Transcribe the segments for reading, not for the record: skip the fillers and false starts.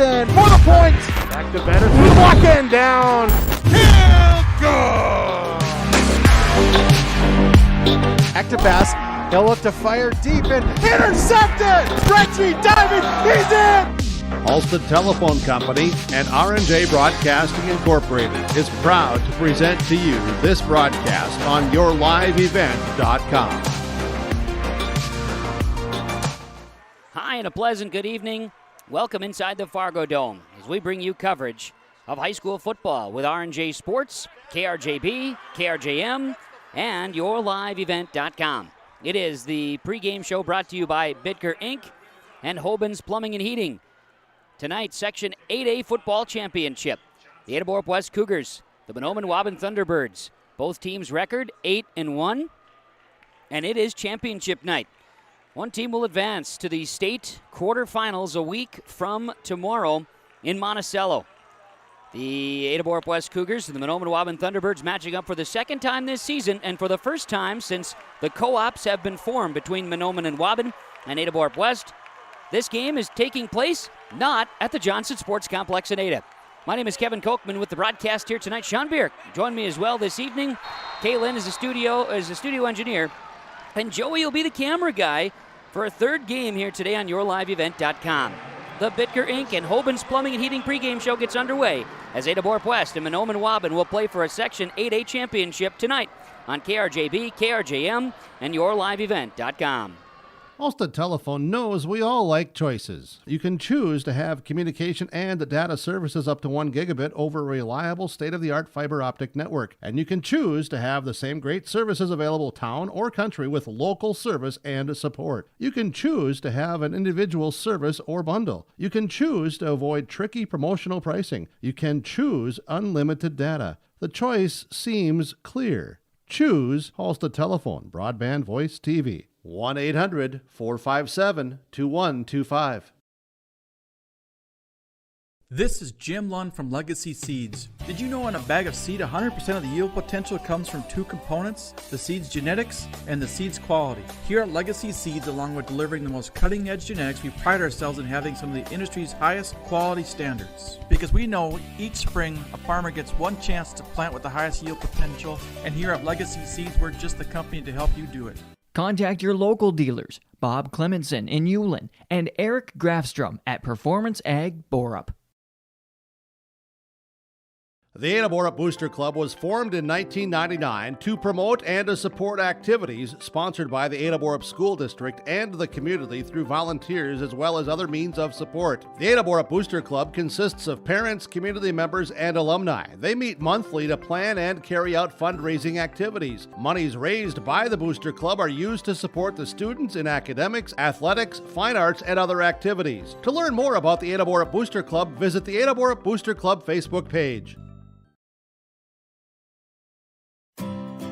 Johnson for the point. Back to better through the block and down. Field goal. Back to Bass. He'll look to fire deep and intercepted. Stretchy diving. He's in. Halstead Telephone Company and R&J Broadcasting Incorporated is proud to present to you this broadcast on yourliveevent.com. Hi, and a pleasant good evening. Welcome inside the Fargo Dome as we bring you coverage of high school football with R&J Sports, KRJB, KRJM, and yourliveevent.com. It is the pregame show brought to you by Bitker Inc. and Hoban's Plumbing and Heating. Tonight, Section 8A Football Championship. The Ada-Borup West Cougars, the Mahnomen Waubun Thunderbirds. Both teams' record 8-1, and it is championship night. One team will advance to the state quarterfinals a week from tomorrow in Monticello. The Ada-Borup West Cougars and the Mahnomen Waubun Thunderbirds matching up for the second time this season and for the first time since the co-ops have been formed between Mahnomen and Waubun and Ada-Borup West. This game is taking place not at the Johnson Sports Complex in Ada. My name is Kevin Kochman with the broadcast here tonight. Sean Bierk joined me as well this evening. Kaylin is a studio engineer. And Joey will be the camera guy for a third game here today on yourliveevent.com. The Bitker Inc. and Hoban's Plumbing and Heating pregame show gets underway as Ada-Borup West and Mahnomen Waubun will play for a Section 8A championship tonight on KRJB, KRJM, and yourliveevent.com. Halstead Telephone knows we all like choices. You can choose to have communication and data services up to 1 gigabit over a reliable state-of-the-art fiber optic network. And you can choose to have the same great services available town or country with local service and support. You can choose to have an individual service or bundle. You can choose to avoid tricky promotional pricing. You can choose unlimited data. The choice seems clear. Choose Halstead Telephone, broadband voice TV. 1-800-457-2125. This is Jim Lund from Legacy Seeds. Did you know in a bag of seed, 100% of the yield potential comes from two components, the seed's genetics and the seed's quality? Here at Legacy Seeds, along with delivering the most cutting-edge genetics, we pride ourselves in having some of the industry's highest quality standards. Because we know each spring, a farmer gets one chance to plant with the highest yield potential, and here at Legacy Seeds, we're just the company to help you do it. Contact your local dealers, Bob Clemenson in Hewlin and Eric Grafstrom at Performance Ag Borup. The Ada-Borup Booster Club was formed in 1999 to promote and to support activities sponsored by the Ada-Borup School District and the community through volunteers as well as other means of support. The Ada-Borup Booster Club consists of parents, community members, and alumni. They meet monthly to plan and carry out fundraising activities. Monies raised by the Booster Club are used to support the students in academics, athletics, fine arts, and other activities. To learn more about the Ada-Borup Booster Club, visit the Ada-Borup Booster Club Facebook page.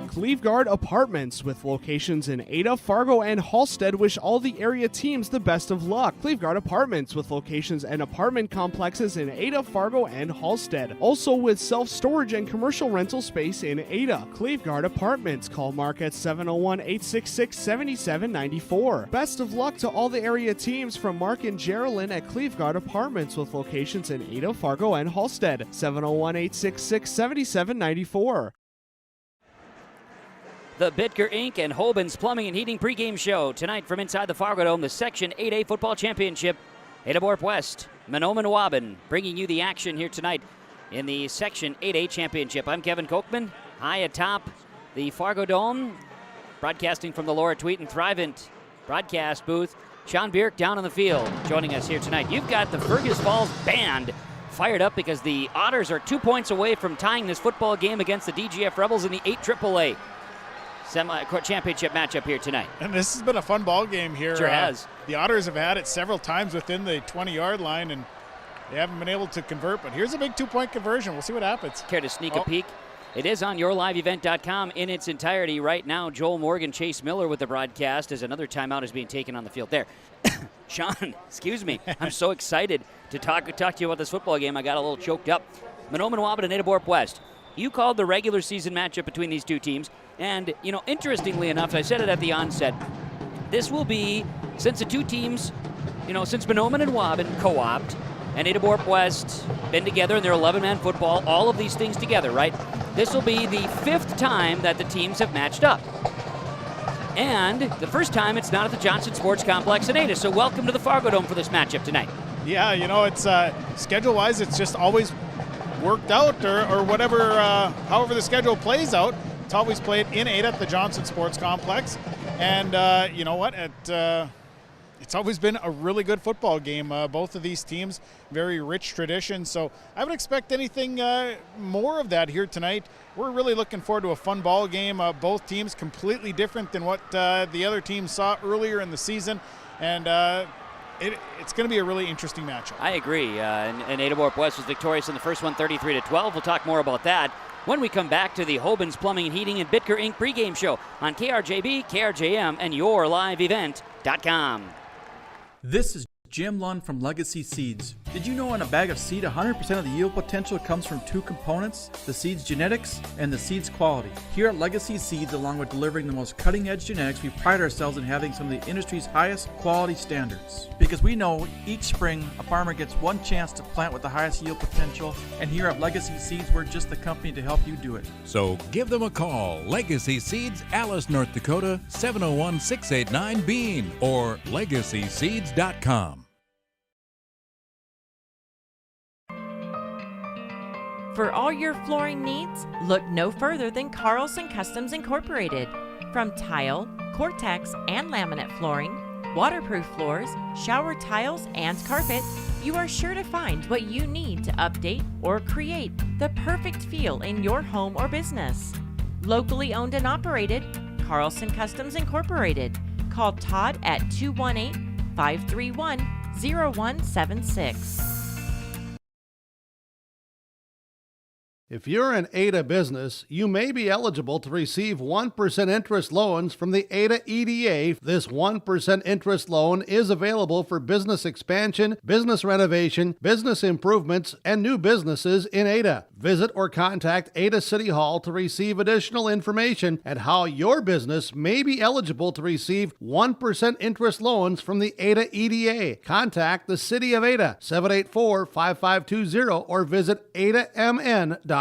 Cleveguard Apartments, with locations in Ada, Fargo, and Halstead, wish all the area teams the best of luck. Cleveguard Apartments, with locations and apartment complexes in Ada, Fargo, and Halstead. Also with self-storage and commercial rental space in Ada. Cleveguard Apartments. Call Mark at 701-866-7794. Best of luck to all the area teams from Mark and Geraldine at Cleveguard Apartments, with locations in Ada, Fargo, and Halstead. 701-866-7794. The Bitker Inc. and Hoban's Plumbing and Heating pregame show tonight from inside the Fargo Dome, the Section 8A Football Championship. Ada-Borup West, Mahnomen Waubun, bringing you the action here tonight in the Section 8A Championship. I'm Kevin Kochman, high atop the Fargo Dome, broadcasting from the Laura Tweet and Thrivent broadcast booth. Sean Bierk down on the field, joining us here tonight. You've got the Fergus Falls Band fired up because the Otters are 2 points away from tying this football game against the DGF Rebels in the 8 AAA championship matchup here tonight. And this has been a fun ball game here. Sure has. The Otters have had it several times within the 20-yard line, and they haven't been able to convert, but here's a big 2-point conversion. We'll see what happens. Care to sneak a peek? It is on yourliveevent.com in its entirety right now. Joel Morgan, Chase Miller with the broadcast as another timeout is being taken on the field there. Sean, excuse me. I'm so excited to talk to you about this football game. I got a little choked up. Mahnomen Waubun and Ada-Borup West. You called the regular season matchup between these two teams. And, interestingly enough, I said it at the onset, this will be, since the two teams, since Mahnomen and Waubun co-opt, and Ada-Borup West been together in their 11-man football, all of these things together, right? This will be the 5th time that the teams have matched up. And the first time it's not at the Johnson Sports Complex in Ada, so welcome to the Fargo Dome for this matchup tonight. Yeah, it's schedule-wise, it's just always worked out, or whatever, however the schedule plays out. It's always played in Ada at the Johnson Sports Complex. And you know what? It's always been a really good football game. Both of these teams, very rich tradition. So I would expect anything more of that here tonight. We're really looking forward to a fun ball game. Both teams completely different than what the other teams saw earlier in the season. And it's going to be a really interesting matchup. I agree. And Ada-Borup West was victorious in the first one, 33-12. We'll talk more about that when we come back to the Waubun's Plumbing and Heating and Bitker Inc. pregame show on KRJB, KRJM, and YourLiveEvent.com. This is Jim Lund from Legacy Seeds. Did you know in a bag of seed, 100% of the yield potential comes from 2 components, the seed's genetics and the seed's quality? Here at Legacy Seeds, along with delivering the most cutting-edge genetics, we pride ourselves in having some of the industry's highest quality standards. Because we know each spring, a farmer gets one chance to plant with the highest yield potential, and here at Legacy Seeds, we're just the company to help you do it. So give them a call. Legacy Seeds, Alice, North Dakota, 701-689-BEAN or legacyseeds.com. For all your flooring needs, look no further than Carlson Customs Incorporated. From tile, Cortex, and laminate flooring, waterproof floors, shower tiles, and carpet, you are sure to find what you need to update or create the perfect feel in your home or business. Locally owned and operated, Carlson Customs Incorporated. Call Todd at 218-531-0176. If you're an Ada business, you may be eligible to receive 1% interest loans from the Ada EDA. This 1% interest loan is available for business expansion, business renovation, business improvements, and new businesses in Ada. Visit or contact Ada City Hall to receive additional information at how your business may be eligible to receive 1% interest loans from the Ada EDA. Contact the City of Ada, 784-5520, or visit adamn.gov.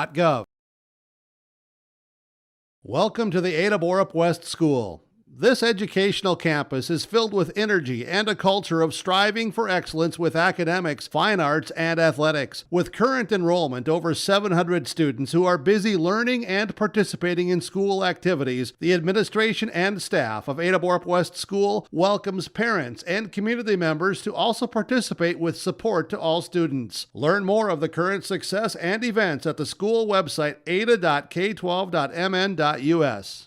Welcome to the Ada-Borup West School. This educational campus is filled with energy and a culture of striving for excellence with academics, fine arts, and athletics. With current enrollment over 700 students who are busy learning and participating in school activities, the administration and staff of Ada-Borup West School welcomes parents and community members to also participate with support to all students. Learn more of the current success and events at the school website ada.k12.mn.us.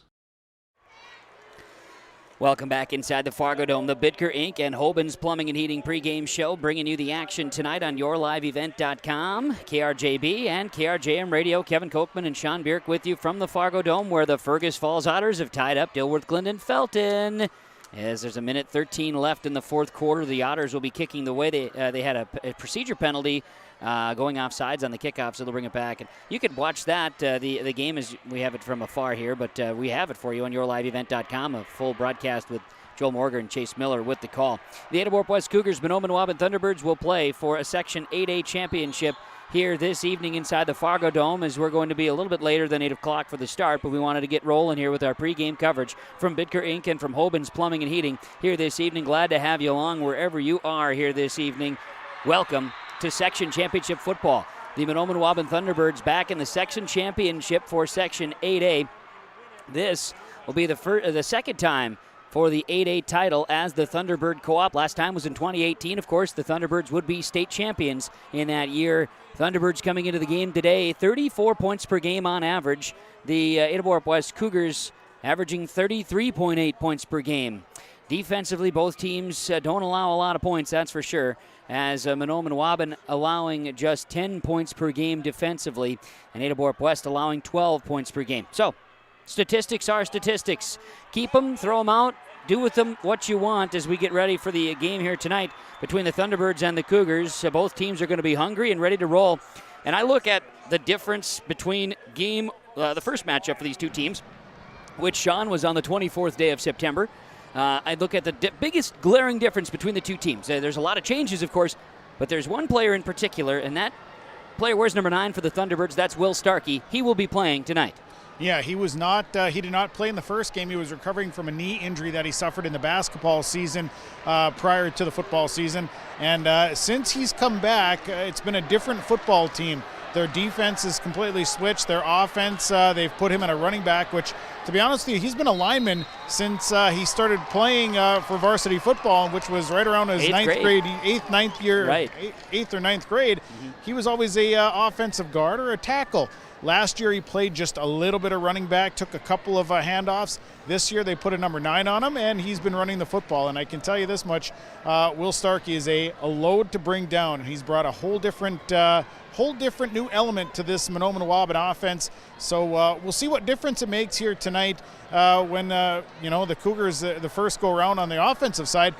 Welcome back inside the Fargo Dome, the Bitker Inc. and Waubun's Plumbing and Heating pregame show, bringing you the action tonight on YourLiveEvent.com. KRJB and KRJM Radio. Kevin Kochman and Sean Bierk with you from the Fargo Dome, where the Fergus Falls Otters have tied up Dilworth, Glendon, Felton. As there's a minute 13 left in the fourth quarter, the Otters will be kicking the way they had a procedure penalty going off sides on the kickoff, so they'll bring it back. And you could watch that. The game is, we have it from afar here, but we have it for you on YourLiveEvent.com, a full broadcast with Joel Morgan and Chase Miller with the call. The Ada-Borup West Cougars, Mahnomen Waubun Thunderbirds will play for a Section 8A championship here this evening inside the Fargo Dome, as we're going to be a little bit later than 8 o'clock for the start, but we wanted to get rolling here with our pregame coverage from Bitker Inc. and from Waubun's Plumbing and Heating here this evening. Glad to have you along wherever you are here this evening. Welcome to Section Championship football. The Mahnomen Waubun Thunderbirds back in the Section Championship for Section 8A. This will be the second time for the 8A title as the Thunderbird Co-op. Last time was in 2018. Of course, the Thunderbirds would be state champions in that year. Thunderbirds coming into the game today, 34 points per game on average. The Ada-Borup West Cougars averaging 33.8 points per game. Defensively, both teams don't allow a lot of points, that's for sure, as Mahnomen Waubun allowing just 10 points per game defensively, and Ada-Borup West allowing 12 points per game. So, statistics are statistics. Keep them, throw them out, do with them what you want as we get ready for the game here tonight between the Thunderbirds and the Cougars. Both teams are going to be hungry and ready to roll. And I look at the difference between the first matchup for these two teams, which, Sean, was on the 24th day of September. I look at the biggest glaring difference between the two teams. There's a lot of changes, of course, But there's one player in particular, and that player wears number 9 for the Thunderbirds. That's Will Starkey. He will be playing tonight. Yeah, he was not. He did not play in the first game. He was recovering from a knee injury that he suffered in the basketball season prior to the football season. And since he's come back, it's been a different football team. Their defense is completely switched. Their offense, they've put him in a running back, which, to be honest with you, he's been a lineman since he started playing for varsity football, which was right around his ninth grade, ninth year, right. 8th or 9th grade. He was always a offensive guard or a tackle. Last year he played just a little bit of running back, took a couple of handoffs. This year they put a number 9 on him, and he's been running the football. And I can tell you this much, Will Starkey is a load to bring down. He's brought a whole different new element to this Mahnomen Waubun offense. So we'll see what difference it makes here tonight when the Cougars, the first go around on the offensive side,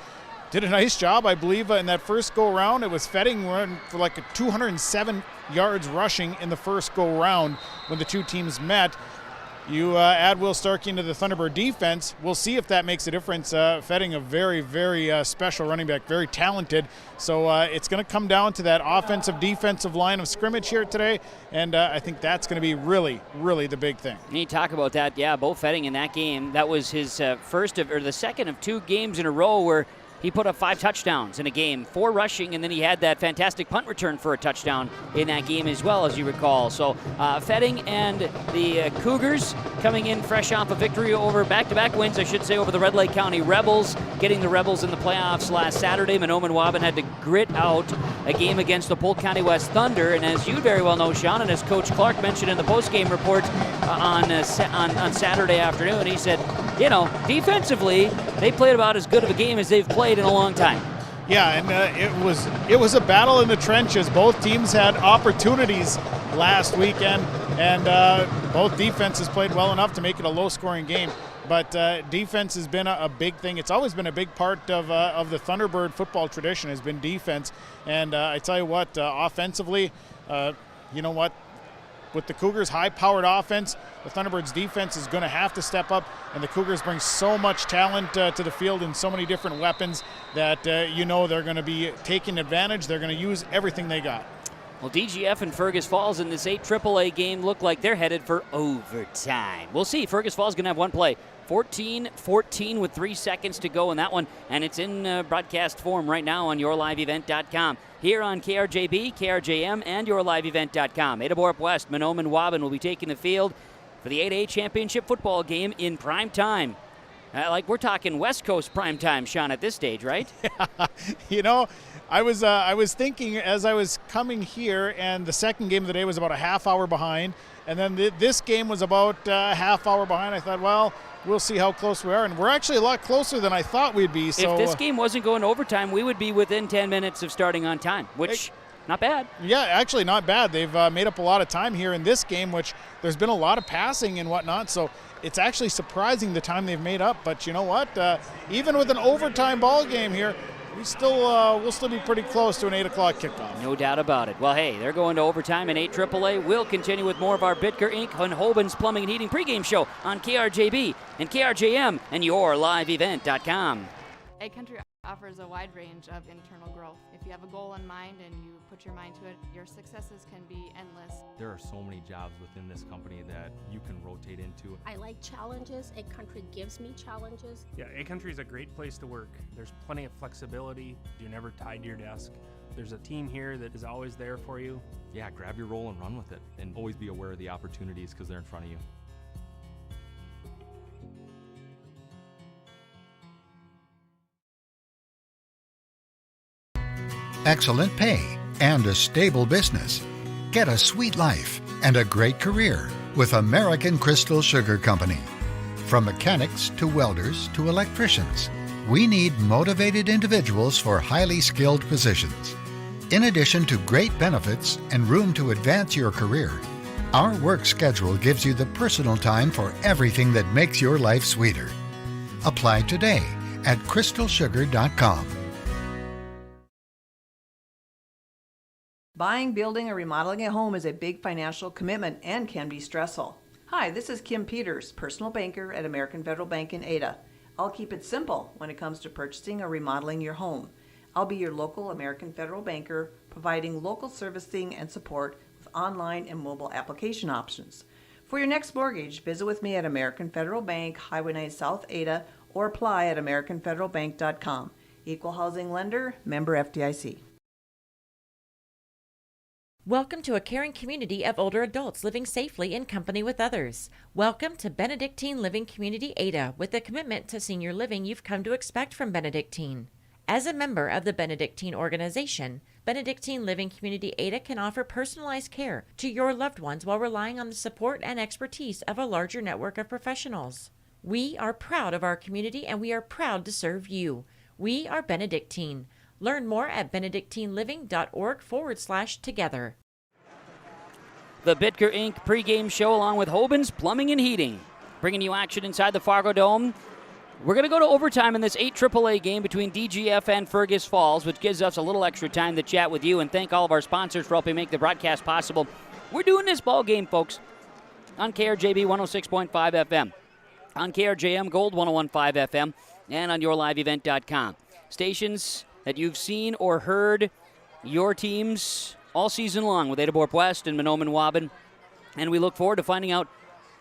did a nice job, I believe, in that first go-around. It was Fetting run for like 207 yards rushing in the first go-round when the two teams met. You add Will Starkey into the Thunderbird defense, we'll see if that makes a difference. Fetting a very, very special running back, very talented. So it's going to come down to that offensive-defensive line of scrimmage here today, and I think that's going to be really, really the big thing. You talk about that, yeah, Bo Fetting in that game, that was his the second of 2 games in a row where he put up 5 touchdowns in a game, 4 rushing, and then he had that fantastic punt return for a touchdown in that game as well, as you recall. So Fetting and the Cougars coming in fresh off a victory over back-to-back wins, I should say, over the Red Lake County Rebels, getting the Rebels in the playoffs last Saturday. Mahnomen Waubun had to grit out a game against the Polk County West Thunder, and as you very well know, Sean, and as Coach Clark mentioned in the postgame report on Saturday afternoon, he said, defensively, they played about as good of a game as they've played in a long time. Yeah, and it was a battle in the trenches. Both teams had opportunities last weekend, and both defenses played well enough to make it a low-scoring game. But defense has been a big thing. It's always been a big part of the Thunderbird football tradition has been defense. And I tell you what, offensively, with the Cougars' high-powered offense, the Thunderbirds' defense is going to have to step up, and the Cougars bring so much talent to the field and so many different weapons that they're going to be taking advantage. They're going to use everything they got. Well, DGF and Fergus Falls in this 8 AAA game look like they're headed for overtime. We'll see. Fergus Falls is going to have one play. 14-14 with 3 seconds to go in that one, and it's in broadcast form right now on yourliveevent.com. Here on KRJB, KRJM, and yourliveevent.com. Ada-Borup West, Mahnomen Waubun will be taking the field for the 8A championship football game in prime time. Like we're talking West Coast prime time, Sean, at this stage, right? I was thinking as I was coming here, and the second game of the day was about a half hour behind, and then this game was about a half hour behind. I thought, well, we'll see how close we are, and we're actually a lot closer than I thought we'd be. So if this game wasn't going overtime, we would be within 10 minutes of starting on time, which not bad. Yeah, actually not bad. They've made up a lot of time here in this game, which there's been a lot of passing and whatnot, so it's actually surprising the time they've made up. But you know what? Even with an overtime ball game here, we'll still be pretty close to an 8 o'clock kickoff. No doubt about it. Well, hey, they're going to overtime in 8 AAA. We'll continue with more of our Bitker Inc. and Hoban's Plumbing and Heating pregame show on KRJB and KRJM and yourliveevent.com. A Country offers a wide range of internal growth. If you have a goal in mind and you put your mind to it, your successes can be endless. There are so many jobs within this company that you can rotate into. I like challenges. A Country gives me challenges. Yeah, A Country is a great place to work. There's plenty of flexibility. You're never tied to your desk. There's a team here that is always there for you. Yeah, grab your role and run with it, and always be aware of the opportunities because they're in front of you. Excellent pay and a stable business. Get a sweet life and a great career with American Crystal Sugar Company. From mechanics to welders to electricians, we need motivated individuals for highly skilled positions. In addition to great benefits and room to advance your career, our work schedule gives you the personal time for everything that makes your life sweeter. Apply today at crystalsugar.com. Buying, building, or remodeling a home is a big financial commitment and can be stressful. Hi, this is Kim Peters, personal banker at American Federal Bank in Ada. I'll keep it simple when it comes to purchasing or remodeling your home. I'll be your local American Federal banker, providing local servicing and support with online and mobile application options. For your next mortgage, visit with me at American Federal Bank, Highway 9 South Ada, or apply at AmericanFederalBank.com. Equal housing lender, member FDIC. Welcome to a caring community of older adults living safely in company with others. Welcome to Benedictine Living Community Ada, with the commitment to senior living you've come to expect from Benedictine. As a member of the Benedictine organization, Benedictine Living Community Ada can offer personalized care to your loved ones while relying on the support and expertise of a larger network of professionals. We are proud of our community and we are proud to serve you. We are Benedictine. Learn more at benedictineliving.org/together. The Bitker Inc. pregame show along with Waubun's Plumbing and Heating, bringing you action inside the Fargo Dome. We're going to go to overtime in this 8 AAA game between DGF and Fergus Falls, which gives us a little extra time to chat with you and thank all of our sponsors for helping make the broadcast possible. We're doing this ball game, folks, on KRJB 106.5 FM, on KRJM Gold 101.5 FM, and on yourliveevent.com. Stations that you've seen or heard your teams all season long with Ada-Borup West and Mahnomen Waubun, and we look forward to finding out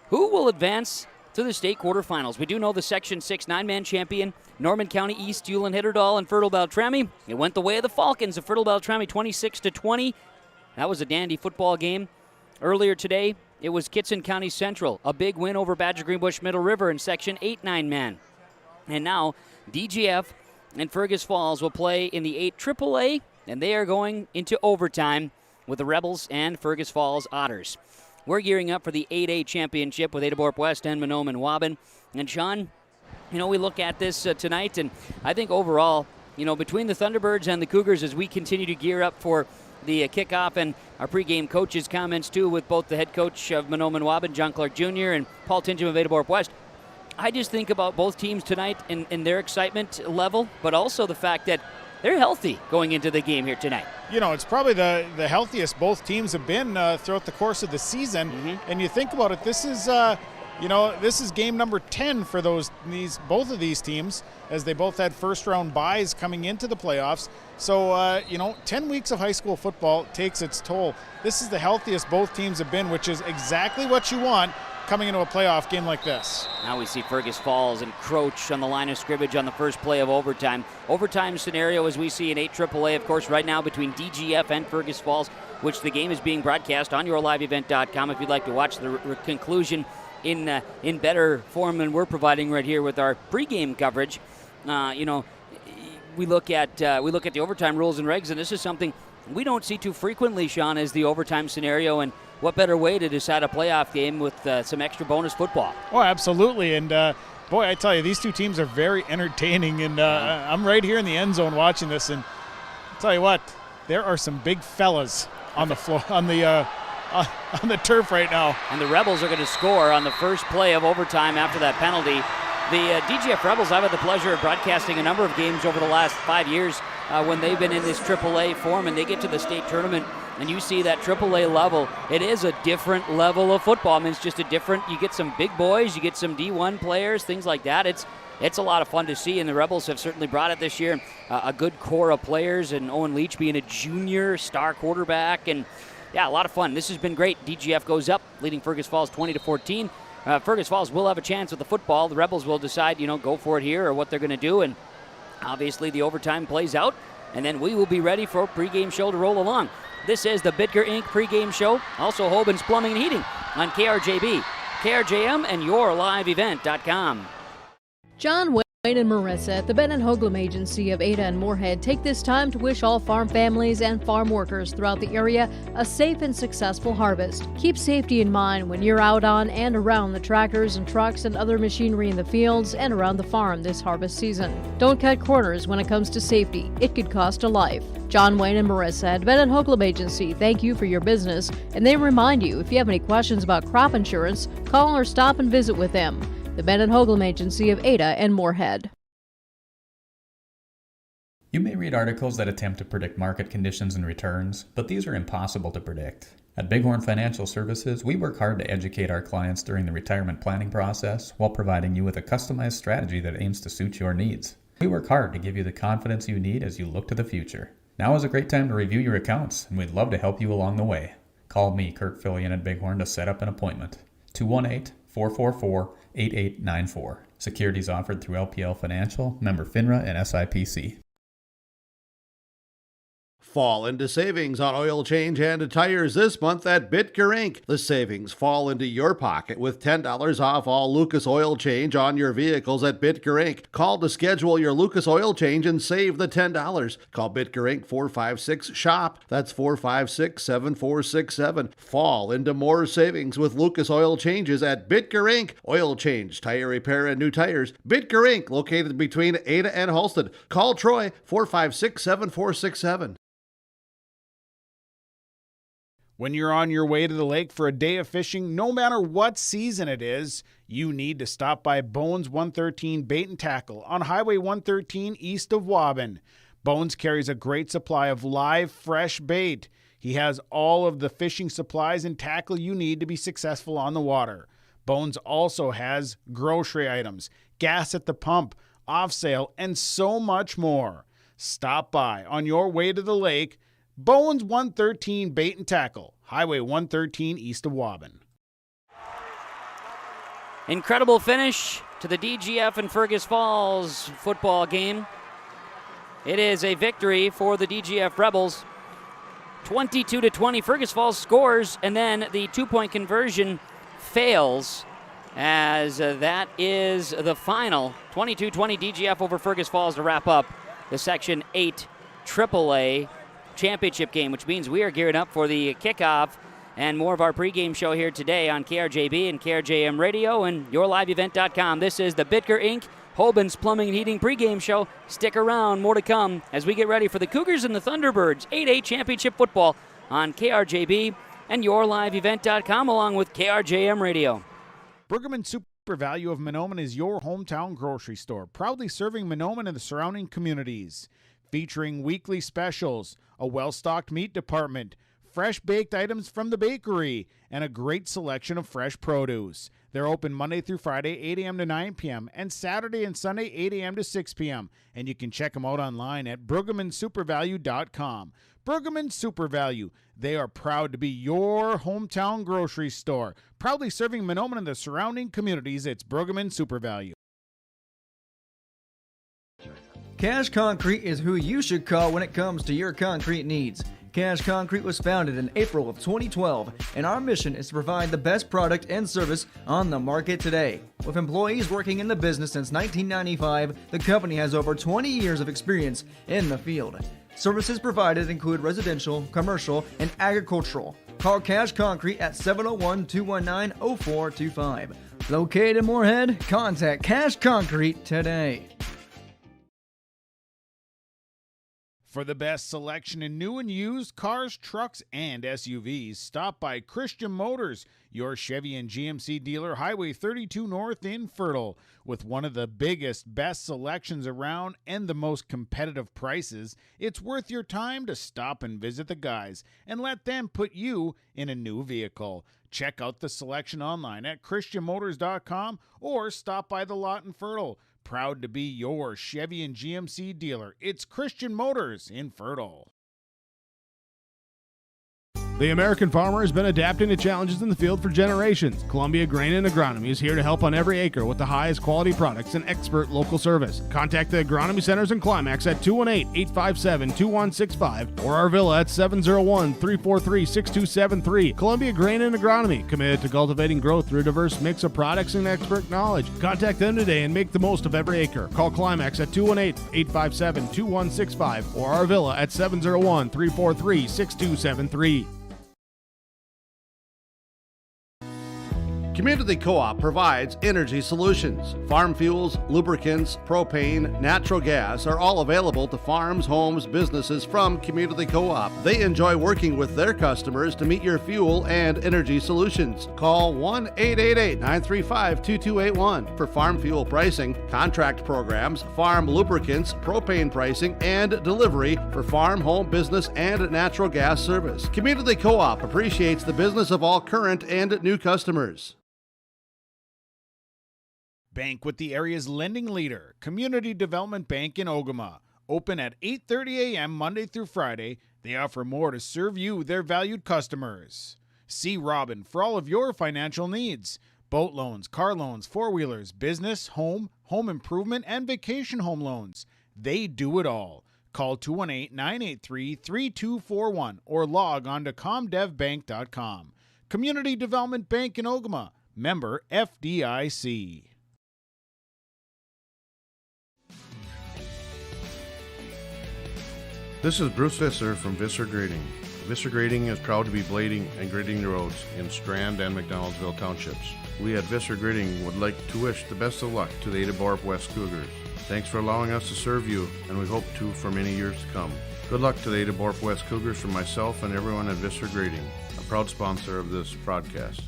who will advance to the state quarterfinals. We do know the Section 6 9-man champion, Norman County East, Ulen Hitterdal, and Fertile Beltrami. It went the way of the Falcons of Fertile Beltrami, 26-20. That was a dandy football game. Earlier today, it was Kitson County Central, a big win over Badger Greenbush Middle River in Section 8 9-man. And now, DGF and Fergus Falls will play in the 8 AAA, and they are going into overtime with the Rebels and Fergus Falls Otters. We're gearing up for the 8A championship with Ada-Borup West and Mahnomen Waubun. And Sean, we look at this tonight, and I think overall, between the Thunderbirds and the Cougars, as we continue to gear up for the kickoff, and our pregame coaches' comments too, with both the head coach of Mahnomen Waubun, John Clark Jr., and Paul Tingham of Ada-Borup West, I just think about both teams tonight and their excitement level, but also the fact that they're healthy going into the game here tonight. It's probably the healthiest both teams have been throughout the course of the season. Mm-hmm. And you think about it, this is game number 10 for both of these teams, as they both had first-round byes coming into the playoffs. So, 10 weeks of high school football takes its toll. This is the healthiest both teams have been, which is exactly what you want coming into a playoff game like this. Now we see Fergus Falls encroach on the line of scrimmage on the first play of overtime. Overtime scenario as we see in 8 AAA, of course, right now between DGF and Fergus Falls, which the game is being broadcast on yourliveevent.com if you'd like to watch the conclusion in better form than we're providing right here with our pregame coverage. We look at the overtime rules and regs, and this is something we don't see too frequently, Sean, as the overtime scenario. And what better way to decide a playoff game with some extra bonus football? Oh, absolutely. And, boy, I tell you, these two teams are very entertaining. And I'm right here in the end zone watching this. And I'll tell you what, there are some big fellas on the floor, on the turf right now. And the Rebels are going to score on the first play of overtime after that penalty. The DGF Rebels, I've had the pleasure of broadcasting a number of games over the last 5 years when they've been in this AAA form, and they get to the state tournament. And you see that AAA level, it is a different level of football. I mean, it's just you get some big boys, you get some D1 players, things like that. It's a lot of fun to see, and the Rebels have certainly brought it this year. A good core of players, and Owen Leach being a junior star quarterback, and yeah, a lot of fun. This has been great. DGF goes up, leading Fergus Falls 20-14. Fergus Falls will have a chance with the football. The Rebels will decide, go for it here or what they're going to do, and obviously the overtime plays out, and then we will be ready for a pregame show to roll along. This is the Bitker Inc. pregame show, also Waubun's Plumbing and Heating on KRJB, KRJM, and yourliveevent.com. John Wayne and Marissa at the Bennett Hoagland Agency of Ada and Moorhead take this time to wish all farm families and farm workers throughout the area a safe and successful harvest. Keep safety in mind when you're out on and around the tractors and trucks and other machinery in the fields and around the farm this harvest season. Don't cut corners when it comes to safety. It could cost a life. John Wayne and Marissa at Bennett Hoagland Agency thank you for your business, and they remind you if you have any questions about crop insurance, call or stop and visit with them. The Bennett Hoagland Agency of Ada and Moorhead. You may read articles that attempt to predict market conditions and returns, but these are impossible to predict. At Bighorn Financial Services, we work hard to educate our clients during the retirement planning process while providing you with a customized strategy that aims to suit your needs. We work hard to give you the confidence you need as you look to the future. Now is a great time to review your accounts, and we'd love to help you along the way. Call me, Kirk Fillion at Bighorn, to set up an appointment. 218-444-8894. Securities offered through LPL Financial, member FINRA and SIPC. Fall into savings on oil change and tires this month at Bitker Inc. The savings fall into your pocket with $10 off all Lucas oil change on your vehicles at Bitker Inc. Call to schedule your Lucas oil change and save the $10. Call Bitker Inc. 456-SHOP. That's 456-7467. Fall into more savings with Lucas oil changes at Bitker Inc. Oil change, tire repair, and new tires. Bitker Inc. Located between Ada and Halsted. Call Troy 456-7467. When you're on your way to the lake for a day of fishing, no matter what season it is, you need to stop by Bones 113 Bait and Tackle on Highway 113 east of Waubun. Bones carries a great supply of live, fresh bait. He has all of the fishing supplies and tackle you need to be successful on the water. Bones also has grocery items, gas at the pump, off sale, and so much more. Stop by on your way to the lake. Bones 113 Bait and Tackle, Highway 113 east of Waubun. Incredible finish to the DGF and Fergus Falls football game. It is a victory for the DGF Rebels. 22-20, Fergus Falls scores, and then the two-point conversion fails, as that is the final. 22-20 DGF over Fergus Falls to wrap up the Section 8 AAA championship game, which means we are gearing up for the kickoff and more of our pregame show here today on KRJB and KRJM Radio and YourLiveEvent.com. This is the Bitker Inc. Hoban's Plumbing and Heating pregame show. Stick around, more to come as we get ready for the Cougars and the Thunderbirds 8A championship football on KRJB and YourLiveEvent.com along with KRJM Radio. Pregame Super Value of Mahnomen is your hometown grocery store, proudly serving Mahnomen and the surrounding communities. Featuring weekly specials, a well-stocked meat department, fresh baked items from the bakery, and a great selection of fresh produce. They're open Monday through Friday, 8 a.m. to 9 p.m., and Saturday and Sunday, 8 a.m. to 6 p.m. And you can check them out online at BrueggemannSuperValue.com. Pregame Super Value. They are proud to be your hometown grocery store, proudly serving Mahnomen and the surrounding communities. It's Pregame Super Value. Cash Concrete is who you should call when it comes to your concrete needs. Cash Concrete was founded in April of 2012, and our mission is to provide the best product and service on the market today. With employees working in the business since 1995, the company has over 20 years of experience in the field. Services provided include residential, commercial, and agricultural. Call Cash Concrete at 701-219-0425. Located in Moorhead, contact Cash Concrete today. For the best selection in new and used cars, trucks, and SUVs, stop by Christian Motors, your Chevy and GMC dealer, Highway 32 North in Fertile. With one of the biggest, best selections around and the most competitive prices, it's worth your time to stop and visit the guys and let them put you in a new vehicle. Check out the selection online at ChristianMotors.com or stop by the lot in Fertile. Proud to be your Chevy and GMC dealer. It's Christian Motors in Fertile. The American farmer has been adapting to challenges in the field for generations. Columbia Grain and Agronomy is here to help on every acre with the highest quality products and expert local service. Contact the Agronomy Centers in Climax at 218-857-2165 or our villa at 701-343-6273. Columbia Grain and Agronomy, committed to cultivating growth through a diverse mix of products and expert knowledge. Contact them today and make the most of every acre. Call Climax at 218-857-2165 or our villa at 701-343-6273. Community Co-op provides energy solutions. Farm fuels, lubricants, propane, natural gas are all available to farms, homes, businesses from Community Co-op. They enjoy working with their customers to meet your fuel and energy solutions. Call 1-888-935-2281 for farm fuel pricing, contract programs, farm lubricants, propane pricing, and delivery for farm, home, business, and natural gas service. Community Co-op appreciates the business of all current and new customers. Bank with the area's lending leader, Community Development Bank in Ogama. Open at 8:30 a.m. Monday through Friday. They offer more to serve you, their valued customers. See Robin for all of your financial needs. Boat loans, car loans, four-wheelers, business, home improvement, and vacation home loans. They do it all. Call 218-983-3241 or log on to comdevbank.com. Community Development Bank in Ogama. Member FDIC. This is Bruce Visser from Visser Grading. Visser Grading is proud to be blading and grading the roads in Strand and McDonaldsville townships. We at Visser Grading would like to wish the best of luck to the Ada-Borup West Cougars. Thanks for allowing us to serve you, and we hope to for many years to come. Good luck to the Ada-Borup West Cougars from myself and everyone at Visser Grading, a proud sponsor of this broadcast.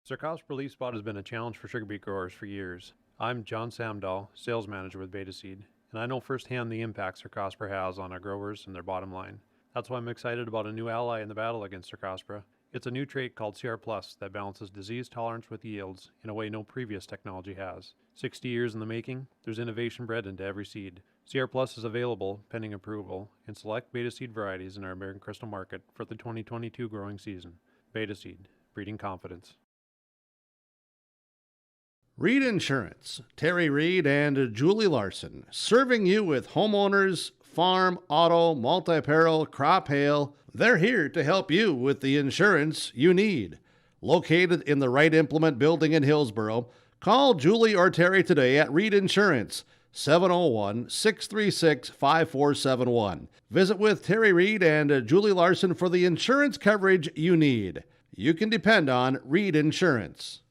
Sarcospra leaf spot has been a challenge for sugar beet growers for years. I'm John Samdahl, sales manager with Beta Seed, and I know firsthand the impact Sarcospra has on our growers and their bottom line. That's why I'm excited about a new ally in the battle against Sarcospra. It's a new trait called CR Plus that balances disease tolerance with yields in a way no previous technology has. 60 years in the making, there's innovation bred into every seed. CR Plus is available, pending approval, in select Beta Seed varieties in our American Crystal market for the 2022 growing season. Beta Seed, breeding confidence. Reed Insurance, Terry Reed and Julie Larson, serving you with homeowners, farm, auto, multi-peril, crop hail. They're here to help you with the insurance you need. Located in the Right Implement Building in Hillsboro, call Julie or Terry today at Reed Insurance, 701-636-5471. Visit with Terry Reed and Julie Larson for the insurance coverage you need. You can depend on Reed Insurance.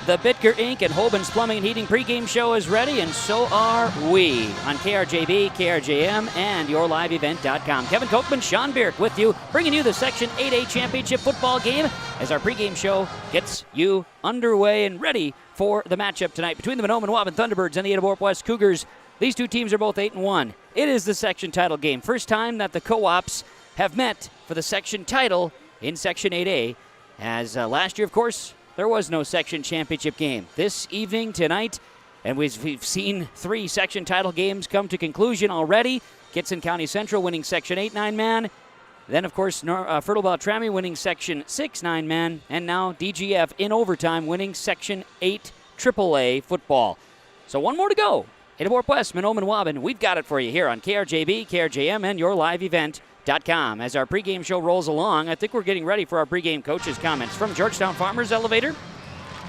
The Bitker Inc. and Hoban's Plumbing and Heating pregame show is ready, and so are we on KRJB, KRJM, and YourLiveEvent.com. Kevin Kochman, Sean Bierk with you, bringing you the Section 8A Championship football game as our pregame show gets you underway and ready for the matchup tonight between the Mahnomen Waubun Thunderbirds and the Ada-Borup West Cougars. These two teams are both 8-1. It is the section title game. First time that the co-ops have met for the section title in Section 8A, as last year, of course, there was no section championship game. This evening, tonight, and we've seen 3 section title games come to conclusion already. Kitson County Central winning Section 8 9-man. Then, of course, Fertile Beltrami winning Section 6 9-man. And now DGF in overtime winning Section 8 AAA football. So one more to go. Ada-Borup West, Mahnomen Waubun. We've got it for you here on KRJB, KRJM, and YourLiveEvent.com. As our pregame show rolls along, I think we're getting ready for our pregame coaches' comments from Georgetown Farmers Elevator,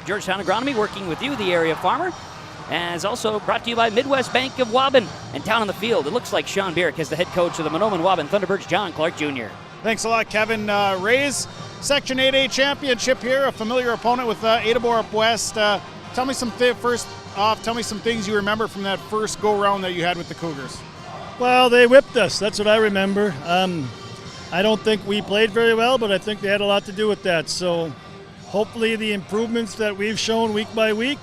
Georgetown Agronomy, working with you, the area farmer, as also brought to you by Midwest Bank of Waubun. And down on the field, it looks like Sean Bierk is the head coach of the Mahnomen Waubun Thunderbirds, John Clark Jr. Thanks a lot, Kevin. Rays, Section 8A Championship here, a familiar opponent with Ada-Borup West. Tell me some things you remember from that first go-round that you had with the Cougars. Well, they whipped us. That's what I remember. I don't think we played very well, but I think they had a lot to do with that. So hopefully the improvements that we've shown week by week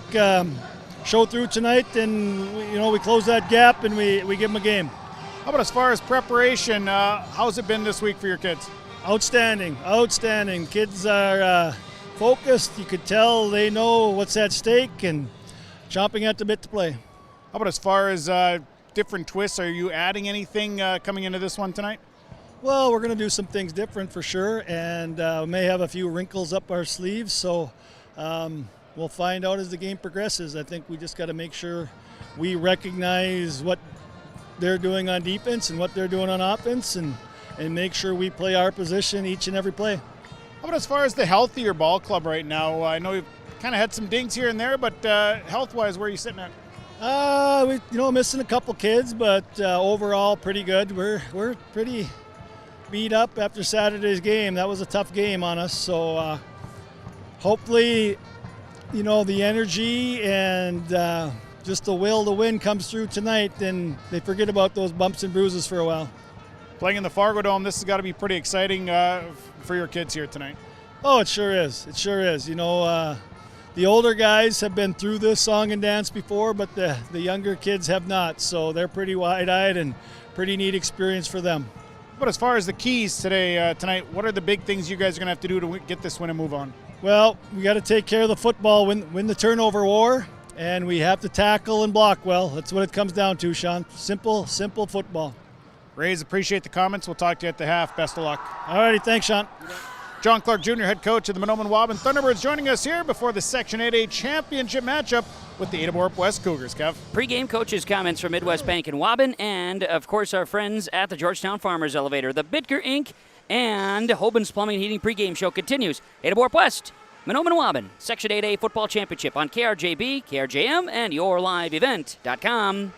show through tonight, and we close that gap and we give them a game. How about as far as preparation? How's it been this week for your kids? Outstanding. Kids are focused. You could tell they know what's at stake and chomping at the bit to play. How about as far as different twists? Are you adding anything coming into this one tonight? Well, we're going to do some things different for sure, and we may have a few wrinkles up our sleeves, so we'll find out as the game progresses. I think we just got to make sure we recognize what they're doing on defense and what they're doing on offense, and make sure we play our position each and every play. How about as far as the healthier ball club right now? I know you've kind of had some dings here and there, but health-wise, where are you sitting at? Missing a couple kids, but overall pretty good. We're pretty beat up after Saturday's game. That was a tough game on us. So hopefully, the energy and just the will to win comes through tonight, and they forget about those bumps and bruises for a while. Playing in the Fargo Dome, this has got to be pretty exciting for your kids here tonight. Oh, it sure is. The older guys have been through this song and dance before, but the younger kids have not. So they're pretty wide-eyed and pretty neat experience for them. But as far as the keys tonight, what are the big things you guys are going to have to do to get this win and move on? Well, we got to take care of the football, win the turnover war, and we have to tackle and block well. That's what it comes down to, Sean. Simple football. Rays, appreciate the comments. We'll talk to you at the half. Best of luck. All righty, thanks, Sean. John Clark Jr., head coach of the Mahnomen Waubun Thunderbirds, joining us here before the Section 8A championship matchup with the Ada-Borup West Cougars. Kev. Pre-game coaches' comments from Midwest Bank and Waubun, and of course our friends at the Georgetown Farmers Elevator. The Bitker Inc. and Hoban's Plumbing and Heating pre-game show continues. Ada-Borup West, Mahnomen Waubun, Section 8A Football Championship on KRJB, KRJM, and YourLiveEvent.com.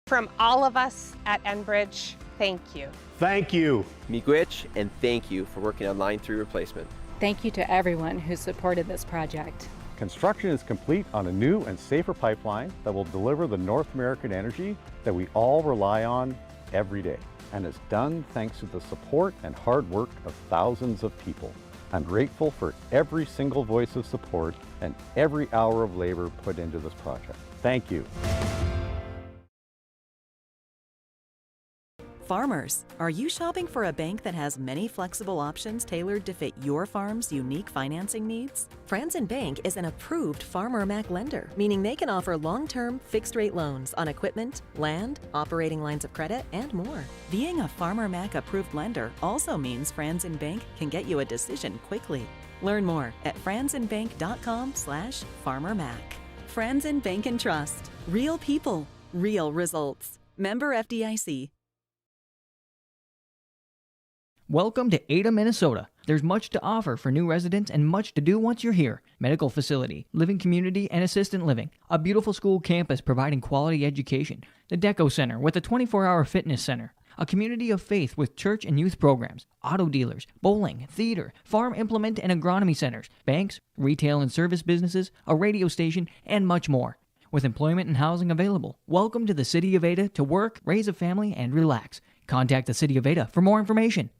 From all of us at Enbridge, thank you. Thank you. Miigwech, and thank you for working on Line 3 replacement. Thank you to everyone who supported this project. Construction is complete on a new and safer pipeline that will deliver the North American energy that we all rely on every day. And it's done thanks to the support and hard work of thousands of people. I'm grateful for every single voice of support and every hour of labor put into this project. Thank you. Farmers, are you shopping for a bank that has many flexible options tailored to fit your farm's unique financing needs? Franzen Bank is an approved Farmer Mac lender, meaning they can offer long-term, fixed-rate loans on equipment, land, operating lines of credit, and more. Being a Farmer Mac approved lender also means Franzen Bank can get you a decision quickly. Learn more at franzenbank.com/farmermac. Franzen Bank and Trust. Real people, real results. Member FDIC. Welcome to Ada, Minnesota. There's much to offer for new residents and much to do once you're here. Medical facility, living community, and assistant living. A beautiful school campus providing quality education. The Deco Center with a 24-hour fitness center. A community of faith with church and youth programs. Auto dealers, bowling, theater, farm implement and agronomy centers. Banks, retail and service businesses, a radio station, and much more. With employment and housing available. Welcome to the City of Ada to work, raise a family, and relax. Contact the City of Ada for more information.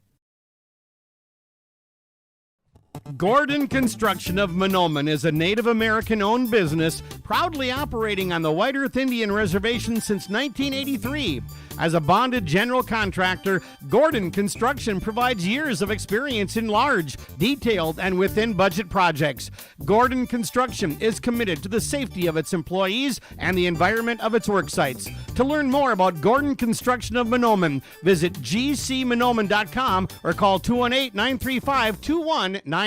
Gordon Construction of Mahnomen is a Native American-owned business proudly operating on the White Earth Indian Reservation since 1983. As a bonded general contractor, Gordon Construction provides years of experience in large, detailed, and within-budget projects. Gordon Construction is committed to the safety of its employees and the environment of its work sites. To learn more about Gordon Construction of Mahnomen, visit gcmahnomen.com or call 218-935-2191.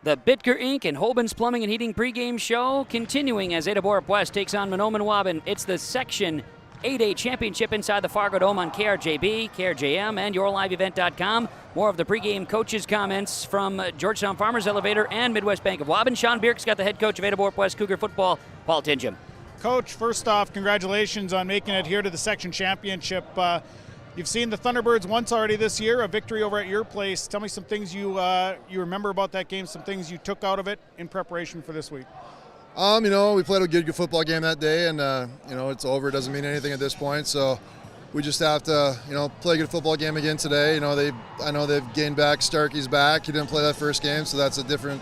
The Bitker Inc. and Hoban's Plumbing and Heating pregame show continuing as Ada-Borup West takes on Mahnomen Waubun. It's the Section 8A Championship inside the Fargo Dome on KRJB, KRJM, and YourLiveEvent.com. More of the pregame coaches' comments from Georgetown Farmers Elevator and Midwest Bank of Waubun. Sean Bierk's got the head coach of Ada-Borup West Cougar football, Paul Tingham. Coach, first off, congratulations on making it here to the Section Championship. You've seen the Thunderbirds once already this year, a victory over at your place. Tell me some things you remember about that game, some things you took out of it in preparation for this week. We played a good football game that day, and it's over. It doesn't mean anything at this point, so we just have to, play a good football game again today. I know they've gained back. Starkey's back. He didn't play that first game, so that's a different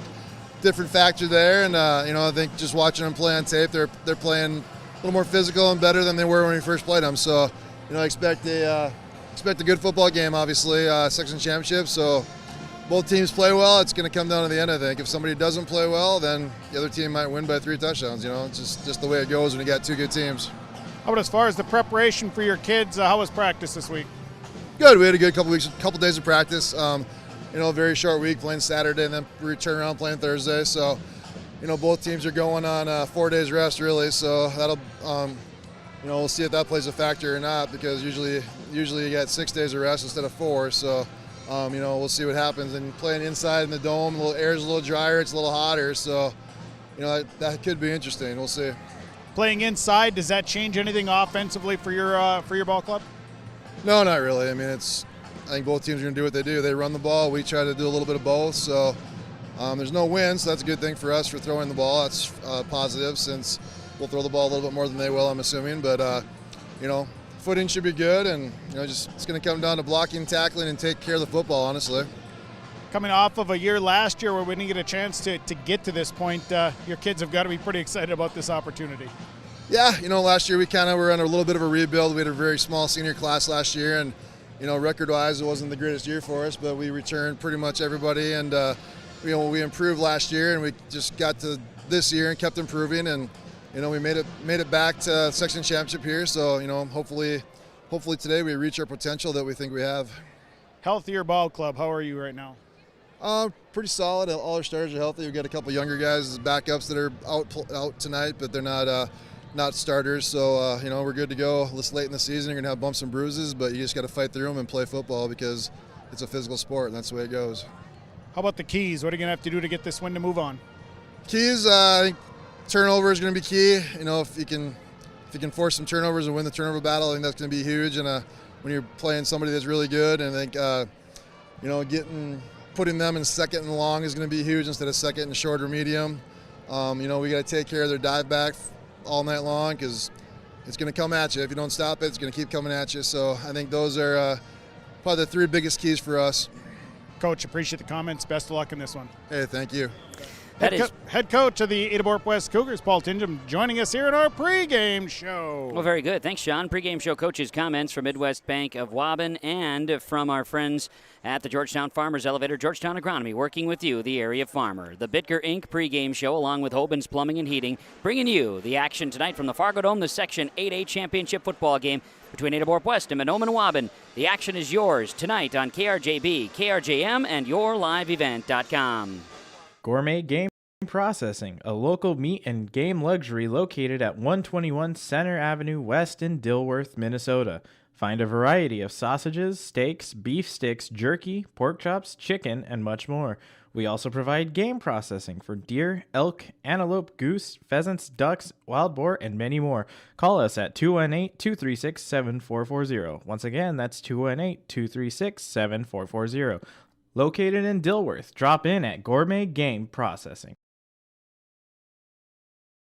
factor there. And I think just watching them play on tape, they're playing a little more physical and better than they were when we first played them. So expect a good football game, obviously, section championship. So both teams play well. It's going to come down to the end, I think. If somebody doesn't play well, then the other team might win by 3 touchdowns. It's just the way it goes when you got two good teams. How about as far as the preparation for your kids? How was practice this week? Good. We had a good couple days of practice. A very short week, playing Saturday, and then we turn around playing Thursday. So, both teams are going on 4 days rest, really. So that'll, we'll see if that plays a factor or not, because usually you get 6 days of rest instead of 4. So, we'll see what happens. And playing inside in the dome, the air's a little drier, it's a little hotter. So, that could be interesting. We'll see. Playing inside, does that change anything offensively for your ball club? No, not really. I think both teams are going to do what they do. They run the ball. We try to do a little bit of both. So there's no win, so that's a good thing for us for throwing the ball. That's positive, since we'll throw the ball a little bit more than they will, I'm assuming. But, footing should be good, and, it's going to come down to blocking, tackling, and take care of the football, honestly. Coming off of a year last year where we didn't get a chance to get to this point, your kids have got to be pretty excited about this opportunity. Yeah, last year we kind of were on a little bit of a rebuild. We had a very small senior class last year, and record-wise it wasn't the greatest year for us, but we returned pretty much everybody, and we improved last year, and we just got to this year and kept improving, and we made it back to section championship here. So hopefully today we reach our potential that we think we have. Healthier ball club. How are you right now? Pretty solid. All our starters are healthy. We've got a couple younger guys as backups that are out tonight, but they're not starters. So we're good to go. This late in the season, you're gonna have bumps and bruises, but you just got to fight through them and play football because it's a physical sport, and that's the way it goes. How about the keys? What are you gonna have to do to get this win to move on? Keys, I think turnover is going to be key. If you can force some turnovers and win the turnover battle, I think that's going to be huge. And when you're playing somebody that's really good, and I think putting them in second and long is going to be huge instead of second and short or medium. We got to take care of their dive back all night long because it's going to come at you. If you don't stop it, it's going to keep coming at you. So I think those are probably the three biggest keys for us. Coach, appreciate the comments. Best of luck in this one. Hey, thank you. Head coach of the Ada-Borup West Cougars, Paul Tingham, joining us here in our pregame show. Well, very good. Thanks, Sean. Pregame show coaches' comments from Midwest Bank of Waubun and from our friends at the Georgetown Farmers Elevator, Georgetown Agronomy, working with you, the area farmer. The Bitker Inc. pregame show, along with Hoban's Plumbing and Heating, bringing you the action tonight from the Fargo Dome, the Section 8A championship football game between Ada-Borup West and Mahnomen Waubun. The action is yours tonight on KRJB, KRJM, and YourLiveEvent.com. Gourmet Game Processing, a local meat and game luxury located at 121 Center Avenue West in Dilworth, Minnesota. Find a variety of sausages, steaks, beef sticks, jerky, pork chops, chicken, and much more. We also provide game processing for deer, elk, antelope, goose, pheasants, ducks, wild boar, and many more. Call us at 218-236-7440. Once again, that's 218-236-7440. Located in Dilworth, drop in at Gourmet Game Processing.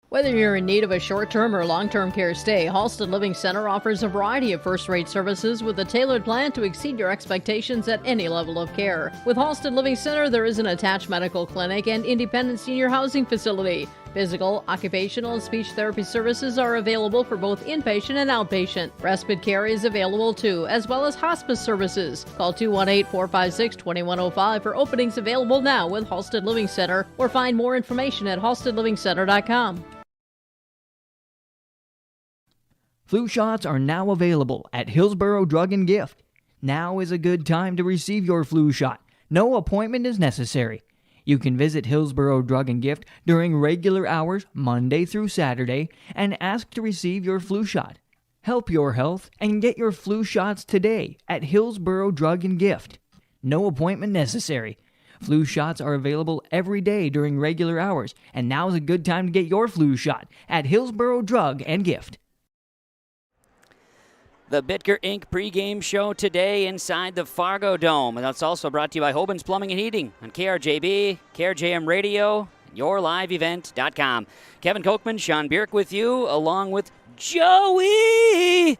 Whether you're in need of a short-term or long-term care stay, Halsted Living Center offers a variety of first-rate services with a tailored plan to exceed your expectations at any level of care. With Halsted Living Center, there is an attached medical clinic and independent senior housing facility. Physical, occupational, and speech therapy services are available for both inpatient and outpatient. Respite care is available too, as well as hospice services. Call 218-456-2105 for openings available now with Halsted Living Center, or find more information at halstedlivingcenter.com. Flu shots are now available at Hillsborough Drug and Gift. Now is a good time to receive your flu shot. No appointment is necessary. You can visit Hillsborough Drug and Gift during regular hours, Monday through Saturday, and ask to receive your flu shot. Help your health and get your flu shots today at Hillsborough Drug and Gift. No appointment necessary. Flu shots are available every day during regular hours, and now is a good time to get your flu shot at Hillsborough Drug and Gift. The Bitker Inc. pregame show today inside the Fargo Dome. And that's also brought to you by Hoban's Plumbing and Heating on KRJB, KRJM Radio, and YourLiveEvent.com. Kevin Kochman, Sean Bierk with you, along with Joey.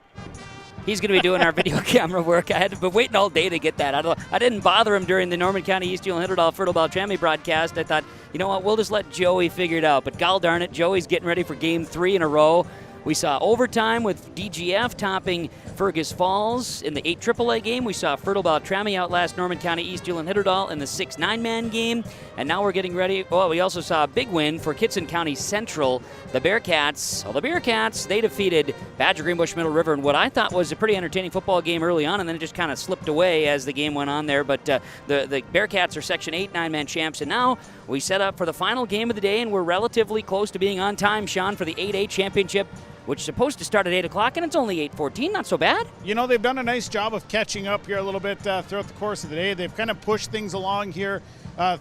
He's going to be doing our video camera work. I had been waiting all day to get that. I didn't bother him during the Norman County East Hewlett Fertile Trammy broadcast. I thought, you know what, we'll just let Joey figure it out. But gol darn it, Joey's getting ready for game 3 in a row. We saw overtime with DGF topping Fergus Falls in the 8 AAA game. We saw Fertile Trammy outlast Norman County East Hewlett in the 6 9-man game. And now we're getting ready. Well, we also saw a big win for Kitson County Central. The Bearcats, they defeated Badger Greenbush Middle River in what I thought was a pretty entertaining football game early on, and then it just kind of slipped away as the game went on there. But the Bearcats are Section 8 9-man champs, and now we set up for the final game of the day, and we're relatively close to being on time, Sean, for the 8A championship, which is supposed to start at 8 o'clock, and it's only 8:14. Not so bad. You know, they've done a nice job of catching up here a little bit throughout the course of the day. They've kind of pushed things along here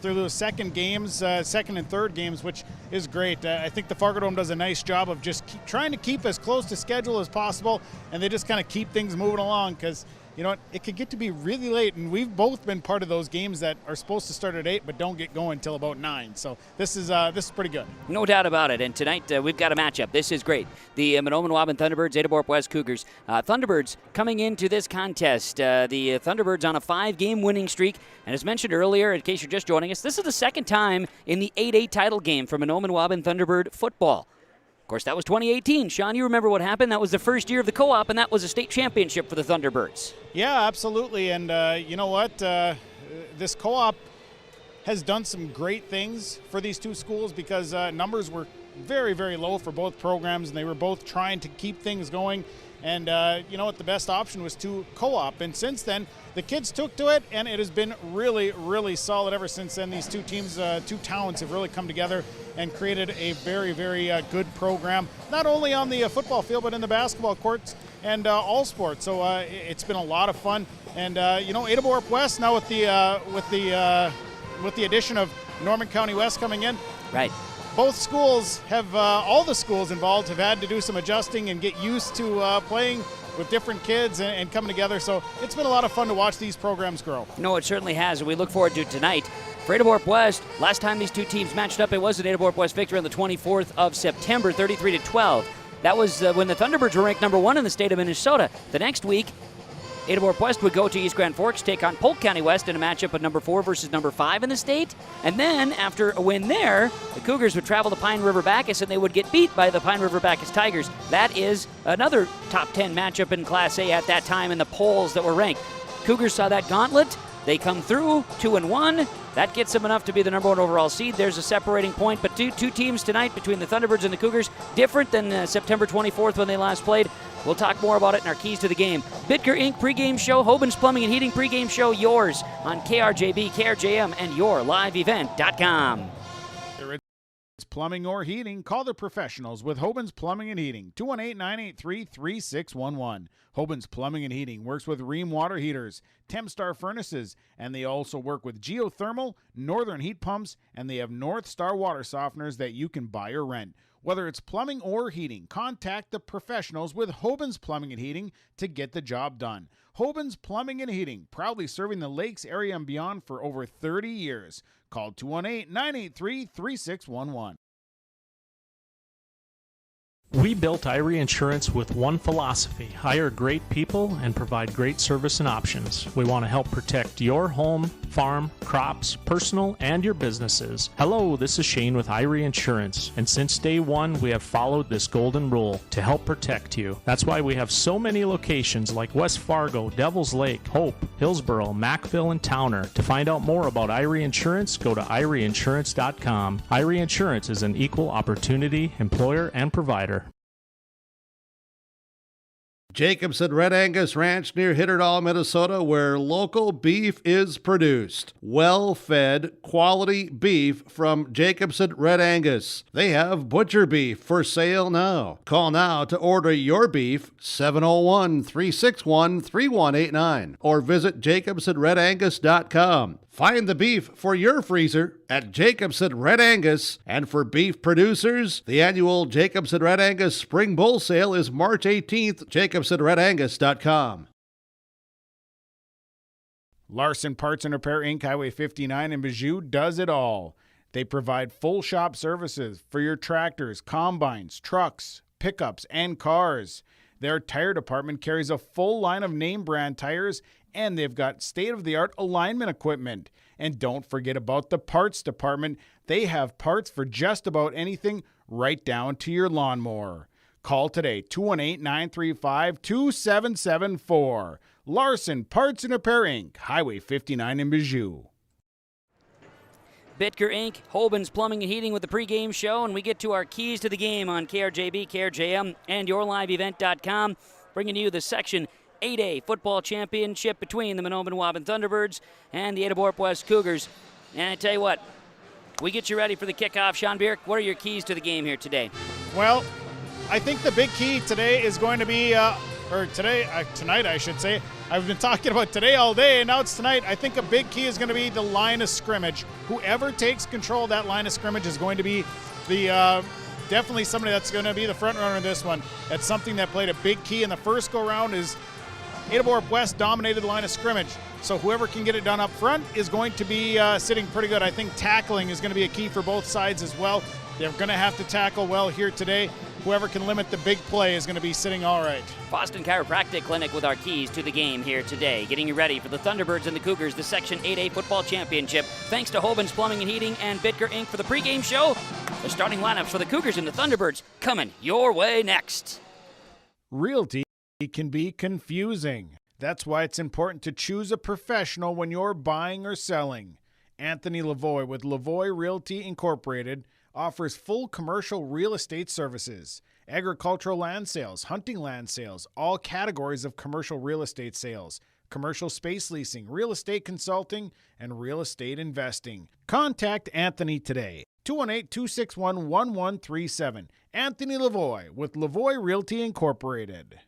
through those second and third games, which is great. I think the Fargo Dome does a nice job of just trying to keep as close to schedule as possible, and they just kind of keep things moving along because, you know, it could get to be really late, and we've both been part of those games that are supposed to start at 8 but don't get going until about 9. So this is pretty good. No doubt about it. And tonight we've got a matchup. This is great. The Mahnomen Waubun Thunderbirds, Ada-Borup West Cougars. Thunderbirds coming into this contest. The Thunderbirds on a 5-game winning streak. And as mentioned earlier, in case you're just joining us, this is the second time in the 8A title game for Mahnomen Waubun Thunderbird football. Of Of course, that was 2018. Sean, you remember what happened? That was the first year of the co-op, and that was a state championship for the Thunderbirds. Yeah, absolutely. And you know what? This co-op has done some great things for these two schools because numbers were very, very low for both programs, and they were both trying to keep things going. And you know what? The best option was to co-op. And since then, the kids took to it, and it has been really, really solid ever since then. These two teams, two towns have really come together and created a very, very good program, not only on the football field, but in the basketball courts and all sports. So it's been a lot of fun. And you know, Ada-Borup West now with the addition of Norman County West coming in. Right. Both schools have, all the schools involved have had to do some adjusting and get used to playing with different kids and coming together. So it's been a lot of fun to watch these programs grow. No, it certainly has, and we look forward to it tonight. For Ada-Borup West, last time these two teams matched up, it was an Ada-Borup West victory on the 24th of September, 33-12. That was when the Thunderbirds were ranked number 1 in the state of Minnesota. The next week, Ada-Borup West would go to East Grand Forks, take on Polk County West in a matchup of number 4 versus number 5 in the state. And then, after a win there, the Cougars would travel to Pine River Bacchus, and they would get beat by the Pine River Bacchus Tigers. That is another top 10 matchup in Class A at that time in the polls that were ranked. Cougars saw that gauntlet. They come through 2-1. That gets them enough to be the number 1 overall seed. There's a separating point, but two teams tonight between the Thunderbirds and the Cougars, different than September 24th when they last played. We'll talk more about it in our Keys to the Game. Bitker Inc. pregame show, Hoban's Plumbing and Heating pregame show, yours on KRJB, KRJM, and yourliveevent.com. It's plumbing or heating. Call the professionals with Hoban's Plumbing and Heating, 218-983-3611. Hoban's Plumbing and Heating works with Rheem water heaters, Temstar furnaces, and they also work with geothermal, northern heat pumps, and they have North Star water softeners that you can buy or rent. Whether it's plumbing or heating, contact the professionals with Hoban's Plumbing and Heating to get the job done. Hoban's Plumbing and Heating, proudly serving the Lakes area and beyond for over 30 years. Call 218-983-3611. We built Irie Insurance with one philosophy: hire great people and provide great service and options. We want to help protect your home, farm, crops, personal, and your businesses. Hello, this is Shane with Irie Insurance, and since day one, we have followed this golden rule to help protect you. That's why we have so many locations like West Fargo, Devils Lake, Hope, Hillsboro, Mackville, and Towner. To find out more about Irie Insurance, go to IrieInsurance.com. Irie Insurance is an equal opportunity employer and provider. Jacobson Red Angus Ranch near Hitterdall, Minnesota, where local beef is produced. Well-fed, quality beef from Jacobson Red Angus. They have butcher beef for sale now. Call now to order your beef, 701-361-3189, or visit jacobsonredangus.com. Find the beef for your freezer at Jacobson Red Angus. And for beef producers, the annual Jacobson Red Angus Spring Bull Sale is March 18th, jacobsonredangus.com. Larson Parts and Repair Inc., Highway 59 in Bijou does it all. They provide full shop services for your tractors, combines, trucks, pickups, and cars. Their tire department carries a full line of name brand tires, and they've got state-of-the-art alignment equipment. And don't forget about the parts department. They have parts for just about anything, right down to your lawnmower. Call today, 218-935-2774. Larson Parts and Repair Inc., Highway 59 in Bijou. Bitker Inc., Hoban's Plumbing and Heating with the pregame show, and we get to our Keys to the Game on KRJB, KRJM, and yourliveevent.com, bringing you the Section 8A football championship between the Mahnomen Waubun Thunderbirds and the Ada-Borup West Cougars. And I tell you what, we get you ready for the kickoff. Sean Bierk, what are your keys to the game here today? Well, I think the big key today is going to be, tonight I should say. I've been talking about today all day, and now it's tonight. I think a big key is going to be the line of scrimmage. Whoever takes control of that line of scrimmage is going to be the definitely somebody that's going to be the front runner in this one. That's something that played a big key in the first go-round is Ada-Borup West dominated the line of scrimmage. So whoever can get it done up front is going to be sitting pretty good. I think tackling is going to be a key for both sides as well. They're going to have to tackle well here today. Whoever can limit the big play is going to be sitting all right. Boston Chiropractic Clinic with our keys to the game here today, getting you ready for the Thunderbirds and the Cougars, the Section 8A football championship. Thanks to Hoban's Plumbing and Heating and Bitker Inc. for the pregame show. The starting lineups for the Cougars and the Thunderbirds coming your way next. Realty can be confusing. That's why it's important to choose a professional when you're buying or selling. Anthony Lavoie with Lavoie Realty Incorporated offers full commercial real estate services, agricultural land sales, hunting land sales, all categories of commercial real estate sales, commercial space leasing, real estate consulting, and real estate investing. Contact Anthony today. 218-261-1137. Anthony Lavoie with Lavoie Realty Incorporated.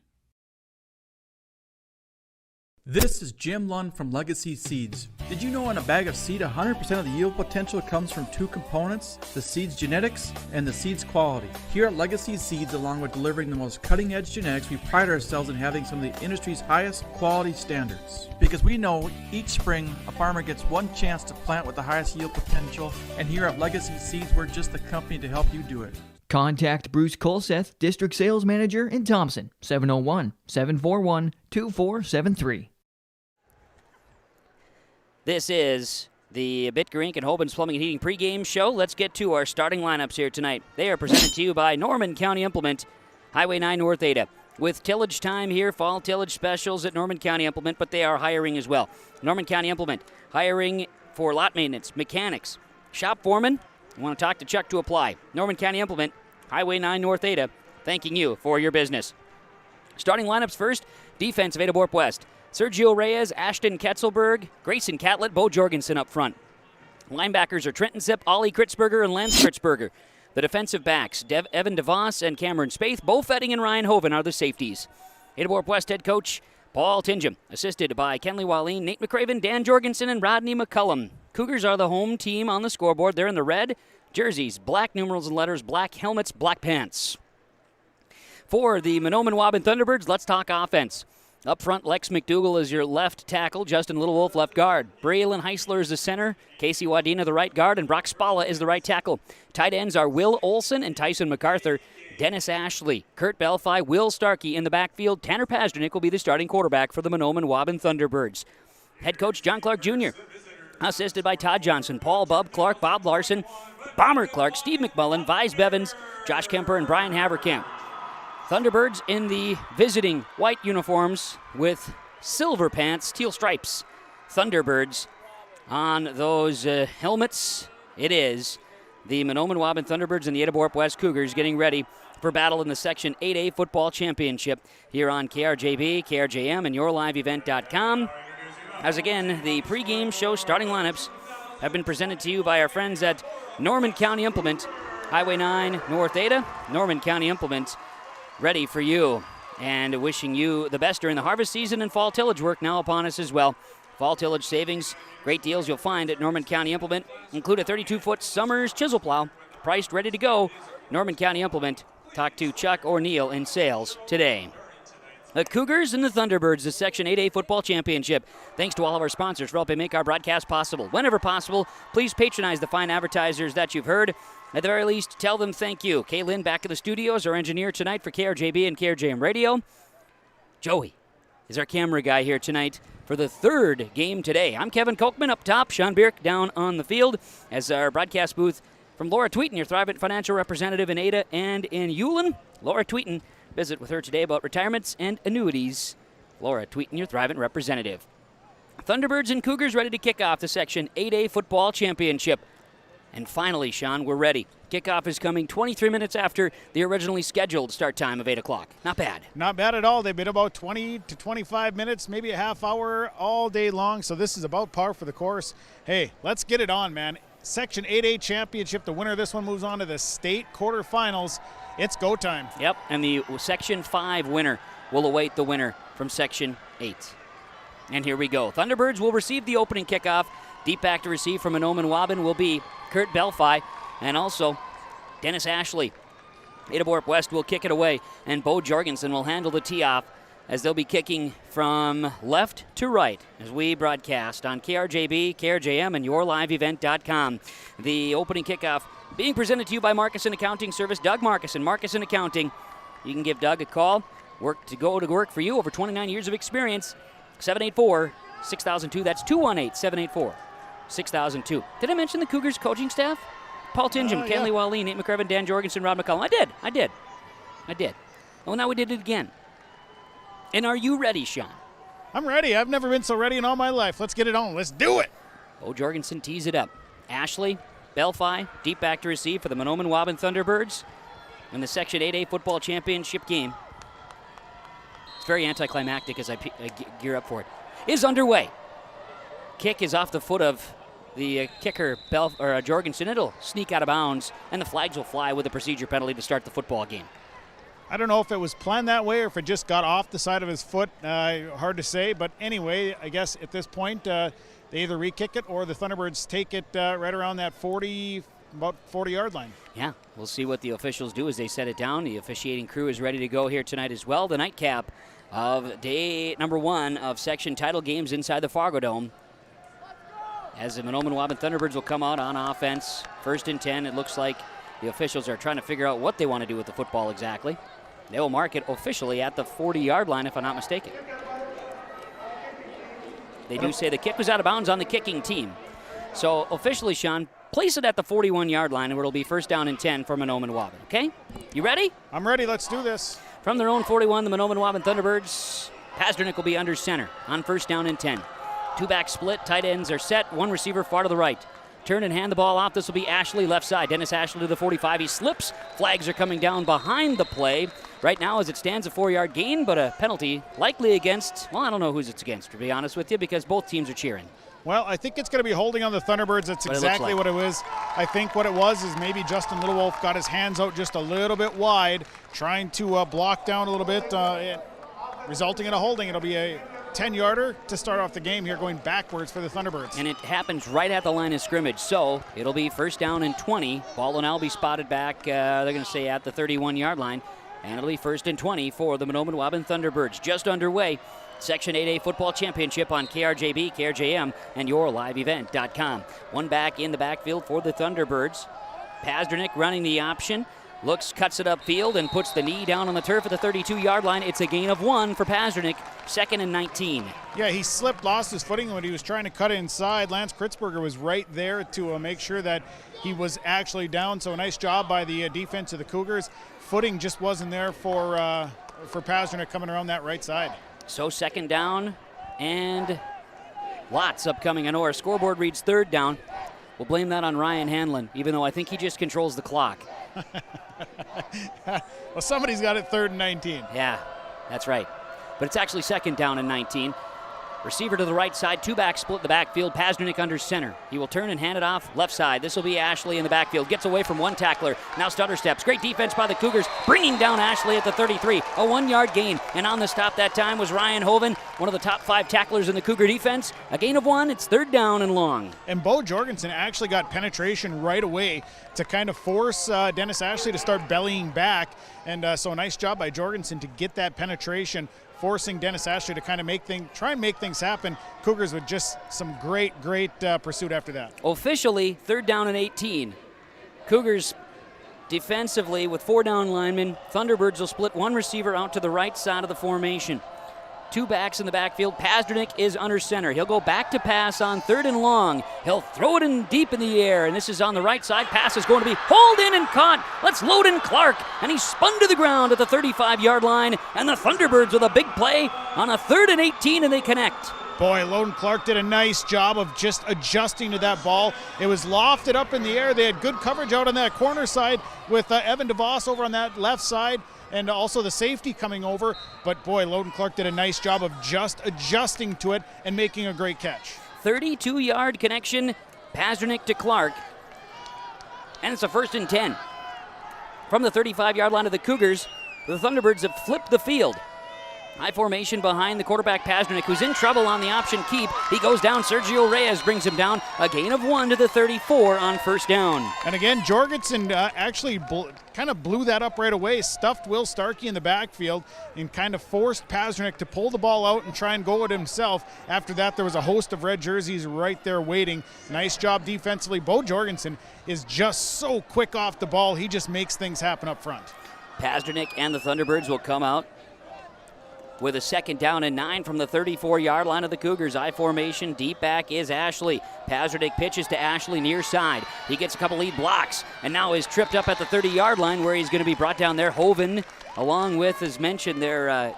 This is Jim Lund from Legacy Seeds. Did you know in a bag of seed, 100% of the yield potential comes from two components, the seed's genetics and the seed's quality? Here at Legacy Seeds, along with delivering the most cutting-edge genetics, we pride ourselves in having some of the industry's highest quality standards. Because we know each spring, a farmer gets one chance to plant with the highest yield potential, and here at Legacy Seeds, we're just the company to help you do it. Contact Bruce Colseth, District Sales Manager in Thompson, 701-741-2473. This is the Bitger Inc. and Hoban's Plumbing and Heating pregame show. Let's get to our starting lineups here tonight. They are presented to you by Norman County Implement, Highway 9 North Ada. With tillage time here, fall tillage specials at Norman County Implement, but they are hiring as well. Norman County Implement, hiring for lot maintenance, mechanics, shop foreman. You want to talk to Chuck to apply. Norman County Implement, Highway 9 North Ada, thanking you for your business. Starting lineups first, defense of Ada-Borup West. Sergio Reyes, Ashton Ketzelberg, Grayson Catlett, Bo Jorgensen up front. Linebackers are Trenton Zip, Ollie Kritzberger, and Lance Kritzberger. The defensive backs, Evan DeVos and Cameron Spaeth, Bo Fetting and Ryan Hoven are the safeties. Ada-Borup West head coach Paul Tingham, assisted by Kenley Wallin, Nate McCraven, Dan Jorgensen, and Rodney McCullum. Cougars are the home team on the scoreboard. They're in the red jerseys, black numerals and letters, black helmets, black pants. For the Mahnomen Waubun Thunderbirds, let's talk offense. Up front, Lex McDougall is your left tackle. Justin Littlewolf, left guard. Braylon Heisler is the center. Casey Wadena, the right guard. And Brock Spalla is the right tackle. Tight ends are Will Olson and Tyson MacArthur. Dennis Ashley, Kurt Belfi, Will Starkey in the backfield. Tanner Pazdernick will be the starting quarterback for the Mahnomen Waubun Thunderbirds. Head coach John Clark Jr., assisted by Todd Johnson, Paul Bub Clark, Bob Larson, Bomber Clark, Steve McMullen, Vise Bevins, Josh Kemper, and Brian Haverkamp. Thunderbirds in the visiting white uniforms with silver pants, teal stripes. Thunderbirds on those helmets. It is the Mahnomen Waubun Thunderbirds and the Ada-Borup West Cougars getting ready for battle in the Section 8A Football Championship here on KRJB, KRJM, and YourLiveEvent.com. As again, the pregame show starting lineups have been presented to you by our friends at Norman County Implement, Highway 9 North Ada. Norman County Implement, ready for you and wishing you the best during the harvest season and fall tillage work now upon us as well. Fall tillage savings, great deals you'll find at Norman County Implement include a 32-foot Summers chisel plow, priced ready to go. Norman County Implement. Talk to Chuck or Neil in sales today. The Cougars and the Thunderbirds, the Section 8A Football Championship. Thanks to all of our sponsors for helping make our broadcast possible. Whenever possible, please patronize the fine advertisers that you've heard. At the very least, tell them thank you. Kaylin back in the studios, our engineer tonight for KRJB and KRJM Radio. Joey is our camera guy here tonight for the third game today. I'm Kevin Kochman up top, Sean Bierk down on the field as our broadcast booth from Laura Tweeten, your Thrivent financial representative in Ada and in Hewlin. Laura Tweeten, visit with her today about retirements and annuities. Laura Tweeten, your Thrivent representative. Thunderbirds and Cougars ready to kick off the Section 8A Football Championship. And finally, Sean, we're ready. Kickoff is coming 23 minutes after the originally scheduled start time of 8 o'clock. Not bad. Not bad at all. They've been about 20 to 25 minutes, maybe a half hour all day long, so this is about par for the course. Hey, let's get it on, man. Section 8A Championship, the winner of this one moves on to the state quarterfinals. It's go time. Yep, and the Section 5 winner will await the winner from Section 8. And here we go. Thunderbirds will receive the opening kickoff. Deep back to receive from Mahnomen Waubun will be Kurt Belfi and also Dennis Ashley. Ada-Borup West will kick it away, and Bo Jorgensen will handle the tee-off as they'll be kicking from left to right as we broadcast on KRJB, KRJM, and YourLiveEvent.com. The opening kickoff being presented to you by Marcusson Accounting Service. Doug Marcusson, Marcusson Accounting. You can give Doug a call. Go to work for you. Over 29 years of experience. 784-6002. That's 218-784-6002. Did I mention the Cougars coaching staff? Paul Tingem, Kenley Wallin, Nate McCrevin, Dan Jorgensen, Rob McCollum. I did. Well, now we did it again. And are you ready, Sean? I'm ready. I've never been so ready in all my life. Let's get it on. Let's do it. Bo Jorgensen tees it up. Ashley, Belfi, deep back to receive for the Mahnomen Waubun Thunderbirds in the Section 8A football championship game. It's very anticlimactic as I gear up for it. Is underway. Kick is off the foot of the kicker, Jorgensen. It'll sneak out of bounds, and the flags will fly with a procedure penalty to start the football game. I don't know if it was planned that way or if it just got off the side of his foot. Hard to say, but anyway, I guess at this point, they either re-kick it or the Thunderbirds take it right around that about 40-yard line. Yeah, we'll see what the officials do as they set it down. The officiating crew is ready to go here tonight as well. The nightcap of day number 1 of section title games inside the Fargo Dome. As the Mahnomen Waubun Thunderbirds will come out on offense. 1st and 10. It looks like the officials are trying to figure out what they want to do with the football exactly. They will mark it officially at the 40-yard line, if I'm not mistaken. They do say the kick was out of bounds on the kicking team. So officially, Sean, place it at the 41-yard line, and it'll be 1st down and 10 for Mahnomen Waubun, okay? You ready? I'm ready. Let's do this. From their own 41, the Mahnomen Waubun Thunderbirds, Pasternak will be under center on 1st down and 10. 2-back split, tight ends are set, 1 receiver far to the right. Turn and hand the ball off. This will be Ashley left side. Dennis Ashley to the 45. He slips. Flags are coming down behind the play. Right now, as it stands, a 4-yard gain, but a penalty likely against, well, I don't know who's it's against, to be honest with you, because both teams are cheering. Well, I think it's going to be holding on the Thunderbirds. That's exactly what it was. I think what it was is maybe Justin Littlewolf got his hands out just a little bit wide, trying to block down a little bit, resulting in a holding. It'll be a 10-yarder to start off the game here, going backwards for the Thunderbirds. And it happens right at the line of scrimmage, so it'll be 1st down and 20. Ball will now be spotted back, they're going to say at the 31-yard line, and it'll be 1st and 20 for the Mahnomen Waubun Thunderbirds. Just underway, Section 8A Football Championship on KRJB, KRJM, and yourliveevent.com. 1 back in the backfield for the Thunderbirds. Pasternak running the option. Looks, cuts it upfield, and puts the knee down on the turf at the 32-yard line. It's a gain of 1 for Pasternak, 2nd and 19. Yeah, he slipped, lost his footing when he was trying to cut inside. Lance Kritzberger was right there to make sure that he was actually down, so a nice job by the defense of the Cougars. Footing just wasn't there for Pasternak coming around that right side. So 2nd down, and lots upcoming. I know our scoreboard reads 3rd down. We'll blame that on Ryan Hanlon, even though I think he just controls the clock. Well, somebody's got it 3rd and 19. Yeah, that's right. But it's actually 2nd down and 19. Receiver to the right side, 2-back split in the backfield. Pasternak under center. He will turn and hand it off left side. This will be Ashley in the backfield. Gets away from 1 tackler. Now stutter steps. Great defense by the Cougars, bringing down Ashley at the 33. A 1-yard gain. And on the stop that time was Ryan Hoven, one of the top 5 tacklers in the Cougar defense. A gain of 1. It's 3rd down and long. And Bo Jorgensen actually got penetration right away to kind of force Dennis Ashley to start bellying back. And so a nice job by Jorgensen to get that penetration, forcing Dennis Ashley to kind of try and make things happen. Cougars with just some great pursuit after that. Officially, 3rd down and 18. Cougars defensively with 4 down linemen. Thunderbirds will split 1 receiver out to the right side of the formation. 2 backs in the backfield. Pasternak is under center. He'll go back to pass on 3rd and long. He'll throw it in deep in the air, and this is on the right side. Pass is going to be hauled in and caught. Let's load in Clark, and he's spun to the ground at the 35-yard line, and the Thunderbirds with a big play on a 3rd and 18, and they connect. Boy, Loden Clark did a nice job of just adjusting to that ball. It was lofted up in the air. They had good coverage out on that corner side with Evan DeVos over on that left side, and also the safety coming over. But boy, Loden Clark did a nice job of just adjusting to it and making a great catch. 32-yard connection, Pasternak to Clark. And it's a 1st and 10. From the 35-yard line of the Cougars, the Thunderbirds have flipped the field. High formation behind the quarterback Pasternak, who's in trouble on the option keep. He goes down. Sergio Reyes brings him down. A gain of 1 to the 34 on 1st down. And again, Jorgensen actually kind of blew that up right away, stuffed Will Starkey in the backfield, and kind of forced Pasternak to pull the ball out and try and go it himself. After that, there was a host of red jerseys right there waiting. Nice job defensively. Bo Jorgensen is just so quick off the ball. He just makes things happen up front. Pasternak and the Thunderbirds will come out with a 2nd down and 9 from the 34-yard line of the Cougars. I formation, deep back is Ashley. Pazerdick pitches to Ashley near side. He gets a couple lead blocks and now is tripped up at the 30-yard line where he's going to be brought down there. Hoven, along with, as mentioned, there,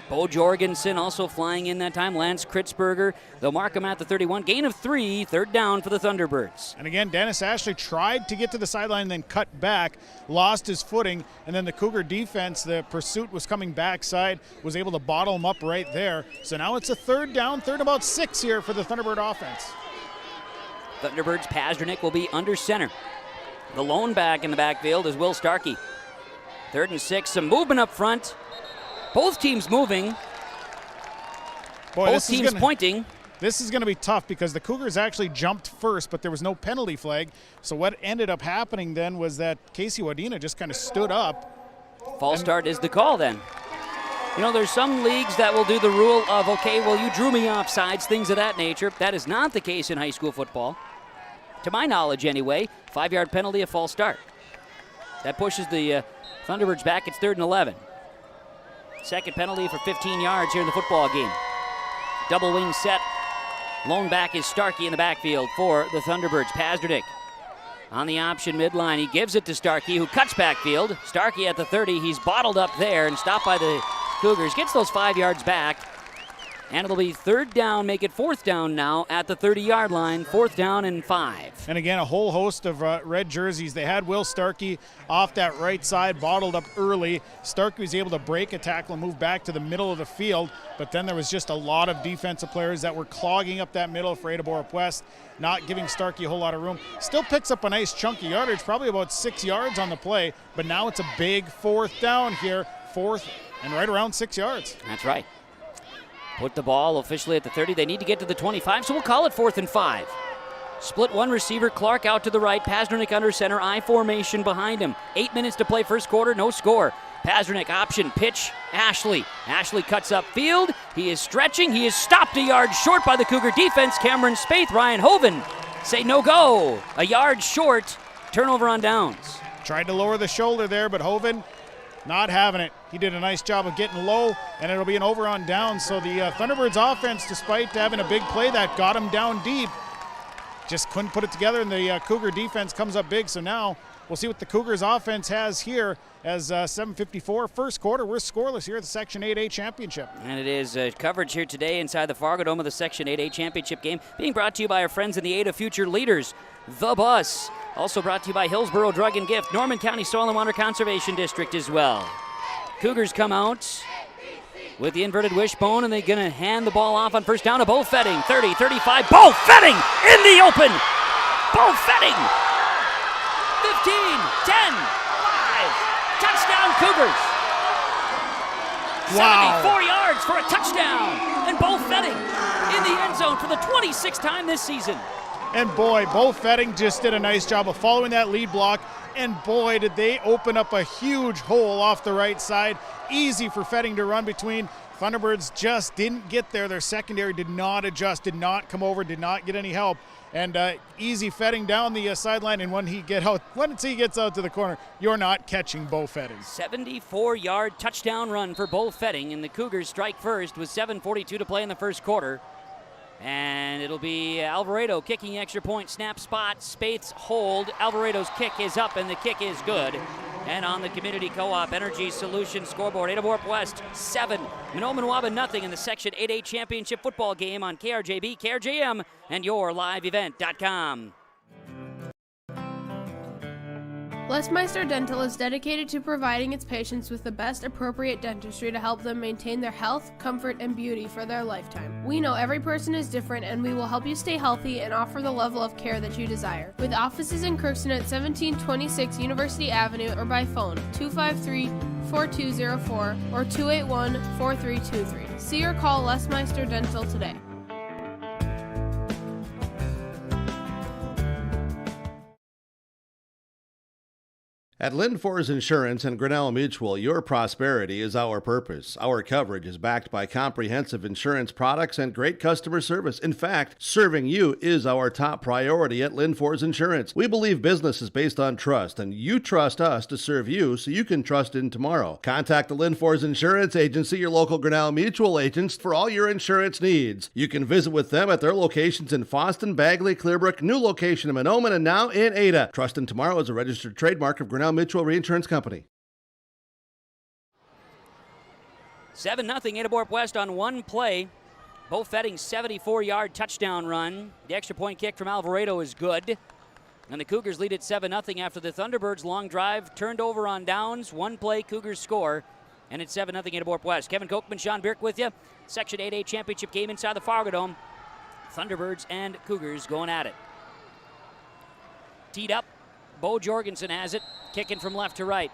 Bo Jorgensen also flying in that time. Lance Kritzberger. They'll mark him at the 31. Gain of 3, 3rd down for the Thunderbirds. And again, Dennis Ashley tried to get to the sideline, then cut back, lost his footing, and then the Cougar defense, the pursuit was coming backside, was able to bottle him up right there. So now it's a 3rd down, 3rd about 6 here for the Thunderbird offense. Thunderbirds, Pazernick will be under center. The lone back in the backfield is Will Starkey. 3rd and 6, some movement up front. Both teams moving. Both teams pointing. This is going to be tough because the Cougars actually jumped first, but there was no penalty flag. So what ended up happening then was that Casey Wadena just kind of stood up. False start is the call then. You know, there's some leagues that will do the rule of, okay, well, you drew me off sides, things of that nature. That is not the case in high school football. To my knowledge anyway, 5-yard penalty, a false start. That pushes the Thunderbirds back. It's 3rd and 11. 2nd penalty for 15 yards here in the football game. Double wing set. Lone back is Starkey in the backfield for the Thunderbirds. Pazerdick on the option midline. He gives it to Starkey, who cuts backfield. Starkey at the 30. He's bottled up there and stopped by the Cougars. Gets those 5 yards back. And it'll be 3rd down, make it 4th down now at the 30-yard line. 4th down and 5. And again, a whole host of red jerseys. They had Will Starkey off that right side, bottled up early. Starkey was able to break a tackle and move back to the middle of the field, but then there was just a lot of defensive players that were clogging up that middle for Ada-Borup West, not giving Starkey a whole lot of room. Still picks up a nice chunky yardage, probably about 6 yards on the play, but now it's a big 4th down here, 4th and right around 6 yards. That's right. Put the ball officially at the 30. They need to get to the 25, so we'll call it 4th and 5. Split one receiver, Clark out to the right, Pazernick under center, I formation behind him. 8 minutes to play first quarter, no score. Pazernick option, pitch, Ashley. Ashley cuts upfield. He is stretching. He is stopped a yard short by the Cougar defense. Cameron Spaeth, Ryan Hoven say no go. A yard short, turnover on downs. Tried to lower the shoulder there, but Hoven not having it. He did a nice job of getting low, and it'll be an over on down. So the Thunderbirds offense, despite having a big play that got him down deep, just couldn't put it together, and the Cougar defense comes up big. So now we'll see what the Cougars offense has here as 7:54 first quarter. We're scoreless here at the Section 8A Championship. And it is coverage here today inside the Fargo Dome of the Section 8A Championship game, being brought to you by our friends in the Ada Future Leaders, The Bus. Also brought to you by Hillsborough Drug and Gift, Norman County Soil and Water Conservation District as well. Cougars come out with the inverted wishbone, and they're going to hand the ball off on first down to Bo Fetting. 30, 35, Bo Fetting in the open. Bo Fetting. 15, 10, 5. Touchdown Cougars. Wow. 74 yards for a touchdown. And Bo Fetting in the end zone for the 26th time this season. And boy, Bo Fetting just did a nice job of following that lead block. And boy, did they open up a huge hole off the right side. Easy for Fetting to run between. Thunderbirds just didn't get there. Their secondary did not adjust, did not come over, did not get any help. And easy Fetting down the sideline. And once he gets out to the corner, you're not catching Bo Fetting. 74-yard touchdown run for Bo Fetting. And the Cougars strike first with 7:42 to play in the first quarter. And it'll be Alvarado kicking extra point, snap spot, Spaeth's hold. Alvarado's kick is up, and the kick is good. And on the Community Co-op Energy Solutions scoreboard, Ada-Borup West 7, Mahnomen Waubun nothing in the Section 8A Championship football game on KRJB, KRJM, and yourliveevent.com. Westmeister Dental is dedicated to providing its patients with the best appropriate dentistry to help them maintain their health, comfort, and beauty for their lifetime. We know every person is different, and we will help you stay healthy and offer the level of care that you desire. With offices in Kirkston at 1726 University Avenue or by phone 253-4204 or 281-4323. See or call Westmeister Dental today. At Lindfors Insurance and Grinnell Mutual, your prosperity is our purpose. Our coverage is backed by comprehensive insurance products and great customer service. In fact, serving you is our top priority at Lindfors Insurance. We believe business is based on trust, and you trust us to serve you so you can trust in tomorrow. Contact the Lindfors Insurance Agency, your local Grinnell Mutual agents, for all your insurance needs. You can visit with them at their locations in Fosston, Bagley, Clearbrook, new location in Mahnomen, and now in Ada. Trust in tomorrow is a registered trademark of Grinnell Mutual Reinsurance Company. 7-0 Ada-Borup West on one play. Bo Fetting's 74-yard touchdown run. The extra point kick from Alvarado is good. And the Cougars lead at 7-0 after the Thunderbirds' long drive turned over on downs. One play, Cougars score. And it's 7-0 Ada-Borup West. Kevin Kochman, Sean Birk with you. Section 8A championship game inside the Fargo Dome. Thunderbirds and Cougars going at it. Teed up. Bo Jorgensen has it, kicking from left to right.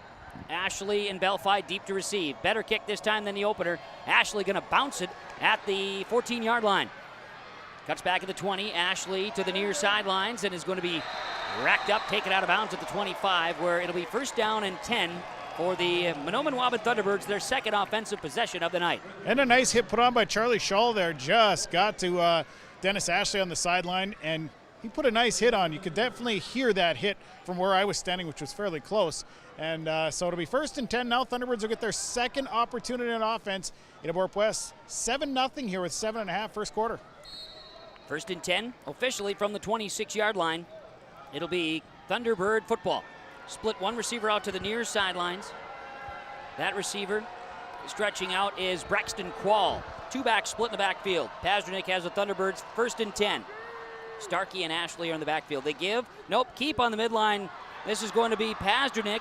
Ashley and Belfi deep to receive. Better kick this time than the opener. Ashley going to bounce it at the 14-yard line. Cuts back at the 20. Ashley to the near sidelines and is going to be racked up, taken out of bounds at the 25, where it'll be first down and 10 for the Mahnomen Waubun Thunderbirds, their second offensive possession of the night. And a nice hit put on by Charlie Shull there. Just got to Dennis Ashley on the sideline, and he put a nice hit on. You could definitely hear that hit from where I was standing, which was fairly close. And so it'll be first and 10 now. Thunderbirds will get their second opportunity on offense. Ada-Borup West 7-0 here with 7.5 first quarter. First and 10, officially from the 26-yard line. It'll be Thunderbird football. Split one receiver out to the near sidelines. That receiver stretching out is Braxton Quall. Two backs split in the backfield. Pazdernik has the Thunderbirds first and 10. Starkey and Ashley are in the backfield. They give. Nope, keep on the midline. This is going to be Pazdernik.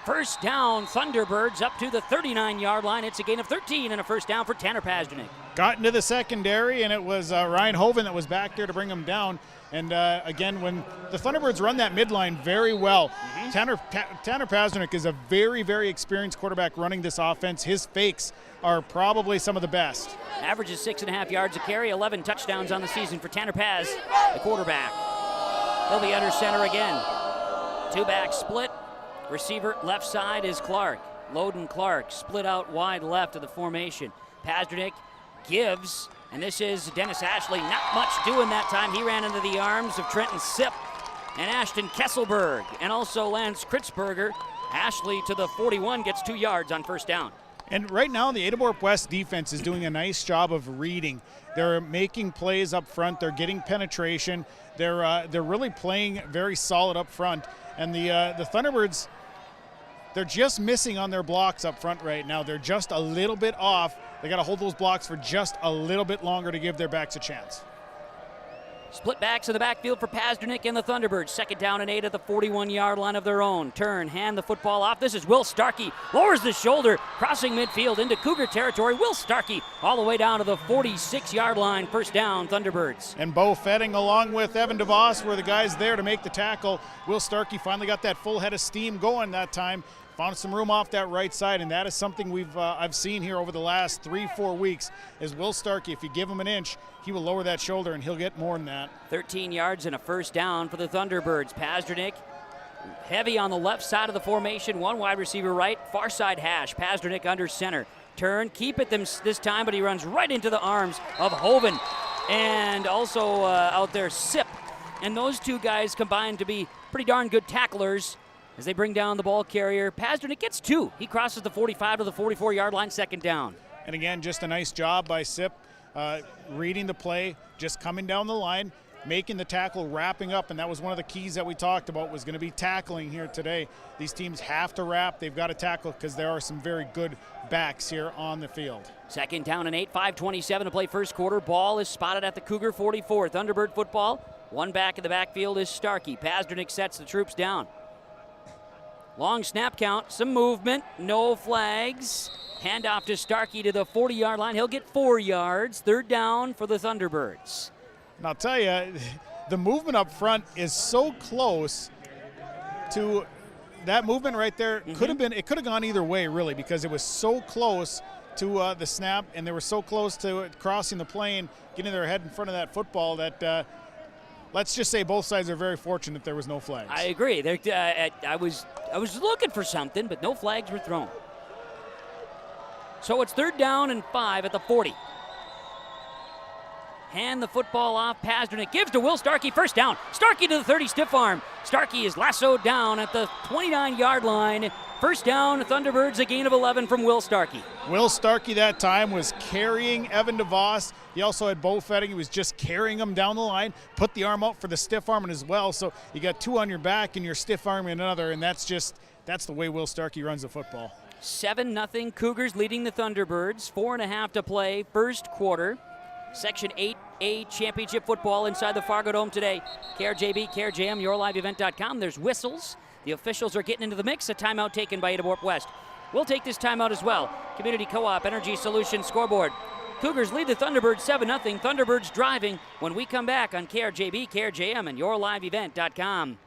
First down, Thunderbirds up to the 39-yard line. It's a gain of 13 and a first down for Tanner Pazdernik. Got into the secondary, and it was Ryan Hoven that was back there to bring him down. And again, when the Thunderbirds run that midline very well, Tanner Pazdernik is a very, very experienced quarterback running this offense. His fakes are probably some of the best. Averages 6.5 yards a carry, 11 touchdowns on the season for Tanner Paz, the quarterback. He'll be under center again. Two-back split. Receiver left side is Clark. Loden Clark split out wide left of the formation. Pazdernik gives, and this is Dennis Ashley. Not much doing that time. He ran into the arms of Trenton Sipp and Ashton Kesselberg, and also Lance Kritzberger. Ashley to the 41 gets 2 yards on first down. And right now, the Ada-Borup West defense is doing a nice job of reading. They're making plays up front. They're getting penetration. They're really playing very solid up front. And the Thunderbirds, they're just missing on their blocks up front right now. They're just a little bit off. They got to hold those blocks for just a little bit longer to give their backs a chance. Split backs in the backfield for Pazdernik and the Thunderbirds. Second down and 8 at the 41-yard line of their own. Turn, hand the football off. This is Will Starkey. Lowers the shoulder, crossing midfield into Cougar territory. Will Starkey all the way down to the 46-yard line. First down, Thunderbirds. And Bo Fetting along with Evan DeVos were the guys there to make the tackle. Will Starkey finally got that full head of steam going that time. Found some room off that right side, and that is something I've seen here over the last 3-4 weeks. Is Will Starkey, if you give him an inch, he will lower that shoulder, and he'll get more than that. 13 yards and a first down for the Thunderbirds. Pazdernik heavy on the left side of the formation. One wide receiver right, far side hash. Pazdernik under center. Turn, keep it this time, but he runs right into the arms of Hoven. And also out there, Sipp. And those two guys combined to be pretty darn good tacklers as they bring down the ball carrier. Pazdernik gets 2. He crosses the 45 to the 44-yard line, second down. And again, just a nice job by Sipp, reading the play, just coming down the line, making the tackle, wrapping up, and that was one of the keys that we talked about was going to be tackling here today. These teams have to wrap. They've got to tackle because there are some very good backs here on the field. Second down and 8, 5:27 to play first quarter. Ball is spotted at the Cougar 44. Thunderbird football. One back in the backfield is Starkey. Pazdernik sets the troops down. Long snap count, some movement, no flags. Handoff to Starkey to the 40-yard line. He'll get 4 yards. Third down for the Thunderbirds. And I'll tell you, the movement up front is so close to that movement right there. Could have gone either way, really, because it was so close to the snap, and they were so close to crossing the plane, getting their head in front of that football that let's just say both sides are very fortunate there was no flags. I agree. I was looking for something, but no flags were thrown. So it's 3rd down and 5 at the 40. Hand the football off. Pasternak gives to Will Starkey. First down. Starkey to the 30, stiff arm. Starkey is lassoed down at the 29-yard line. First down, Thunderbirds, a gain of 11 from Will Starkey. Will Starkey that time was carrying Evan DeVos. He also had Bo Fetting. He was just carrying him down the line. Put the arm out for the stiff arm as well. So you got 2 on your back and you're stiff arming another, and that's the way Will Starkey runs the football. 7-0 Cougars leading the Thunderbirds. 4.5 to play, first quarter. Section 8A Championship football inside the Fargo Dome today. KRJB, KRJM, YourLiveEvent.com. There's whistles. The officials are getting into the mix. A timeout taken by Ada-Borup West. We'll take this timeout as well. Community Co-op Energy Solutions scoreboard. Cougars lead the Thunderbirds 7-0. Thunderbirds driving when we come back on KRJB, KRJM, and YourLiveEvent.com.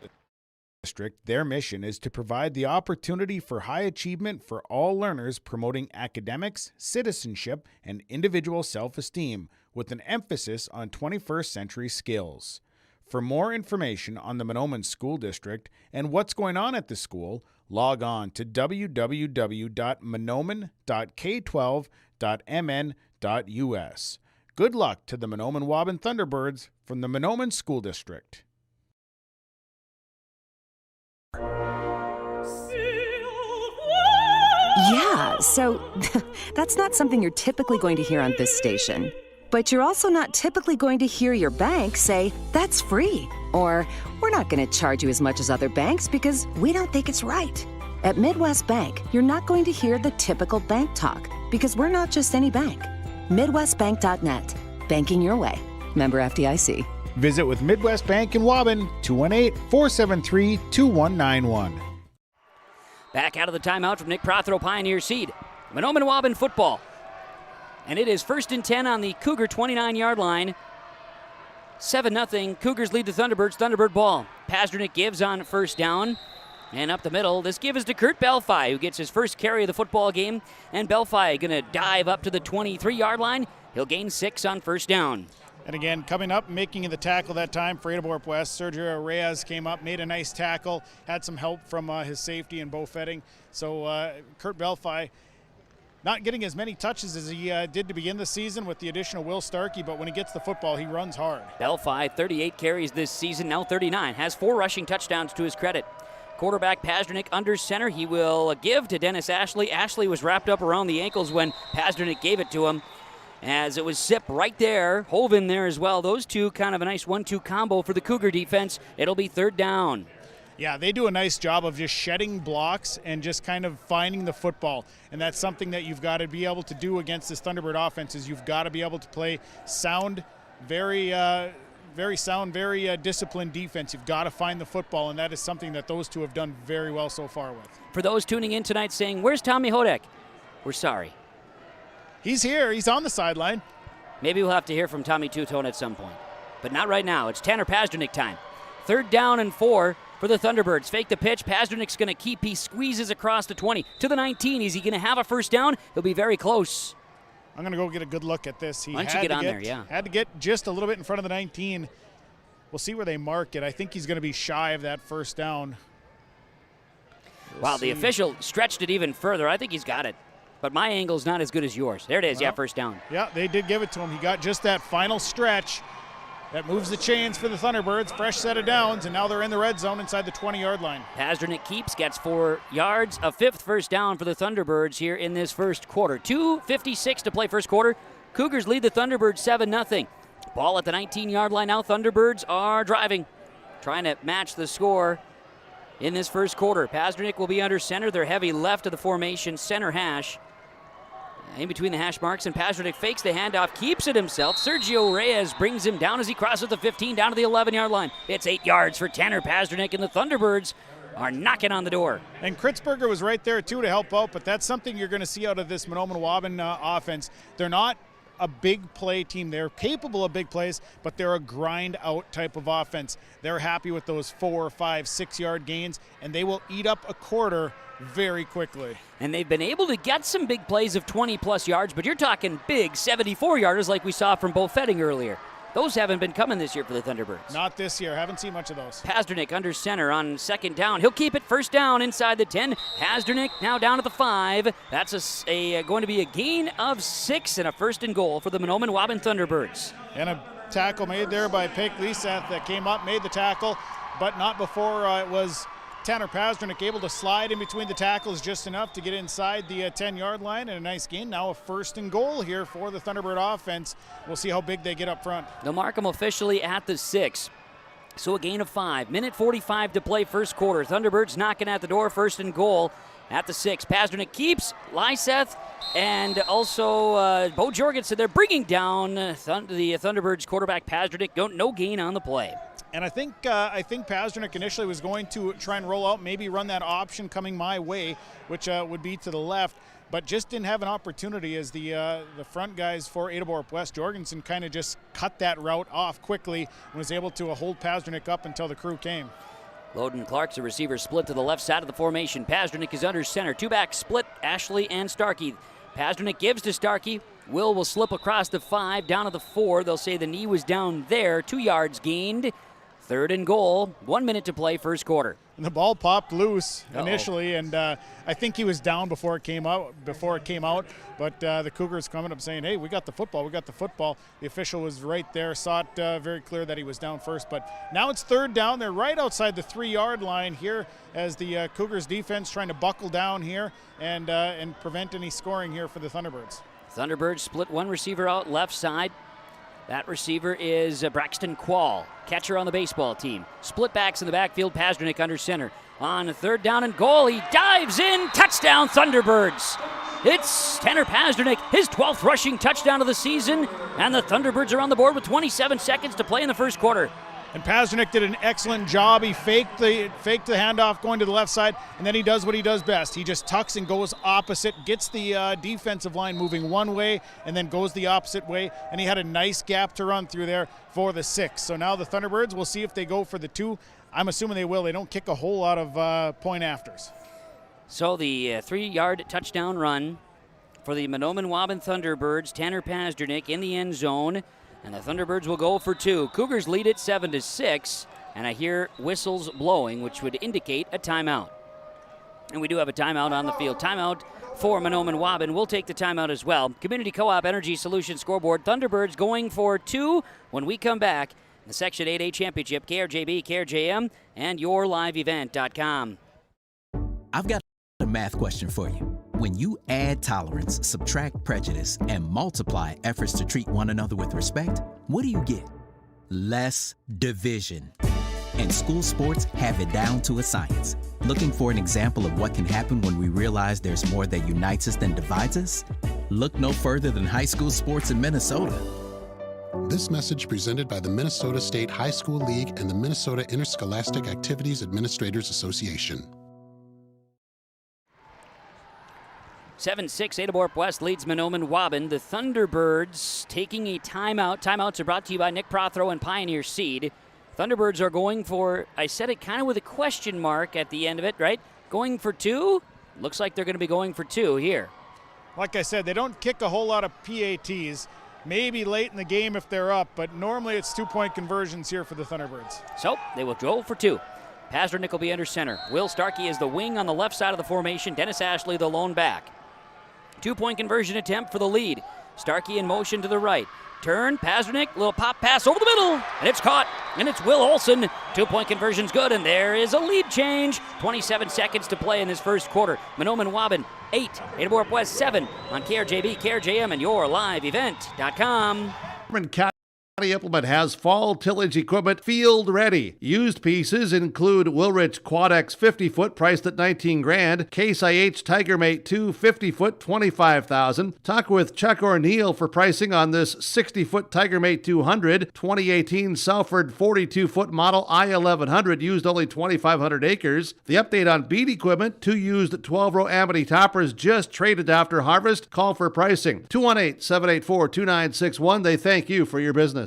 District, their mission is to provide the opportunity for high achievement for all learners, promoting academics, citizenship, and individual self-esteem, with an emphasis on 21st century skills. For more information on the Mahnomen School District and what's going on at the school, log on to www.mahnomen.k12.mn.us. Good luck to the Mahnomen Waubun Thunderbirds from the Mahnomen School District. Yeah, so that's not something you're typically going to hear on this station. But you're also not typically going to hear your bank say, that's free, or we're not going to charge you as much as other banks because we don't think it's right. At Midwest Bank, you're not going to hear the typical bank talk because we're not just any bank. MidwestBank.net. Banking your way. Member FDIC. Visit with Midwest Bank in Waubun, 218-473-2191. Back out of the timeout from Nick Prothero, Pioneer Seed. Mahnomen Waubun football. And it is 1st and 10 on the Cougar 29-yard line. 7-0. Cougars lead the Thunderbirds. Thunderbird ball. Pasternak gives on first down. And up the middle, this give is to Kurt Belfi, who gets his first carry of the football game. And Belfi going to dive up to the 23-yard line. He'll gain 6 on first down. And again, coming up, making the tackle that time for Ada-Borup West, Sergio Reyes came up, made a nice tackle, had some help from his safety and Bo Fetting. So Kurt Belfi not getting as many touches as he did to begin the season with the addition of Will Starkey, but when he gets the football, he runs hard. Belfi, 38 carries this season, now 39, has 4 rushing touchdowns to his credit. Quarterback Pasternak under center. He will give to Dennis Ashley. Ashley was wrapped up around the ankles when Pasternak gave it to him, as it was Zip right there, Hovind there as well. Those two kind of a nice 1-2 combo for the Cougar defense. It'll be 3rd down. Yeah, they do a nice job of just shedding blocks and just kind of finding the football. And that's something that you've got to be able to do against this Thunderbird offense, is you've got to be able to play sound, very disciplined defense. You've got to find the football, and that is something that those two have done very well so far with. For those tuning in tonight saying, where's Tommy Hodek? We're sorry. He's here. He's on the sideline. Maybe we'll have to hear from Tommy Tutone at some point. But not right now. It's Tanner Pasternak time. 3rd down and 4 for the Thunderbirds. Fake the pitch. Pasternak's going to keep. He squeezes across the 20 to the 19. Is he going to have a first down? He'll be very close. I'm going to go get a good look at this. Why don't you get on there, yeah. Had to get just a little bit in front of the 19. We'll see where they mark it. I think he's going to be shy of that first down. Wow, the official stretched it even further. I think he's got it. But my angle's not as good as yours. There it is, first down. Yeah, they did give it to him. He got just that final stretch. That moves the chains for the Thunderbirds. Fresh set of downs, and now they're in the red zone inside the 20-yard line. Pasternak keeps, gets 4 yards. A 5th first down for the Thunderbirds here in this first quarter. 2:56 to play first quarter. Cougars lead the Thunderbirds 7-0. Ball at the 19-yard line now. Thunderbirds are driving, trying to match the score in this first quarter. Pasternak will be under center. They're heavy left of the formation, center hash. In between the hash marks, and Pasternak fakes the handoff, keeps it himself. Sergio Reyes brings him down as he crosses the 15 down to the 11-yard line. It's 8 yards for Tanner Pasternak, and the Thunderbirds are knocking on the door. And Kritzberger was right there, too, to help out, but that's something you're going to see out of this Mahnomen Waubun offense. They're not a big play team. They're capable of big plays, but they're a grind-out type of offense. They're happy with those 4, 5, 6-yard gains, and they will eat up a quarter very quickly. And they've been able to get some big plays of 20-plus yards, but you're talking big 74-yarders like we saw from Bo Fetting earlier. Those haven't been coming this year for the Thunderbirds. Not this year. Haven't seen much of those. Pasternak under center on second down. He'll keep it first down inside the 10. Pasternak now down at the 5. That's going to be a gain of 6 and a first and goal for the Mahnomen Waubun Thunderbirds. And a tackle made there by Pek Liseth that came up, made the tackle, but not before it was Tanner Pasternak able to slide in between the tackles just enough to get inside the 10-yard line, and a nice gain. Now a first and goal here for the Thunderbird offense. We'll see how big they get up front. They'll mark them officially at the 6. So a gain of 5. Minute 45 to play first quarter. Thunderbirds knocking at the door, first and goal at the 6. Pasternak keeps Lyseth and also Bo Jorgensen. They're bringing down the Thunderbirds quarterback Pasternak. No gain on the play. And I think Pasternak initially was going to try and roll out, maybe run that option coming my way, which would be to the left, but just didn't have an opportunity as the front guys for Ada-Borup West. Jorgensen kind of just cut that route off quickly and was able to hold Pasternak up until the crew came. Loden Clark's a receiver split to the left side of the formation. Pasternak is under center. Two-back split, Ashley and Starkey. Pasternak gives to Starkey. Will slip across the 5, down to the 4. They'll say the knee was down there. 2 yards gained. Third and goal. 1 minute to play first quarter. And the ball popped loose initially, and I think he was down before it came out. But the Cougars coming up saying, "Hey, we got the football. We got the football." The official was right there, saw it very clear that he was down first. But now it's third down. They're right outside the 3-yard line here as the Cougars defense trying to buckle down here and prevent any scoring here for the Thunderbirds. Thunderbirds split one receiver out left side. That receiver is Braxton Quall, catcher on the baseball team. Split backs in the backfield, Pasternak under center. On third down and goal, he dives in, touchdown Thunderbirds. It's Tanner Pasternak, his 12th rushing touchdown of the season, and the Thunderbirds are on the board with 27 seconds to play in the first quarter. And Pasternak did an excellent job. He faked the handoff going to the left side, and then he does what he does best. He just tucks and goes opposite, gets the defensive line moving one way, and then goes the opposite way. And he had a nice gap to run through there for the 6. So now the Thunderbirds, we'll see if they go for the 2. I'm assuming they will. They don't kick a whole lot of point afters. So the 3-yard touchdown run for the Mahnomen Waubun Thunderbirds. Tanner Pasternak in the end zone. And the Thunderbirds will go for 2. Cougars lead it 7-6, and I hear whistles blowing, which would indicate a timeout. And we do have a timeout on the field. Timeout for Mahnomen Waubun. We'll take the timeout as well. Community Co-op Energy Solutions scoreboard. Thunderbirds going for 2 when we come back. The Section 8A Championship, KRJB, KRJM, and YourLiveEvent.com. I've got a math question for you. When you add tolerance, subtract prejudice, and multiply efforts to treat one another with respect, what do you get? Less division. And school sports have it down to a science. Looking for an example of what can happen when we realize there's more that unites us than divides us? Look no further than high school sports in Minnesota. This message presented by the Minnesota State High School League and the Minnesota Interscholastic Activities Administrators Association. 7-6, Ada-Borup West leads Mahnomen Waubun. The Thunderbirds taking a timeout. Timeouts are brought to you by Nick Prothero and Pioneer Seed. Thunderbirds are going for, I said it kind of with a question mark at the end of it, right? Going for 2? Looks like they're going to be going for 2 here. Like I said, they don't kick a whole lot of PATs. Maybe late in the game if they're up, but normally it's 2-point conversions here for the Thunderbirds. So they will go for 2. Pasternak will be under center. Will Starkey is the wing on the left side of the formation. Dennis Ashley the lone back. 2-point conversion attempt for the lead. Starkey in motion to the right. Turn, Pasternak, little pop pass over the middle, and it's caught, and it's Will Olson. 2-point conversion's good, and there is a lead change. 27 seconds to play in this first quarter. Mahnomen Waubun 8, Ada-Borup West 7 on KRJB, KRJM, and YourLiveEvent.com. County Implement has fall tillage equipment field ready. Used pieces include Wilrich Quadex 50-foot priced at $19,000, Case IH Tigermate 2 50-foot $25,000. Talk with Chuck O'Neill for pricing on this 60-foot Tigermate 200, 2018 Salford 42-foot model I-1100 used only 2,500 acres. The update on beet equipment, 2 used 12-row Amity toppers just traded after harvest. Call for pricing. 218-784-2961. They thank you for your business.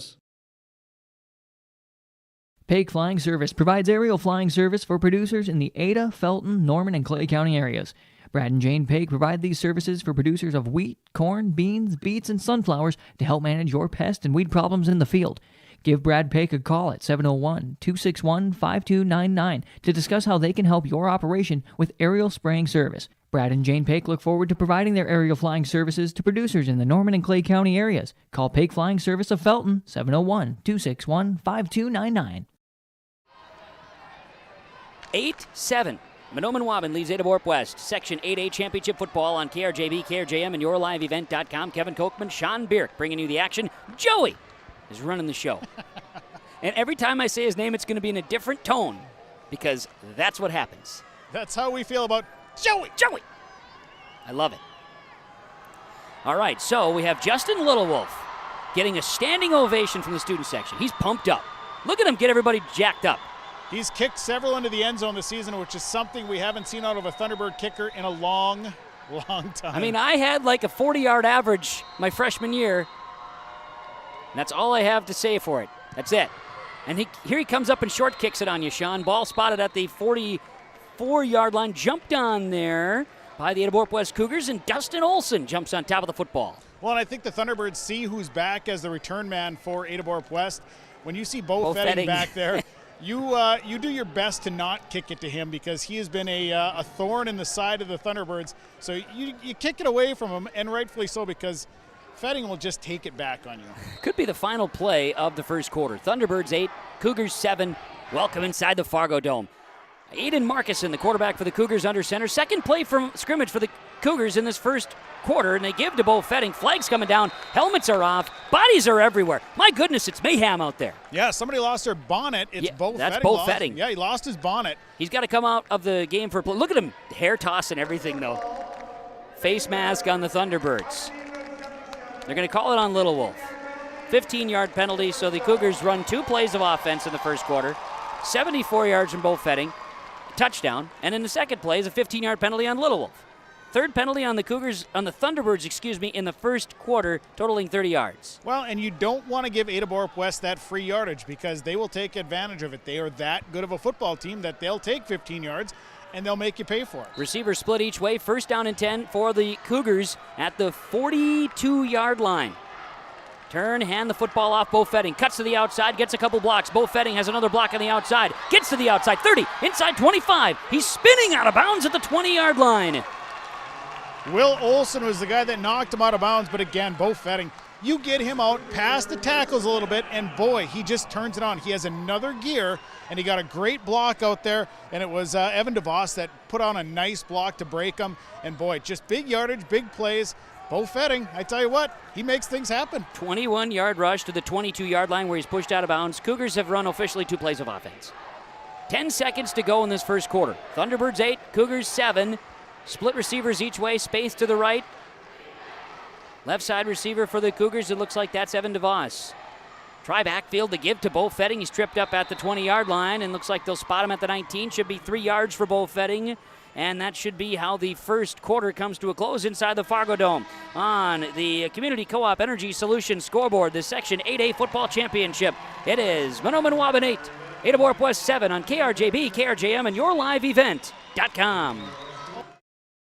Paik Flying Service provides aerial flying service for producers in the Ada, Felton, Norman, and Clay County areas. Brad and Jane Paik provide these services for producers of wheat, corn, beans, beets, and sunflowers to help manage your pest and weed problems in the field. Give Brad Pake a call at 701-261-5299 to discuss how they can help your operation with aerial spraying service. Brad and Jane Pake look forward to providing their aerial flying services to producers in the Norman and Clay County areas. Call Pake Flying Service of Felton, 701-261-5299. 8-7. Mahnomen Waubun leads Ada-Borup West. Section 8A Championship Football on KRJB, KRJM, and YourLiveEvent.com. Kevin Kochman, Sean Birk bringing you the action. Joey is running the show. And every time I say his name, it's going to be in a different tone because that's what happens. That's how we feel about Joey. Joey. I love it. All right, so we have Justin Littlewolf getting a standing ovation from the student section. He's pumped up. Look at him get everybody jacked up. He's kicked several into the end zone this season, which is something we haven't seen out of a Thunderbird kicker in a long, long time. I mean, I had like a 40-yard average my freshman year. And that's all I have to say for it. That's it. And here he comes up and short kicks it on you, Sean. Ball spotted at the 44-yard line. Jumped on there by the Ada-Borup West Cougars, and Dustin Olson jumps on top of the football. Well, and I think the Thunderbirds see who's back as the return man for Ada-Borup West. When you see Bo Fetting back there, you do your best to not kick it to him because he has been a thorn in the side of the Thunderbirds. So you kick it away from him, and rightfully so, because Fetting will just take it back on you. Could be the final play of the first quarter. Thunderbirds 8, Cougars 7. Welcome inside the Fargo Dome. Aiden Markison, the quarterback for the Cougars, under center. Second play from scrimmage for the Cougars in this first quarter, and they give to Bo Fetting. Flags coming down. Helmets are off. Bodies are everywhere. My goodness, it's mayhem out there. Yeah, somebody lost their bonnet. It's Bo Fetting. That's Bo Fetting. Yeah, he lost his bonnet. He's got to come out of the game for a play. Look at him. Hair toss and everything, though. Face mask on the Thunderbirds. They're going to call it on Little Wolf. 15-yard penalty, so the Cougars run 2 plays of offense in the first quarter. 74 yards from Bo Fetting. Touchdown. And in the second play is a 15-yard penalty on Little Wolf. Third penalty on the Thunderbirds, in the first quarter, totaling 30 yards. Well, and you don't want to give Ada-Borup West that free yardage because they will take advantage of it. They are that good of a football team that they'll take 15 yards and they'll make you pay for it. Receivers split each way. First down and 10 for the Cougars at the 42-yard line. Turn, hand the football off. Bo Fetting cuts to the outside, gets a couple blocks. Bo Fetting has another block on the outside. Gets to the outside, 30, inside 25. He's spinning out of bounds at the 20-yard line. Will Olson was the guy that knocked him out of bounds, but again, Bo Fetting, you get him out past the tackles a little bit, and boy, he just turns it on. He has another gear, and he got a great block out there, and it was Evan DeVos that put on a nice block to break him, and boy, just big yardage, big plays. Bo Fetting, I tell you what, he makes things happen. 21-yard rush to the 22-yard line where he's pushed out of bounds. Cougars have run officially 2 plays of offense. 10 seconds to go in this first quarter. Thunderbirds 8, Cougars 7. Split receivers each way, space to the right. Left side receiver for the Cougars, it looks like that's Evan DeVos. Try backfield to give to Bo Fetting. He's tripped up at the 20-yard line and looks like they'll spot him at the 19. Should be 3 yards for Bo Fetting. And that should be how the first quarter comes to a close inside the Fargo Dome. On the Community Co-op Energy Solutions scoreboard, the Section 8A Football Championship, it is Mahnomen Waubun 8, Ada-Borup West 7 on KRJB, KRJM, and YourLiveEvent.com.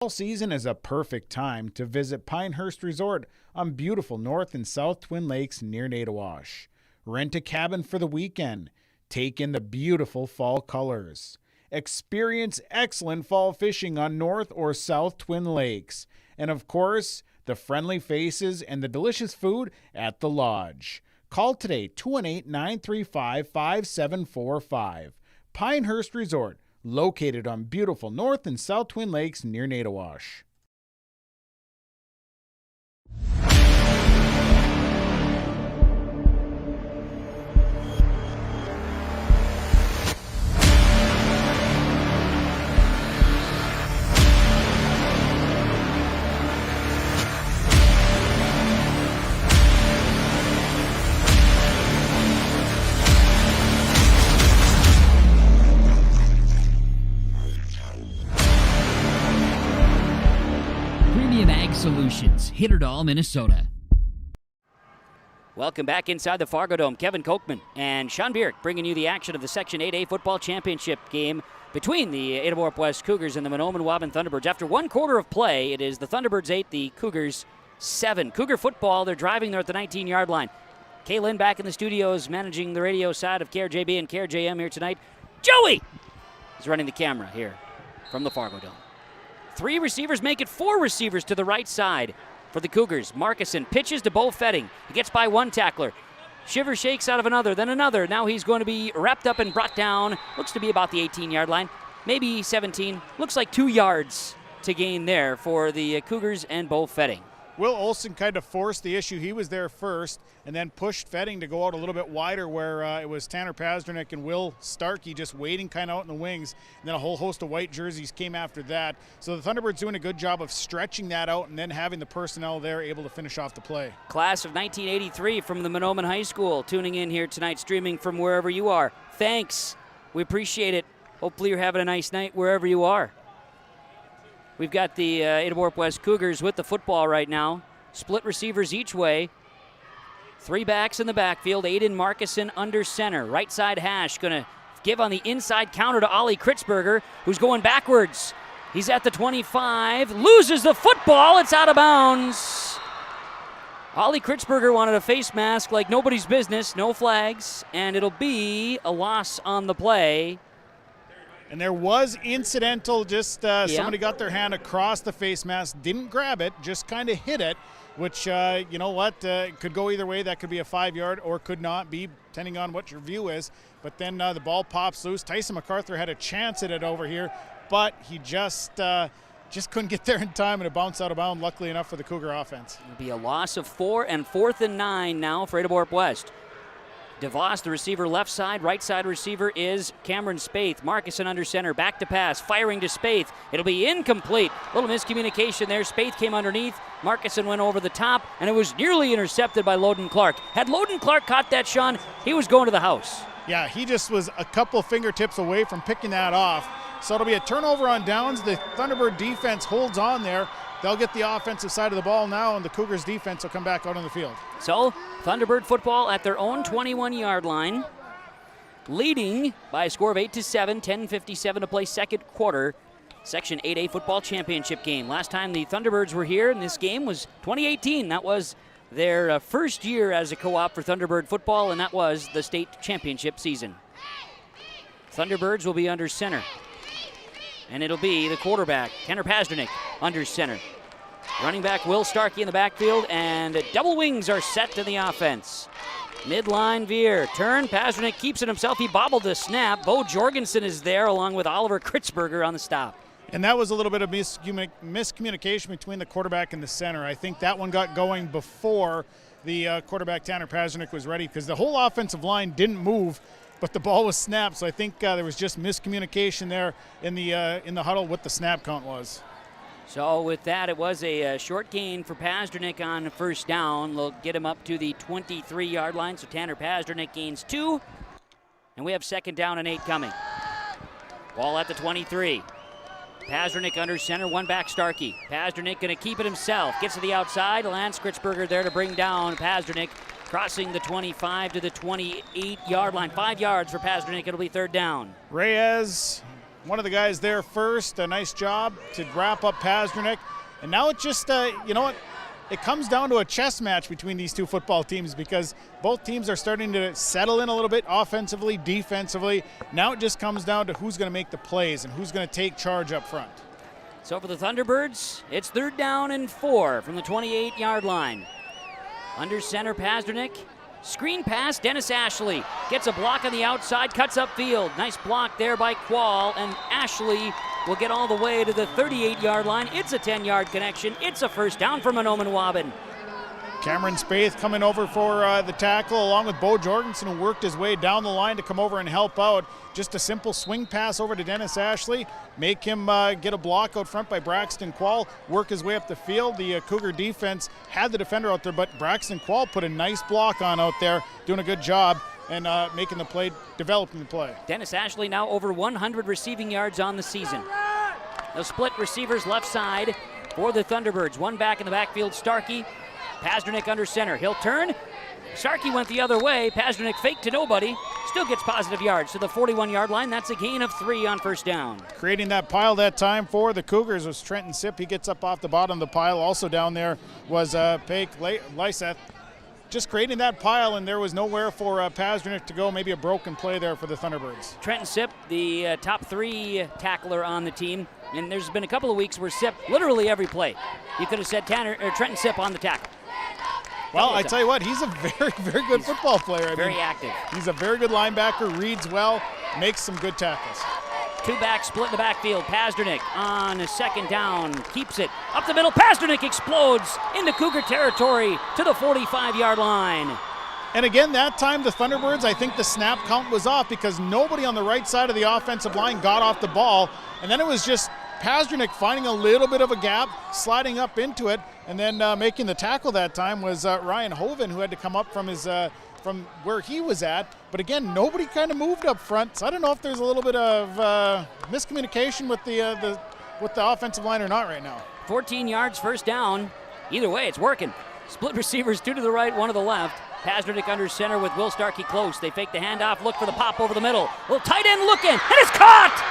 Fall season is a perfect time to visit Pinehurst Resort on beautiful North and South Twin Lakes near Nadawash. Rent a cabin for the weekend. Take in the beautiful fall colors. Experience excellent fall fishing on North or South Twin Lakes. And of course, the friendly faces and the delicious food at the lodge. Call today, 218-935-5745. Pinehurst Resort, located on beautiful North and South Twin Lakes near Nadawash. Solutions, Hitterdall, Minnesota. Welcome back inside the Fargo Dome. Kevin Kochman and Sean Birk bringing you the action of the Section 8A Football Championship game between the Ada-Borup West Cougars and the Mahnomen Waubun Thunderbirds. After 1 quarter of play, it is the Thunderbirds 8, the Cougars 7. Cougar football, they're driving there at the 19-yard line. Kaylin back in the studios managing the radio side of KRJB and KRJM here tonight. Joey is running the camera here from the Fargo Dome. 3 receivers make it 4 receivers to the right side for the Cougars. Markison pitches to Bo Fetting. He gets by one tackler. Shiver shakes out of another, then another. Now he's going to be wrapped up and brought down. Looks to be about the 18-yard line, maybe 17. Looks like 2 yards to gain there for the Cougars and Bo Fetting. Will Olson kind of forced the issue. He was there first and then pushed Fetting to go out a little bit wider where it was Tanner Pasternak and Will Starkey just waiting kind of out in the wings. And then a whole host of white jerseys came after that. So the Thunderbirds doing a good job of stretching that out and then having the personnel there able to finish off the play. Class of 1983 from the Mahnomen High School tuning in here tonight, streaming from wherever you are. Thanks. We appreciate it. Hopefully you're having a nice night wherever you are. We've got the Ada-Borup West Cougars with the football right now. Split receivers each way. 3 backs in the backfield. Aiden Markison under center. Right side hash going to give on the inside counter to Ollie Kritzberger, who's going backwards. He's at the 25. Loses the football. It's out of bounds. Ollie Kritzberger wanted a face mask like nobody's business. No flags. And it'll be a loss on the play. And there was incidental, just somebody got their hand across the face mask, didn't grab it, just kind of hit it, which, you know what, could go either way. That could be a 5-yard or could not be, depending on what your view is. But then the ball pops loose. Tyson MacArthur had a chance at it over here, but he just couldn't get there in time, and it bounced out of bounds, luckily enough for the Cougar offense. It'll be a loss of 4 and 4th and 9 now for Ada-Borup West. DeVos, the receiver, left side. Right side receiver is Cameron Spaeth. Markison under center. Back to pass. Firing to Spaeth. It'll be incomplete. Little miscommunication there. Spaeth came underneath. Markison went over the top, and it was nearly intercepted by Loden Clark. Had Loden Clark caught that, Sean, he was going to the house. Yeah, he just was a couple fingertips away from picking that off. So it'll be a turnover on downs. The Thunderbird defense holds on there. They'll get the offensive side of the ball now, and the Cougars defense will come back out on the field. So, Thunderbird football at their own 21-yard line, leading by a score of 8-7, 10:57 to play second quarter. Section 8A football championship game. Last time the Thunderbirds were here in this game was 2018. That was their first year as a co-op for Thunderbird football, and that was the state championship season. Thunderbirds will be under center. And it'll be the quarterback, Tanner Pasternak, under center. Running back Will Starkey in the backfield, and double wings are set to the offense. Midline veer, turn, Pasternak keeps it himself. He bobbled the snap. Bo Jorgensen is there along with Oliver Kritzberger on the stop. And that was a little bit of miscommunication between the quarterback and the center. I think that one got going before the quarterback, Tanner Pasternak, was ready, because the whole offensive line didn't move, but the ball was snapped. So I think there was just miscommunication there in the huddle what the snap count was. So with that, it was a short gain for Pasternak on first down. They'll get him up to the 23-yard line. So Tanner Pasternak gains 2. And we have second down and 8 coming. Ball at the 23. Pasternak under center, one back Starkey. Pasternak going to keep it himself. Gets to the outside. Lance Kritzberger there to bring down Pasternak. Crossing the 25 to the 28-yard line. 5 yards for Pasternak. It'll be third down. Reyes, one of the guys there first. A nice job to wrap up Pasternak. And now it just, you know what? It comes down to a chess match between these two football teams, because both teams are starting to settle in a little bit offensively, defensively. Now it just comes down to who's going to make the plays and who's going to take charge up front. So for the Thunderbirds, it's third down and 4 from the 28-yard line. Under center, Pasternak. Screen pass, Dennis Ashley. Gets a block on the outside, cuts upfield. Nice block there by Quall, and Ashley will get all the way to the 38-yard line. It's a 10-yard connection. It's a first down for Mahnomen Waubun. Cameron Spaeth coming over for the tackle, along with Bo Jorgensen, who worked his way down the line to come over and help out. Just a simple swing pass over to Dennis Ashley, make him get a block out front by Braxton Quall, work his way up the field. The Cougar defense had the defender out there, but Braxton Quall put a nice block on out there, doing a good job and making the play, developing the play. Dennis Ashley now over 100 receiving yards on the season. The split receivers left side for the Thunderbirds. One back in the backfield, Starkey. Pasternak under center. He'll turn. Starkey went the other way. Pasternak faked to nobody. Still gets positive yards to the 41-yard line. That's a gain of 3 on first down. Creating that pile that time for the Cougars was Trenton Sipp. He gets up off the bottom of the pile. Also down there was Paik Lyseth. just creating that pile, and there was nowhere for Pasternak to go. Maybe a broken play there for the Thunderbirds. Trenton Sipp, the top 3 tackler on the team, and there's been a couple of weeks where Sipp, literally every play, you could have said Trenton Sipp on the tackle. Well, I tell you what, he's a very, very good football player. Very active. He's a very good linebacker, reads well, makes some good tackles. 2-back split in the backfield. Pasternak on a second down, keeps it up the middle. Pasternak explodes into Cougar territory to the 45-yard line. And again, that time the Thunderbirds, I think the snap count was off because nobody on the right side of the offensive line got off the ball. And then it was just Pasternak finding a little bit of a gap, sliding up into it, and then making the tackle that time was Ryan Hoven, who had to come up from his from where he was at. But again, nobody kind of moved up front, so I don't know if there's a little bit of miscommunication with the offensive line or not right now. 14 yards, first down. Either way, it's working. Split receivers, 2 to the right, 1 to the left. Pasternak under center with Will Starkey close. They fake the handoff, look for the pop over the middle. Little tight end looking, and it's caught!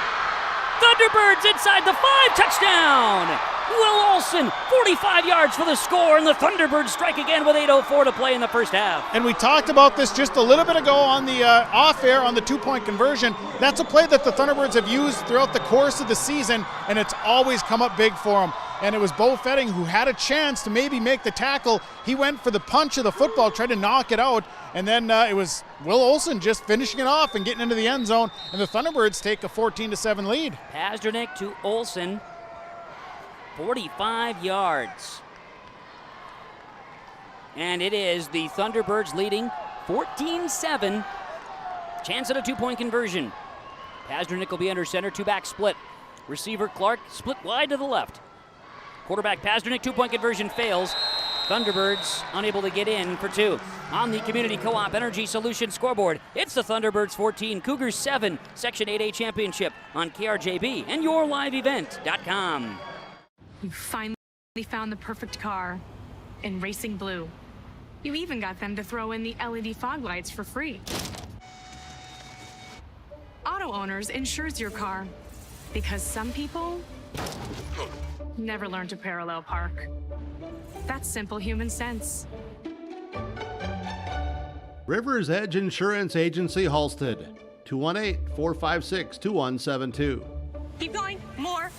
Thunderbirds inside the 5, touchdown! Will Olson, 45 yards for the score, and the Thunderbirds strike again with 8:04 to play in the first half. And we talked about this just a little bit ago on the off-air on the 2-point conversion. That's a play that the Thunderbirds have used throughout the course of the season, and it's always come up big for them. And it was Bo Fetting who had a chance to maybe make the tackle. He went for the punch of the football, tried to knock it out, and then it was Will Olson just finishing it off and getting into the end zone, and the Thunderbirds take a 14-7 lead. Pasternak to Olson, 45 yards. And it is the Thunderbirds leading 14-7. Chance at a 2-point conversion. Pasternak will be under center, 2-back split. Receiver Clark split wide to the left. Quarterback Pasternak, 2-point conversion fails. Thunderbirds unable to get in for 2. On the Community Co-op Energy Solutions scoreboard, it's the Thunderbirds 14, Cougars 7, Section 8A Championship on KRJB and YourLiveEvent.com. You finally found the perfect car in racing blue. You even got them to throw in the LED fog lights for free. Auto Owners insures your car because some people never learn to parallel park. That's simple human sense. River's Edge Insurance Agency, Halstead, 218-456-2172. Keep going, more.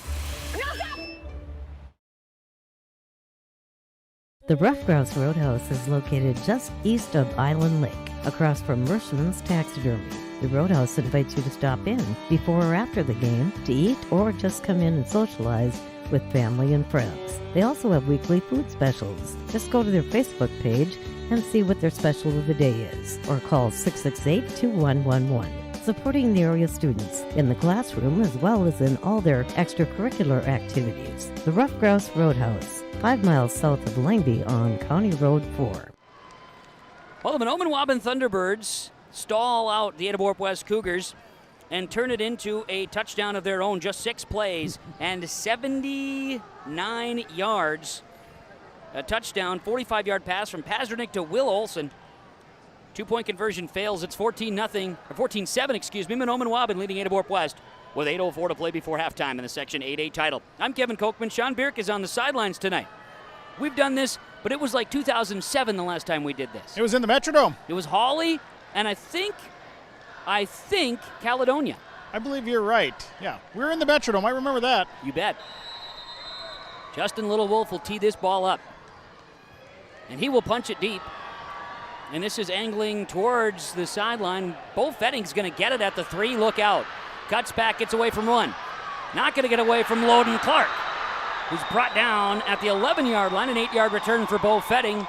The Rough Grouse Roadhouse is located just east of Island Lake, across from Mershman's Taxidermy. The Roadhouse invites you to stop in before or after the game to eat or just come in and socialize with family and friends. They also have weekly food specials. Just go to their Facebook page and see what their special of the day is, or call 668-2111. Supporting the area students in the classroom as well as in all their extracurricular activities. The Rough Grouse Roadhouse, 5 miles south of Langby on County Road 4. Well, the Mahnomen Waubun Thunderbirds stall out the Ada-Borup West Cougars and turn it into a touchdown of their own. Just 6 plays and 79 yards. A touchdown, 45-yard pass from Pasternak to Will Olson. 2-point conversion fails. It's 14-7, Mahnomen Waubun leading Ada-Borup West with 8:04 to play before halftime in the Section 8A title. I'm Kevin Kochman. Sean Bierk is on the sidelines tonight. We've done this, but it was like 2007 the last time we did this. It was in the Metrodome. It was Hawley, and I think Caledonia. I believe you're right. Yeah, we were in the Metrodome. I remember that. You bet. Justin Little Wolf will tee this ball up, and he will punch it deep. And this is angling towards the sideline. Bo Fetting's going to get it at the 3. Look out. Cuts back, gets away from 1. Not going to get away from Loden Clark, who's brought down at the 11-yard line. An 8-yard return for Bo Fetting.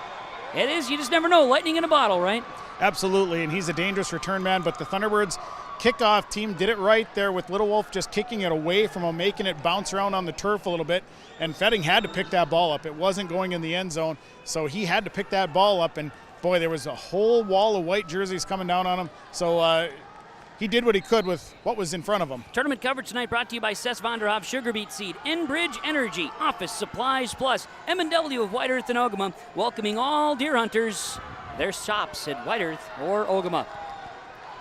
It is, you just never know, lightning in a bottle, right? Absolutely, and he's a dangerous return man, but the Thunderbirds kickoff team did it right there with Little Wolf just kicking it away from him, making it bounce around on the turf a little bit, and Fetting had to pick that ball up. It wasn't going in the end zone, so he had to pick that ball up, and boy, there was a whole wall of white jerseys coming down on him, so he did what he could with what was in front of him. Tournament coverage tonight brought to you by Cess Vonderhoff Sugar Beet Seed, Enbridge Energy, Office Supplies Plus, M&W of White Earth and Ogama, welcoming all deer hunters, their shops at White Earth or Ogama.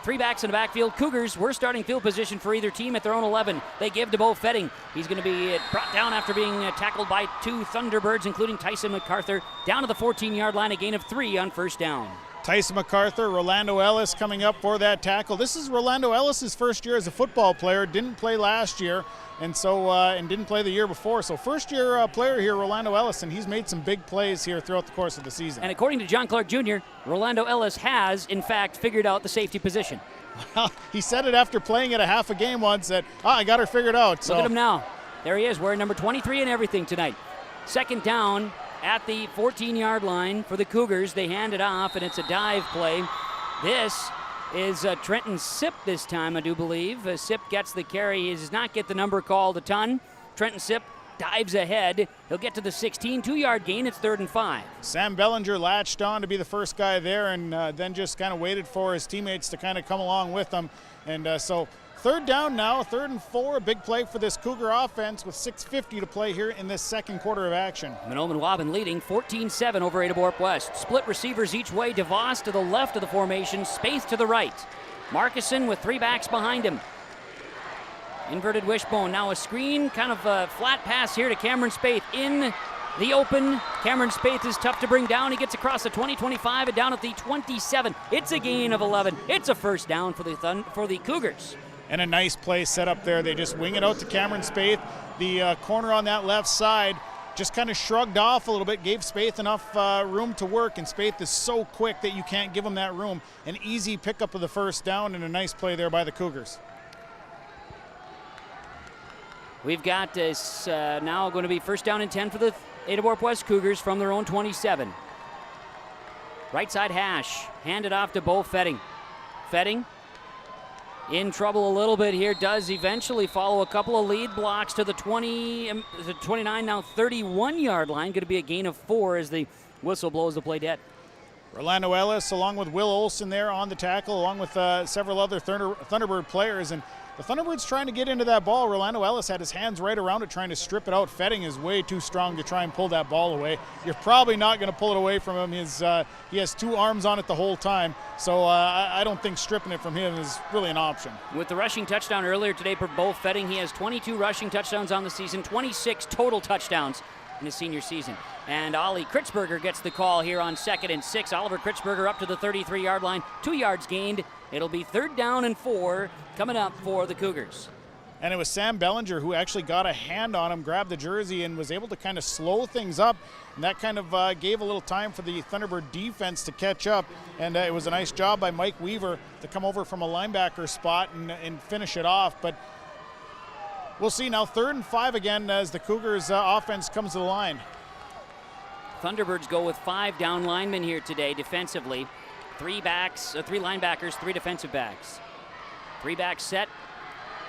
Three backs in the backfield. Cougars were starting field position for either team at their own 11. They give to Bo Fetting. He's going to be brought down after being tackled by two Thunderbirds, including Tyson MacArthur, down to the 14-yard line, a gain of 3 on first down. Tyson MacArthur, Rolando Ellis coming up for that tackle. This is Rolando Ellis' first year as a football player. Didn't play last year, and didn't play the year before. So first-year player here, Rolando Ellis, and he's made some big plays here throughout the course of the season. And according to John Clark Jr., Rolando Ellis has, in fact, figured out the safety position. Well, he said it after playing it a half a game once that, I got her figured out. So. Look at him now. There he is, wearing number 23 and everything tonight. Second down at the 14-yard line for the Cougars. They hand it off, and it's a dive play. This is Trenton Sipp this time, I do believe. Sipp gets the carry. He does not get the number called a ton. Trenton Sipp dives ahead. He'll get to the 16, 2-yard gain. It's 3rd and 5. Sam Bellinger latched on to be the first guy there, and then just kind of waited for his teammates to kind of come along with him. And so 3rd down now, 3rd and 4. A big play for this Cougar offense with 6:50 to play here in this second quarter of action. Mahnomen Waubun leading 14-7 over Ada-Borup West. Split receivers each way. DeVos to the left of the formation. Spaeth to the right. Markison with 3 backs behind him. Inverted wishbone. Now a screen, kind of a flat pass here to Cameron Spaeth in the open. Cameron Spaeth is tough to bring down. He gets across the 20-25 and down at the 27. It's a gain of 11. It's a first down for the Cougars. And a nice play set up there. They just wing it out to Cameron Spaeth. The corner on that left side just kind of shrugged off a little bit, gave Spaeth enough room to work, and Spaeth is so quick that you can't give him that room. An easy pickup of the first down and a nice play there by the Cougars. We've got this now going to be first down and 10 for the Ada-Borup West Cougars from their own 27. Right side hash, handed off to Bo Fetting. Fetting in trouble a little bit here, does eventually follow a couple of lead blocks to the 29, now 31-yard line. Going to be a gain of 4 as the whistle blows the play dead. Rolando Ellis along with Will Olson there on the tackle, along with several other Thunderbird players. And the Thunderbirds trying to get into that ball. Rolando Ellis had his hands right around it trying to strip it out. Fetting is way too strong to try and pull that ball away. You're probably not going to pull it away from him. He has 2 arms on it the whole time. So I don't think stripping it from him is really an option. With the rushing touchdown earlier today for Bo Fetting, he has 22 rushing touchdowns on the season, 26 total touchdowns in his senior season. And Ollie Kritzberger gets the call here on 2nd and 6. Oliver Kritzberger up to the 33-yard line, 2 yards gained. It'll be 3rd down and 4 coming up for the Cougars. And it was Sam Bellinger who actually got a hand on him, grabbed the jersey, and was able to kind of slow things up. And that kind of gave a little time for the Thunderbird defense to catch up. And it was a nice job by Mike Weaver to come over from a linebacker spot and finish it off. But we'll see now 3rd and 5 again as the Cougars offense comes to the line. Thunderbirds go with 5 down linemen here today defensively. 3 linebackers, 3 defensive backs. 3 back set.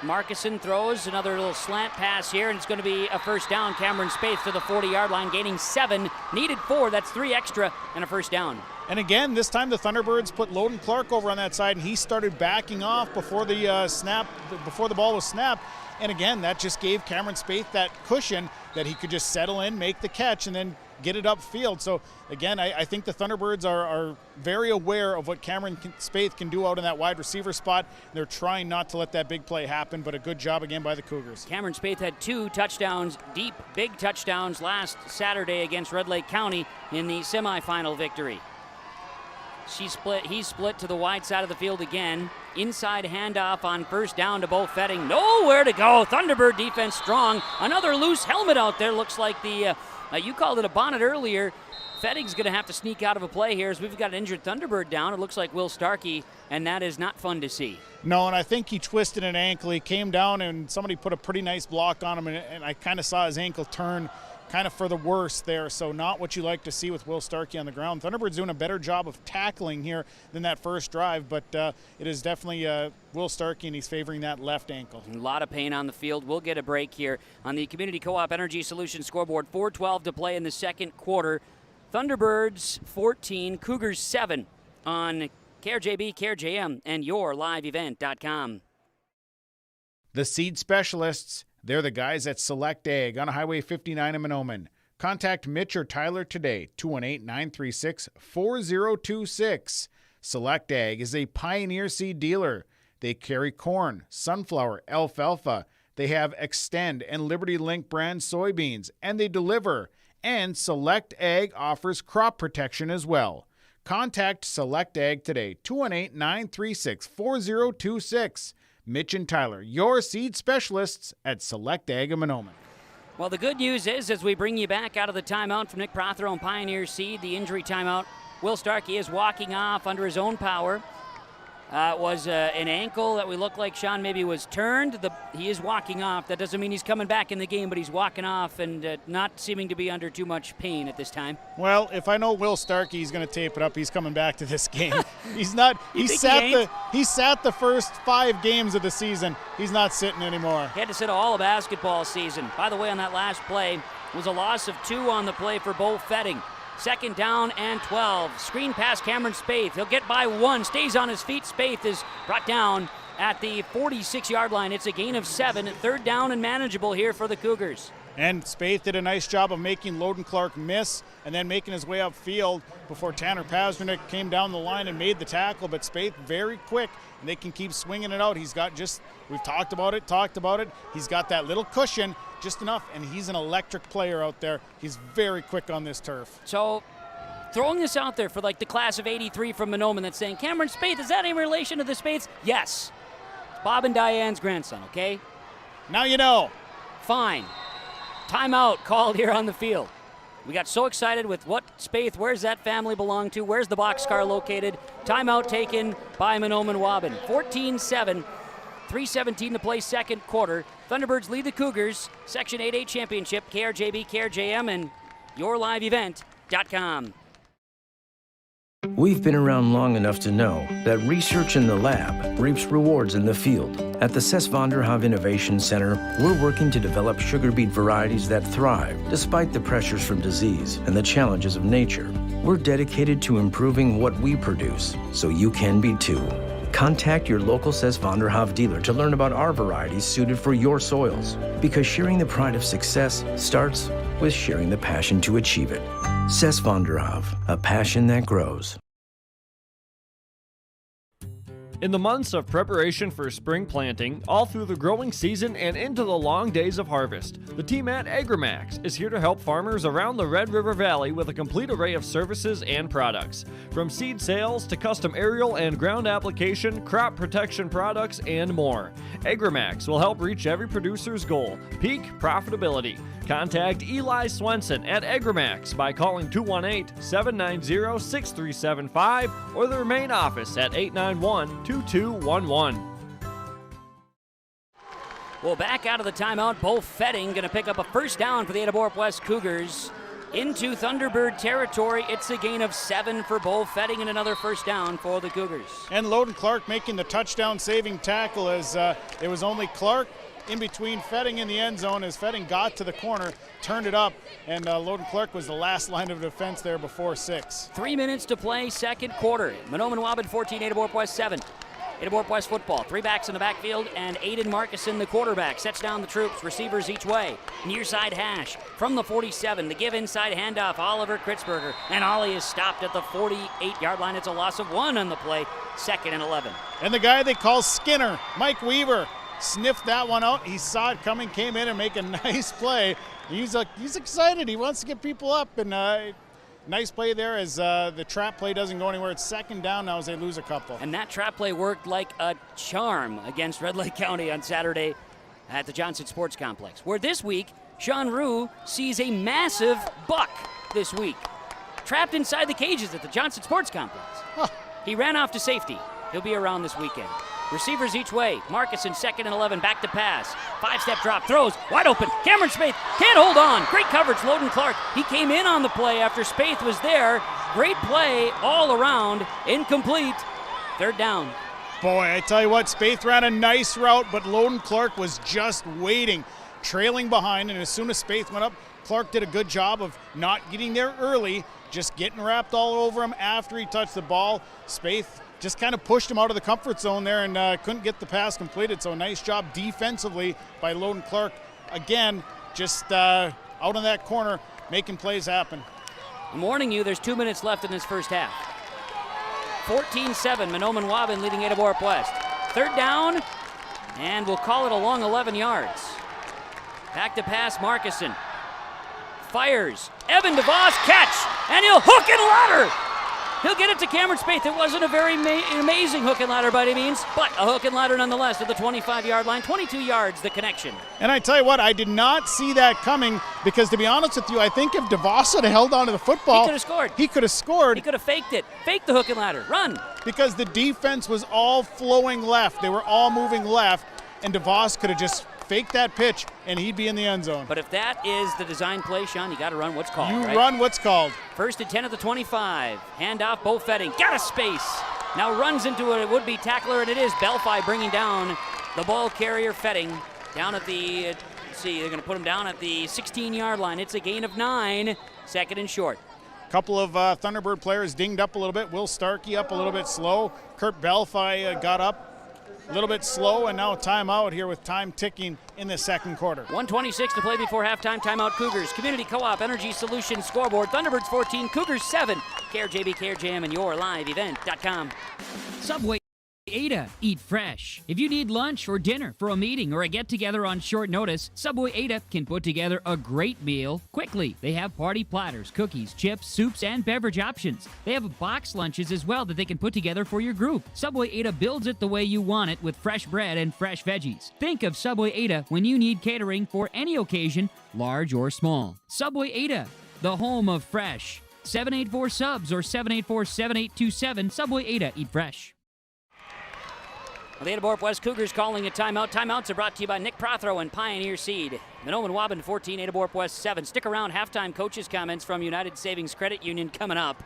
Markison throws another little slant pass here, and it's going to be a first down. Cameron Spaeth to the 40-yard line, gaining 7, needed 4. That's 3 extra and a first down. And again, this time the Thunderbirds put Loden Clark over on that side, and he started backing off before the ball was snapped. And again, that just gave Cameron Spaeth that cushion that he could just settle in, make the catch, and then get it upfield. So again, I think the Thunderbirds are very aware of what Cameron Spaeth can do out in that wide receiver spot. They're trying not to let that big play happen, but a good job again by the Cougars. Cameron Spaeth had 2 touchdowns, deep, big touchdowns last Saturday against Red Lake County in the semifinal victory. He split to the wide side of the field again. Inside handoff on first down to Bo Fetting. Nowhere to go. Thunderbird defense strong. Another loose helmet out there. Looks like you called it a bonnet earlier. Fetting's going to have to sneak out of a play here as we've got an injured Thunderbird down. It looks like Will Starkey, and that is not fun to see. No, and I think he twisted an ankle. He came down, and somebody put a pretty nice block on him, and I kind of saw his ankle turn kind of for the worse there. So not what you like to see with Will Starkey on the ground. Thunderbird's doing a better job of tackling here than that first drive, but it is definitely Will Starkey, and he's favoring that left ankle. A lot of pain on the field. We'll get a break here on the Community Co-op Energy Solutions scoreboard. 4:12 to play in the second quarter. Thunderbirds 14, Cougars 7 on KRJB, KRJM, and yourliveevent.com. The seed specialists, they're the guys at Select Ag on Highway 59 in Mahnomen. Contact Mitch or Tyler today, 218-936-4026. Select Ag is a Pioneer seed dealer. They carry corn, sunflower, alfalfa. They have Extend and Liberty Link brand soybeans, and they deliver. And Select Ag offers crop protection as well. Contact Select Ag today, 218-936-4026. Mitch and Tyler, your seed specialists at Select Ag of Mahnomen. Well, the good news is, as we bring you back out of the timeout from Nick Prothero and Pioneer Seed, the injury timeout, Will Starkey is walking off under his own power. It was an ankle that we look like, Sean, maybe was turned. He is walking off. That doesn't mean he's coming back in the game, but he's walking off and not seeming to be under too much pain at this time. Well, if I know Will Starkey, he's going to tape it up. He's coming back to this game. He's not. he sat the first 5 games of the season. He's not sitting anymore. He had to sit all of basketball season. By the way, on that last play was a loss of 2 on the play for Bo Fetting. 2nd down and 12. Screen pass Cameron Spaeth. He'll get by 1. Stays on his feet. Spaeth is brought down at the 46-yard line. It's a gain of 7. 3rd down and manageable here for the Cougars. And Spaeth did a nice job of making Loden Clark miss and then making his way upfield before Tanner Pasternak came down the line and made the tackle. But Spaeth very quick, and they can keep swinging it out. He's got we've talked about it. He's got that little cushion, just enough, and he's an electric player out there. He's very quick on this turf. So throwing this out there for like the class of 83 from Mahnomen that's saying, Cameron Spaeth, is that in relation to the Spaeths? Yes. It's Bob and Diane's grandson, okay? Now you know. Fine. Timeout called here on the field. We got so excited with what Spaeth, where's that family belong to? Where's the boxcar located? Timeout taken by Mahnomen Waubun. 14-7, 3:17 to play, 2nd quarter. Thunderbirds lead the Cougars. Section 8A championship, KRJB, KRJM, and yourliveevent.com. We've been around long enough to know that research in the lab reaps rewards in the field. At the Ses van der Haaf Innovation Center, we're working to develop sugar beet varieties that thrive despite the pressures from disease and the challenges of nature. We're dedicated to improving what we produce, so you can be too. Contact your local Ses van der Haaf dealer to learn about our varieties suited for your soils, because sharing the pride of success starts with sharing the passion to achieve it. Ses van der Haaf, a passion that grows. In the months of preparation for spring planting, all through the growing season and into the long days of harvest, the team at AgriMax is here to help farmers around the Red River Valley with a complete array of services and products. From seed sales to custom aerial and ground application, crop protection products, and more. AgriMax will help reach every producer's goal, peak profitability. Contact Eli Swenson at AgriMax by calling 218-790-6375 or their main office at 891-2211. Well, back out of the timeout, Bo Fetting going to pick up a 1st down for the Ada-Borup West Cougars into Thunderbird territory. It's a gain of 7 for Bo Fetting and another 1st down for the Cougars. And Loden Clark making the touchdown-saving tackle as it was only Clark in between Fetting in the end zone as Fetting got to the corner, turned it up, and Loden Clark was the last line of defense there before 6. 3 minutes to play, 2nd quarter. Mahnomen Waubun 14, Ada-Borup West 7. Ada-Borup West football. 3 backs in the backfield, and Aiden Markison, the quarterback, sets down the troops. Receivers each way. Near side hash from the 47. The give inside handoff, Oliver Kritzberger. And Ollie is stopped at the 48-yard line. It's a loss of 1 on the play. 2nd and 11. And the guy they call Skinner, Mike Weaver, sniffed that one out. He saw it coming, came in and make a nice play. He's excited. He wants to get people up, and nice play there as the trap play doesn't go anywhere. It's 2nd down now as they lose a couple. And that trap play worked like a charm against Red Lake County on Saturday at the Johnson Sports Complex, where this week Sean Rue sees a massive buck this week, trapped inside the cages at the Johnson Sports Complex. Huh. He ran off to safety. He'll be around this weekend. Receivers each way. Markison 2nd and 11, back to pass. 5-step drop, throws, wide open. Cameron Spaeth can't hold on. Great coverage, Loden Clark. He came in on the play after Spaeth was there. Great play all around. Incomplete. 3rd down. Boy, I tell you what, Spaeth ran a nice route, but Loden Clark was just waiting, trailing behind, and as soon as Spaeth went up, Clark did a good job of not getting there early, just getting wrapped all over him after he touched the ball. Spaeth just kind of pushed him out of the comfort zone there and couldn't get the pass completed. So a nice job defensively by Loden Clark. Again, just out in that corner, making plays happen. I'm warning you, there's 2 minutes left in this first half. 14-7, Mahnomen Waubun leading Ada-Borup West. Third down, and we'll call it along 11 yards. Back to pass, Markison. Fires. Evan DeVos catch, and he'll hook and ladder. He'll get it to Cameron Spaeth. It wasn't a very amazing hook and ladder by any means, but a hook and ladder nonetheless at the 25-yard line. 22 yards, the connection. And I tell you what, I did not see that coming because, to be honest with you, I think if DeVos had held on to the football, he could have scored. He could have scored. He could have faked it. Faked the hook and ladder. Run. Because the defense was all flowing left. They were all moving left, and DeVos could have just faked that pitch, and he'd be in the end zone. But if that is the design play, Sean, you got to run what's called, You right? run what's called. First and 10 at the 25. Handoff, Bo Fetting. Got a space. Now runs into a would-be tackler, and it is Belfi bringing down the ball carrier Fetting down at the, let's see, they're going to put him down at the 16-yard line. It's a gain of 9, second and short. Couple of Thunderbird players dinged up a little bit. Will Starkey up a little bit slow. Kurt Belfi got up a little bit slow, and now timeout here with time ticking in the second quarter. 1:26 to play before halftime. Timeout Cougars. Community Co-op Energy Solutions scoreboard. Thunderbirds 14, Cougars 7. KRJB, KRJM, and yourliveevent.com. Subway Ada, eat fresh. If you need lunch or dinner for a meeting or a get-together on short notice, Subway Ada can put together a great meal quickly. They have party platters, cookies, chips, soups, and beverage options. They have box lunches as well that they can put together for your group. Subway Ada builds it the way you want it with fresh bread and fresh veggies. Think of Subway Ada when you need catering for any occasion, large or small. Subway Ada, the home of fresh. 784-SUBS or 784-7827. Subway Ada, eat fresh. The Ada-Borup West Cougars calling a timeout. Timeouts are brought to you by Nick Prothero and Pioneer Seed. Mahnomen Waubun 14, Ada-Borup West 7. Stick around. Halftime coaches' comments from United Savings Credit Union coming up.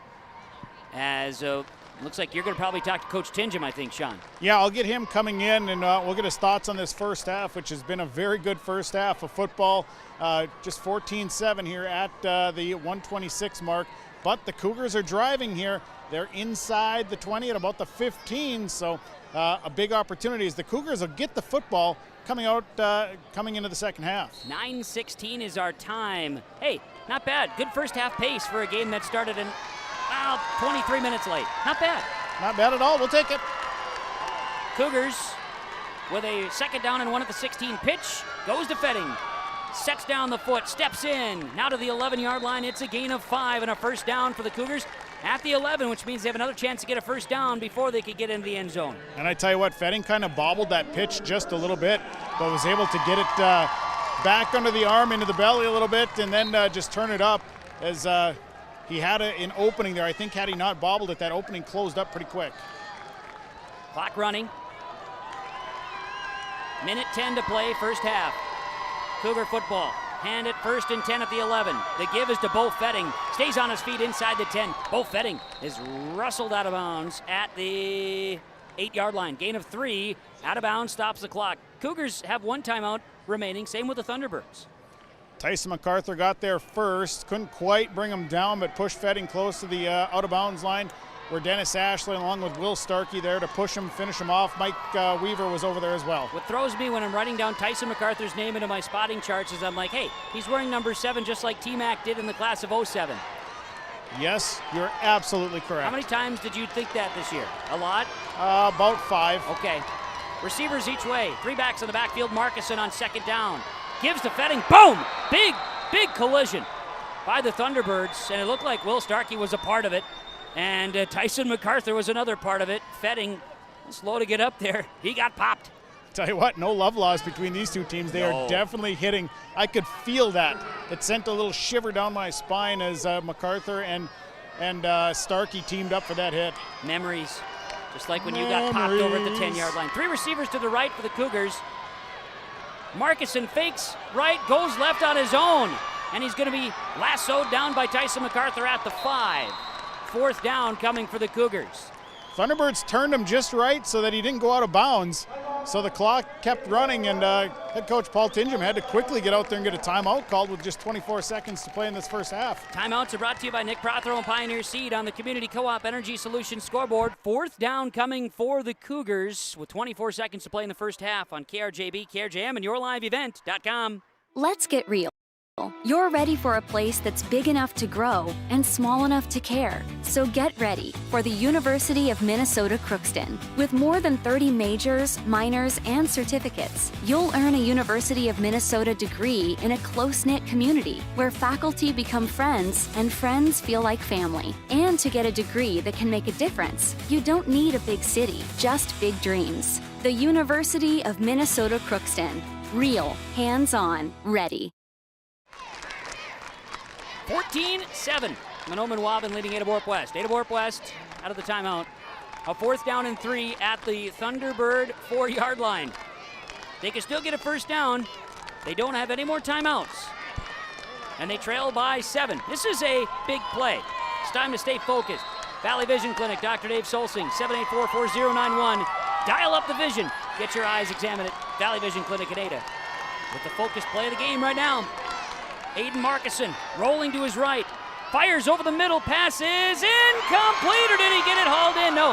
As looks like you're going to probably talk to Coach Tingem, I think, Sean. Yeah, I'll get him coming in, and we'll get his thoughts on this first half, which has been a very good first half of football. Just 14-7 here at the 126 mark. But the Cougars are driving here. They're inside the 20 at about the 15, so a big opportunity is the Cougars will get the football coming into the second half. 9:16 is our time. Hey, not bad. Good first half pace for a game that started in 23 minutes late. Not bad. Not bad at all. We'll take it. Cougars with a second down and 1 at the 16 pitch. Goes to Fetting. Sets down the foot, steps in. Now to the 11-yard line. It's a gain of 5 and a first down for the Cougars at the 11, which means they have another chance to get a first down before they could get into the end zone. And I tell you what, Fetting kind of bobbled that pitch just a little bit, but was able to get it back under the arm, into the belly a little bit, and then just turn it up as he had an opening there. I think had he not bobbled it, that opening closed up pretty quick. Clock running. Minute 10 to play, first half. Cougar football. Hand it first and 10 at the 11. The give is to Bo Fetting. Stays on his feet inside the 10. Bo Fetting is rustled out of bounds at the 8-yard line. Gain of 3. Out of bounds, stops the clock. Cougars have 1 timeout remaining. Same with the Thunderbirds. Tyson MacArthur got there first. Couldn't quite bring him down, but pushed Fetting close to the out of bounds line, where Dennis Ashley along with Will Starkey there to push him, finish him off. Mike Weaver was over there as well. What throws me when I'm writing down Tyson MacArthur's name into my spotting charts is I'm like, hey, he's wearing number 7 just like T-Mac did in the class of 07. Yes, you're absolutely correct. How many times did you think that this year? A lot? About 5. Okay. Receivers each way. 3 backs in the backfield. Markison on second down. Gives to Fetting. Boom! Big collision by the Thunderbirds, and it looked like Will Starkey was a part of it. And Tyson MacArthur was another part of it. Fetting, slow to get up there. He got popped. Tell you what, no love lost between these two teams. They are definitely hitting. I could feel that. It sent a little shiver down my spine as MacArthur and Starkey teamed up for that hit. Memories, just like when you got popped over at the 10-yard line. 3 receivers to the right for the Cougars. Markison fakes right, goes left on his own, and he's going to be lassoed down by Tyson MacArthur at the 5. 4th down coming for the Cougars. Thunderbirds turned him just right so that he didn't go out of bounds. So the clock kept running, and head coach Paul Tingem had to quickly get out there and get a timeout called with just 24 seconds to play in this first half. Timeouts are brought to you by Nick Prothero and Pioneer Seed on the Community Co-op Energy Solutions scoreboard. 4th down coming for the Cougars with 24 seconds to play in the first half on KRJB, KRJM, and yourliveevent.com. Let's get real. You're ready for a place that's big enough to grow and small enough to care. So get ready for the University of Minnesota Crookston. With more than 30 majors, minors, and certificates, you'll earn a University of Minnesota degree in a close-knit community where faculty become friends and friends feel like family. And to get a degree that can make a difference, you don't need a big city, just big dreams. The University of Minnesota Crookston. Real, hands-on, ready. 14-7. Mahnomen Waubun leading Ada-Borup West. Ada-Borup West out of the timeout. A 4th down and 3 at the Thunderbird 4-yard line. They can still get a first down. They don't have any more timeouts. And they trail by 7. This is a big play. It's time to stay focused. Valley Vision Clinic, Dr. Dave Solsing, 784-4091. Dial up the vision. Get your eyes examined at Valley Vision Clinic in Ada. With the focused play of the game right now. Aiden Markison rolling to his right. Fires over the middle. Pass is incomplete, or did he get it hauled in? No.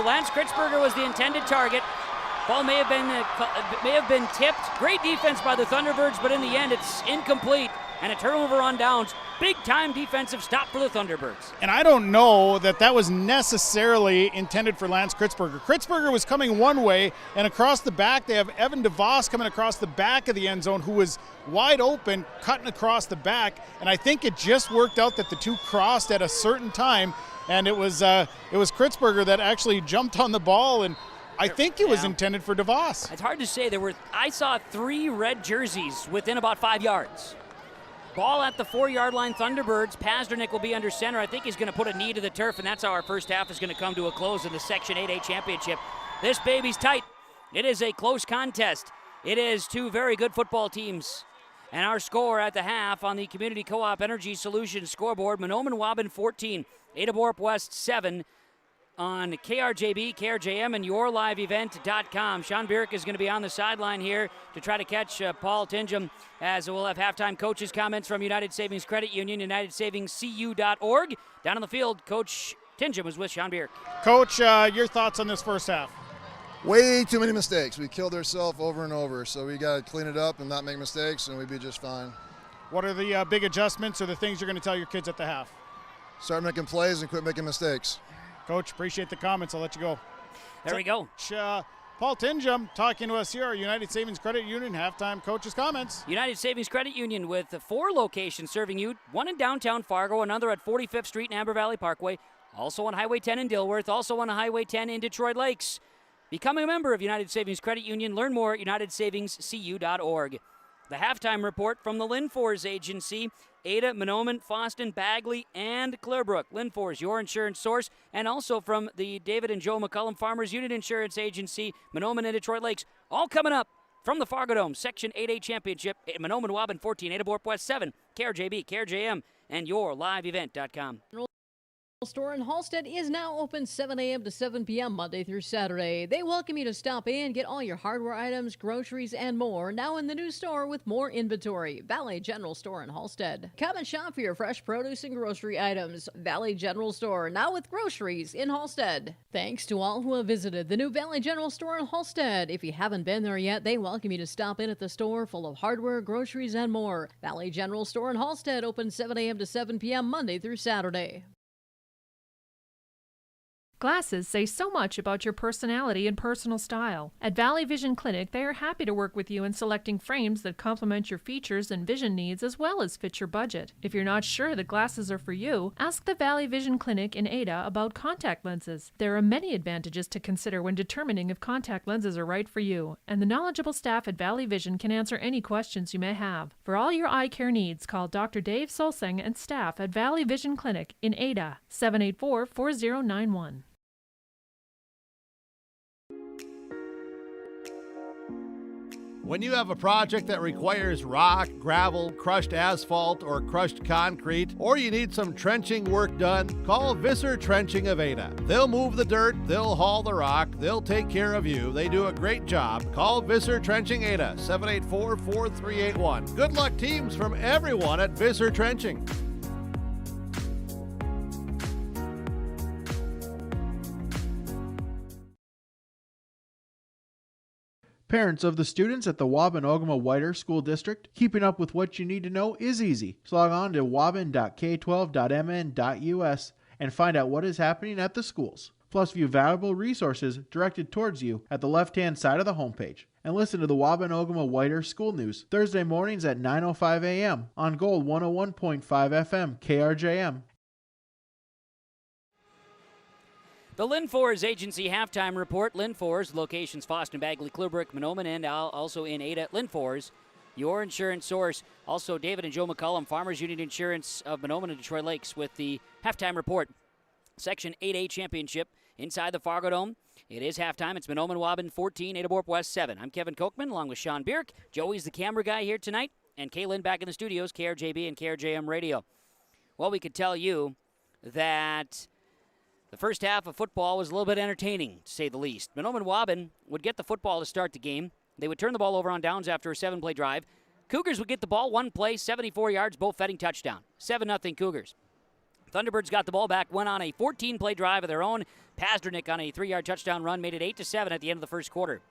Lance Kritzberger was the intended target. Ball may have been tipped. Great defense by the Thunderbirds, but in the end, it's incomplete. And a turnover on downs. Big-time defensive stop for the Thunderbirds. And I don't know that was necessarily intended for Lance Kritzberger. Kritzberger was coming one way, and across the back, they have Evan DeVos coming across the back of the end zone, who was wide open, cutting across the back. And I think it just worked out that the two crossed at a certain time, and it was Kritzberger that actually jumped on the ball, and I think it was intended for DeVos. It's hard to say. I saw 3 red jerseys within about 5 yards. Ball at the 4-yard line, Thunderbirds. Pasternak will be under center. I think he's going to put a knee to the turf, and that's how our first half is going to come to a close in the Section 8A championship. This baby's tight. It is a close contest. It is 2 very good football teams. And our score at the half on the Community Co-op Energy Solutions scoreboard, Mahnomen Waubun 14, Ada-Borup West 7. On KRJB, KRJM, and YourLiveEvent.com. Sean Bierk is going to be on the sideline here to try to catch Paul Tingham, as we'll have halftime coaches' comments from United Savings Credit Union, UnitedSavingsCU.org. Down on the field, Coach Tingham was with Sean Bierk. Coach, your thoughts on this first half? Way too many mistakes. We killed ourselves over and over, so we got to clean it up and not make mistakes, and we'd be just fine. What are the big adjustments or the things you're going to tell your kids at the half? Start making plays and quit making mistakes. Coach, appreciate the comments. I'll let you go. There we go. Paul Tingham talking to us here, our United Savings Credit Union halftime coaches' comments. United Savings Credit Union with 4 locations serving you, 1 in downtown Fargo, another at 45th Street and Amber Valley Parkway, also on Highway 10 in Dilworth, also on Highway 10 in Detroit Lakes. Become a member of United Savings Credit Union. Learn more at UnitedSavingsCU.org. The halftime report from the Linfors Agency. Ada, Mahnomen, Foston, Bagley, and Clearbrook. Linfors, your insurance source, and also from the David and Joe McCullum Farmers Unit Insurance Agency, Mahnomen and Detroit Lakes. All coming up from the Fargo Dome Section 8A Championship. Mahnomen Waubun 14, Ada-Borup West 7, KRJB, KRJM, and YourLiveEvent.com. Store in Halstead is now open 7 a.m. to 7 p.m. Monday through Saturday. They welcome you to stop in, get all your hardware items, groceries, and more now in the new store with more inventory. Valley General Store in Halstead. Come and shop for your fresh produce and grocery items. Valley General Store, now with groceries in Halstead. Thanks to all who have visited the new Valley General Store in Halstead. If you haven't been there yet, they welcome you to stop in at the store full of hardware, groceries, and more. Valley General Store in Halstead, open 7 a.m. to 7 p.m. Monday through Saturday. Glasses say so much about your personality and personal style. At Valley Vision Clinic, they are happy to work with you in selecting frames that complement your features and vision needs as well as fit your budget. If you're not sure that glasses are for you, ask the Valley Vision Clinic in Ada about contact lenses. There are many advantages to consider when determining if contact lenses are right for you, and the knowledgeable staff at Valley Vision can answer any questions you may have. For all your eye care needs, call Dr. Dave Solsing and staff at Valley Vision Clinic in Ada, 784-4091. When you have a project that requires rock, gravel, crushed asphalt, or crushed concrete, or you need some trenching work done, call Visser Trenching of Ada. They'll move the dirt, they'll haul the rock, they'll take care of you. They do a great job. Call Visser Trenching Ada, 784-4381. Good luck, teams, from everyone at Visser Trenching. Parents of the students at the Waubun-Ogama-Whiter School District, keeping up with what you need to know is easy. So log on to waubun.k12.mn.us and find out what is happening at the schools. Plus, view valuable resources directed towards you at the left-hand side of the homepage. And listen to the Waubun-Ogama-Whiter School News Thursday mornings at 9:05 a.m. on Gold 101.5 FM KRJM. The Linfors Agency halftime report. Linfors, locations Fosston, Bagley, Clearbrook, Mahnomen, and also in Ada. Linfors, your insurance source. Also, David and Joe McCullum, Farmers Union Insurance of Mahnomen and Detroit Lakes with the halftime report. Section 8A Championship inside the Fargo Dome. It is halftime. It's Mahnomen Waubun 14, Ada-Borup West 7. I'm Kevin Kochman along with Sean Bierk. Joey's the camera guy here tonight. And Kaylin back in the studios, KRJB and KRJM Radio. Well, we could tell you that the first half of football was a little bit entertaining, to say the least. Mahnomen Waubun would get the football to start the game. They would turn the ball over on downs after a 7-play drive. Cougars would get the ball, one play, 74 yards, both heading touchdown. 7-0 Cougars. Thunderbirds got the ball back, went on a 14-play drive of their own. Pasternak on a 3-yard touchdown run made it 8-7 at the end of the first quarter.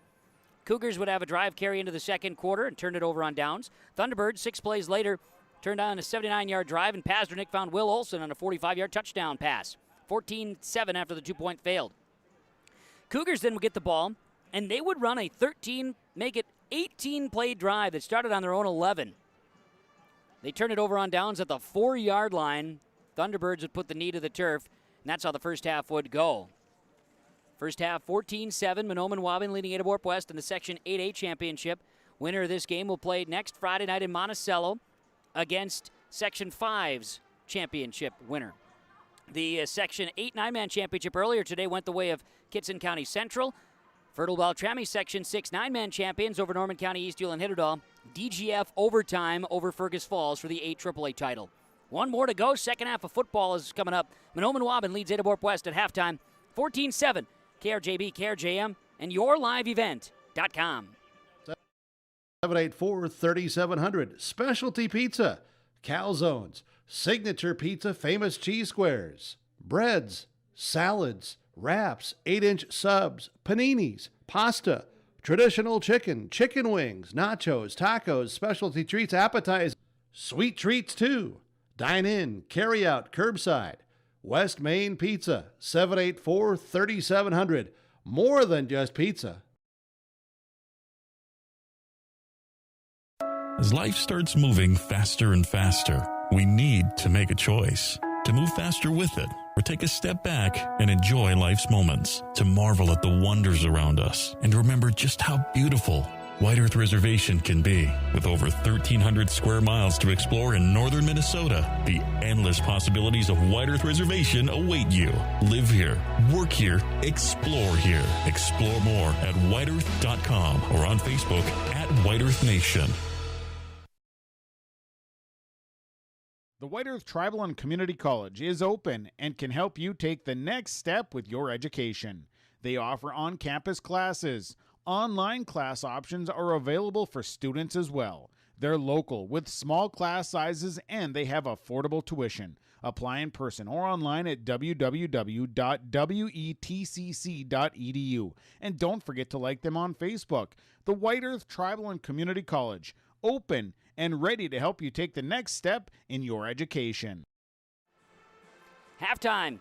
Cougars would have a drive carry into the second quarter and turned it over on downs. Thunderbirds, 6 plays later, turned on a 79-yard drive, and Pasternak found Will Olson on a 45-yard touchdown pass. 14-7 after the 2-point failed. Cougars then would get the ball, and they would run a 18-play drive that started on their own 11. They turned it over on downs at the 4-yard line. Thunderbirds would put the knee to the turf, and that's how the first half would go. First half, 14-7, Mahnomen Waubun leading Ada-Borup West in the Section 8A Championship. Winner of this game will play next Friday night in Monticello against Section 5's championship winner. The Section 8 9-man championship earlier today went the way of Kitson County Central. Fertile Beltrami Section 6 9-man champions over Norman County Eastfield and Hitterdall. DGF overtime over Fergus Falls for the 8 AAA title. One more to go. Second half of football is coming up. Mahnomen Waubun leads Ada-Borup West at halftime. 14-7. KRJB, KRJM, and yourliveevent.com. 784-3700. Specialty Pizza. Calzones. Signature Pizza Famous Cheese Squares. Breads. Salads. Wraps. 8-inch subs. Paninis. Pasta. Traditional chicken. Chicken wings. Nachos. Tacos. Specialty treats. Appetizers. Sweet treats too. Dine in. Carry out. Curbside. West Main Pizza. 784-3700. More than just pizza. As life starts moving faster and faster, we need to make a choice. To move faster with it, or take a step back and enjoy life's moments. To marvel at the wonders around us, and remember just how beautiful White Earth Reservation can be. With over 1,300 square miles to explore in northern Minnesota, the endless possibilities of White Earth Reservation await you. Live here, work here, explore here. Explore more at whiteearth.com or on Facebook at White Earth Nation. The White Earth Tribal and Community College is open and can help you take the next step with your education. They offer on-campus classes. Online class options are available for students as well. They're local with small class sizes and they have affordable tuition. Apply in person or online at www.wetcc.edu. And don't forget to like them on Facebook. The White Earth Tribal and Community College. Open and ready to help you take the next step in your education. Halftime,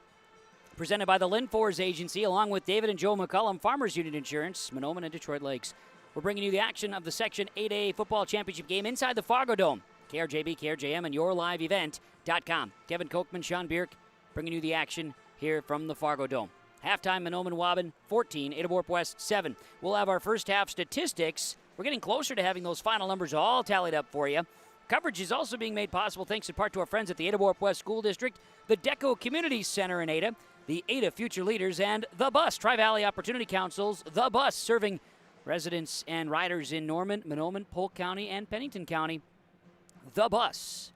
presented by the Linfors Agency, along with David and Joe McCullum, Farmers Union Insurance, Mahnomen and Detroit Lakes. We're bringing you the action of the Section 8A football championship game inside the Fargo Dome. KRJB, KRJM, and yourliveevent.com. Kevin Kochman, Sean Bierk, bringing you the action here from the Fargo Dome. Halftime, Mahnomen Waubun 14, Ada-Borup West 7. We'll have our first half statistics. We're getting closer to having those final numbers all tallied up for you. Coverage is also being made possible thanks in part to our friends at the Ada-Borup West School District, the Deco Community Center in Ada, the Ada Future Leaders, and The Bus, Tri-Valley Opportunity Councils, The Bus, serving residents and riders in Norman, Mahnomen, Polk County, and Pennington County. The Bus.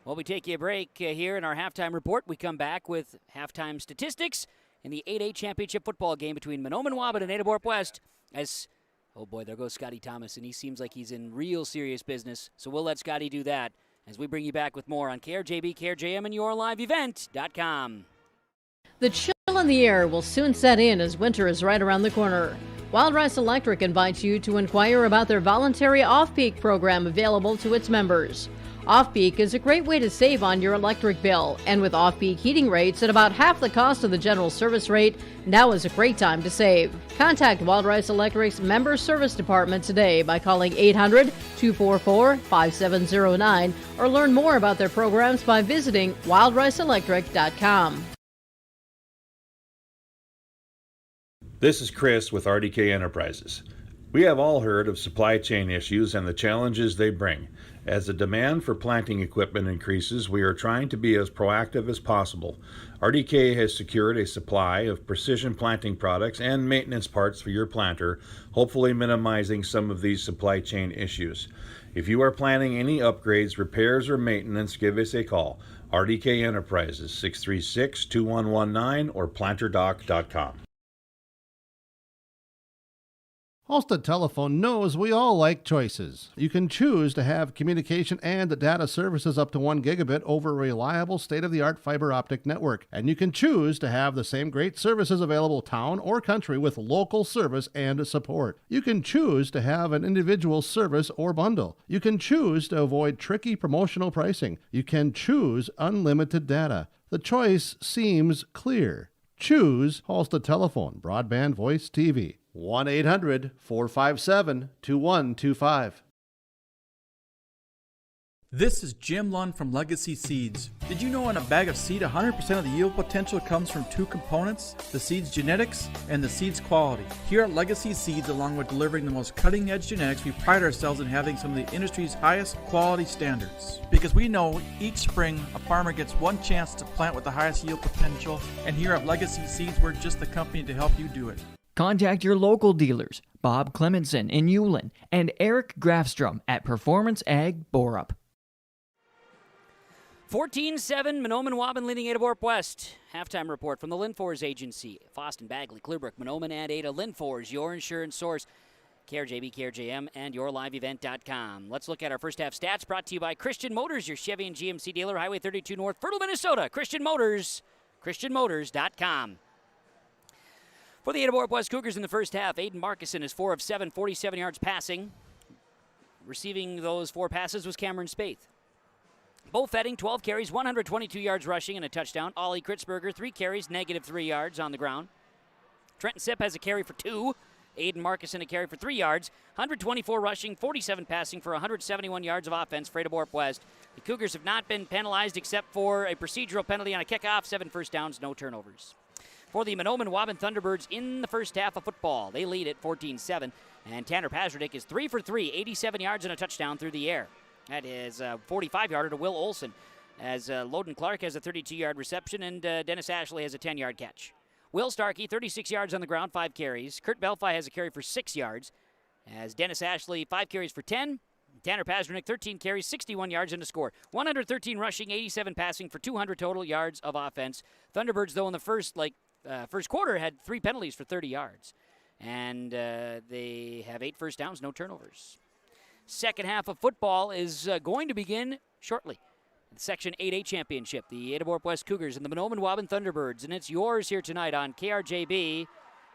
Well, we take you a break here in our halftime report. We come back with halftime statistics in the 8A championship football game between Mahnomen Waubun and Ada-Borup West as, oh boy, there goes Scotty Thomas, and he seems like he's in real serious business. So we'll let Scotty do that as we bring you back with more on KRJB, KRJM, and yourliveevent.com. The chill in the air will soon set in as winter is right around the corner. Wild Rice Electric invites you to inquire about their voluntary off-peak program available to its members. Off-peak is a great way to save on your electric bill, and with off-peak heating rates at about half the cost of the general service rate, now is a great time to save. Contact Wild Rice Electric's Member Service Department today by calling 800-244-5709 or learn more about their programs by visiting wildriceelectric.com. This is Chris with RDK Enterprises. We have all heard of supply chain issues and the challenges they bring. As the demand for planting equipment increases, we are trying to be as proactive as possible. RDK has secured a supply of precision planting products and maintenance parts for your planter, hopefully minimizing some of these supply chain issues. If you are planning any upgrades, repairs, or maintenance, give us a call. RDK Enterprises, 636-2119 or planterdoc.com. Halstead Telephone knows we all like choices. You can choose to have communication and data services up to 1 gigabit over a reliable state-of-the-art fiber optic network. And you can choose to have the same great services available town or country with local service and support. You can choose to have an individual service or bundle. You can choose to avoid tricky promotional pricing. You can choose unlimited data. The choice seems clear. Choose Halstead Telephone, broadband voice TV. 1-800-457-2125. This is Jim Lund from Legacy Seeds. Did you know in a bag of seed, 100% of the yield potential comes from two components, the seed's genetics and the seed's quality? Here at Legacy Seeds, along with delivering the most cutting-edge genetics, we pride ourselves in having some of the industry's highest quality standards. Because we know each spring, a farmer gets one chance to plant with the highest yield potential, and here at Legacy Seeds, we're just the company to help you do it. Contact your local dealers, Bob Clemenson in Hewlin and Eric Grafstrom at Performance Ag Borup. 14-7, Mahnomen Waubun leading Ada-Borup West. Halftime report from the Linfors Agency. Foston, Bagley, Clearbrook, Mahnomen, and Ada. Linfors, your insurance source. KRJB, KRJM, and yourliveevent.com. Let's look at our first half stats brought to you by Christian Motors, your Chevy and GMC dealer, Highway 32 North, Fertile, Minnesota. Christian Motors, christianmotors.com. For the Ada-Borup West Cougars in the first half, Aiden Markison is 4 of 7, 47 yards passing. Receiving those 4 passes was Cameron Spaeth. Bo Fetting, 12 carries, 122 yards rushing and a touchdown. Ollie Kritzberger, 3 carries, -3 yards on the ground. Trenton Sipp has a carry for 2. Aiden Markison a carry for 3 yards. 124 rushing, 47 passing for 171 yards of offense for Ada-Borup West. The Cougars have not been penalized except for a procedural penalty on a kickoff, 7 first downs, no turnovers. For the Mahnomen Waubun Thunderbirds in the first half of football, they lead at 14-7, and Tanner Pazerdick is 3 for 3, 87 yards and a touchdown through the air. That is a 45-yarder to Will Olson, as Loden Clark has a 32-yard reception, and Dennis Ashley has a 10-yard catch. Will Starkey, 36 yards on the ground, 5 carries. Kurt Belfi has a carry for 6 yards, as Dennis Ashley, 5 carries for 10. Tanner Pazernick, 13 carries, 61 yards and a score. 113 rushing, 87 passing for 200 total yards of offense. Thunderbirds, though, in the first quarter had 3 penalties for 30 yards. And they have 8 first downs, no turnovers. Second half of football is going to begin shortly. The Section 8A Championship, the Ada-Borup West Cougars and the Mahnomen Waubun Thunderbirds. And it's yours here tonight on KRJB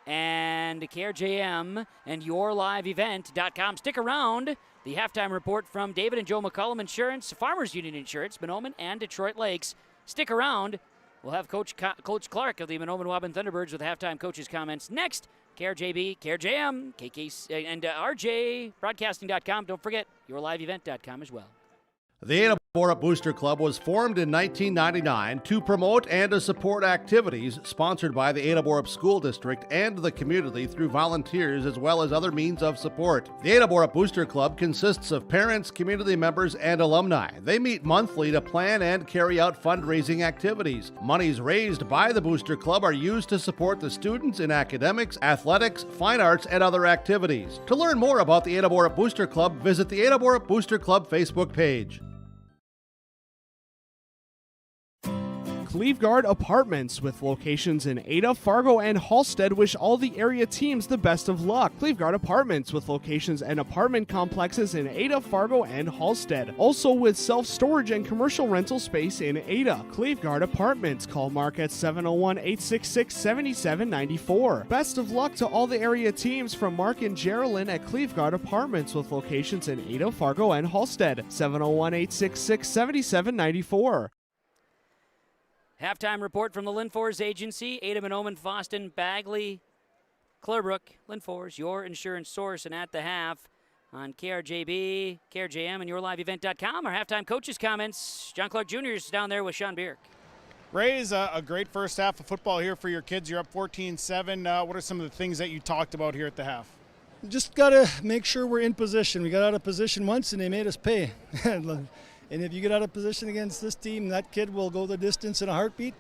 and KRJM and yourliveevent.com. Stick around. The halftime report from David and Joe McCullum Insurance, Farmers Union Insurance, Mahnomen and Detroit Lakes. Stick around. We'll have Coach Clark of the Mahnomen Waubun Thunderbirds with halftime coaches' comments next. KRJB, KRJM, KKC, and RJ, broadcasting.com. Don't forget, yourliveevent.com as well. The Ada-Borup Booster Club was formed in 1999 to promote and to support activities sponsored by the Ada-Borup School District and the community through volunteers as well as other means of support. The Ada-Borup Booster Club consists of parents, community members, and alumni. They meet monthly to plan and carry out fundraising activities. Monies raised by the Booster Club are used to support the students in academics, athletics, fine arts, and other activities. To learn more about the Ada-Borup Booster Club, visit the Ada-Borup Booster Club Facebook page. Cleveguard Apartments, with locations in Ada, Fargo, and Halstead, wish all the area teams the best of luck. Cleveguard Apartments, with locations and apartment complexes in Ada, Fargo, and Halstead. Also with self-storage and commercial rental space in Ada. Cleveguard Apartments. Call Mark at 701-866-7794. Best of luck to all the area teams from Mark and Geraldine at Cleveguard Apartments, with locations in Ada, Fargo, and Halstead. 701-866-7794. Halftime report from the Linfors Agency. Ada, Mahnomen, Foston, Bagley, Clearbrook. Linfors, your insurance source, and at the half on KRJB, KRJM, and YourLiveEvent.com. Our halftime coaches' comments. John Clark Jr. is down there with Sean Bierk. Rays, a great first half of football here for your kids. You're up 14-7. What are some of the things that you talked about here at the half? Just got to make sure we're in position. We got out of position once, and they made us pay. And if you get out of position against this team, that kid will go the distance in a heartbeat.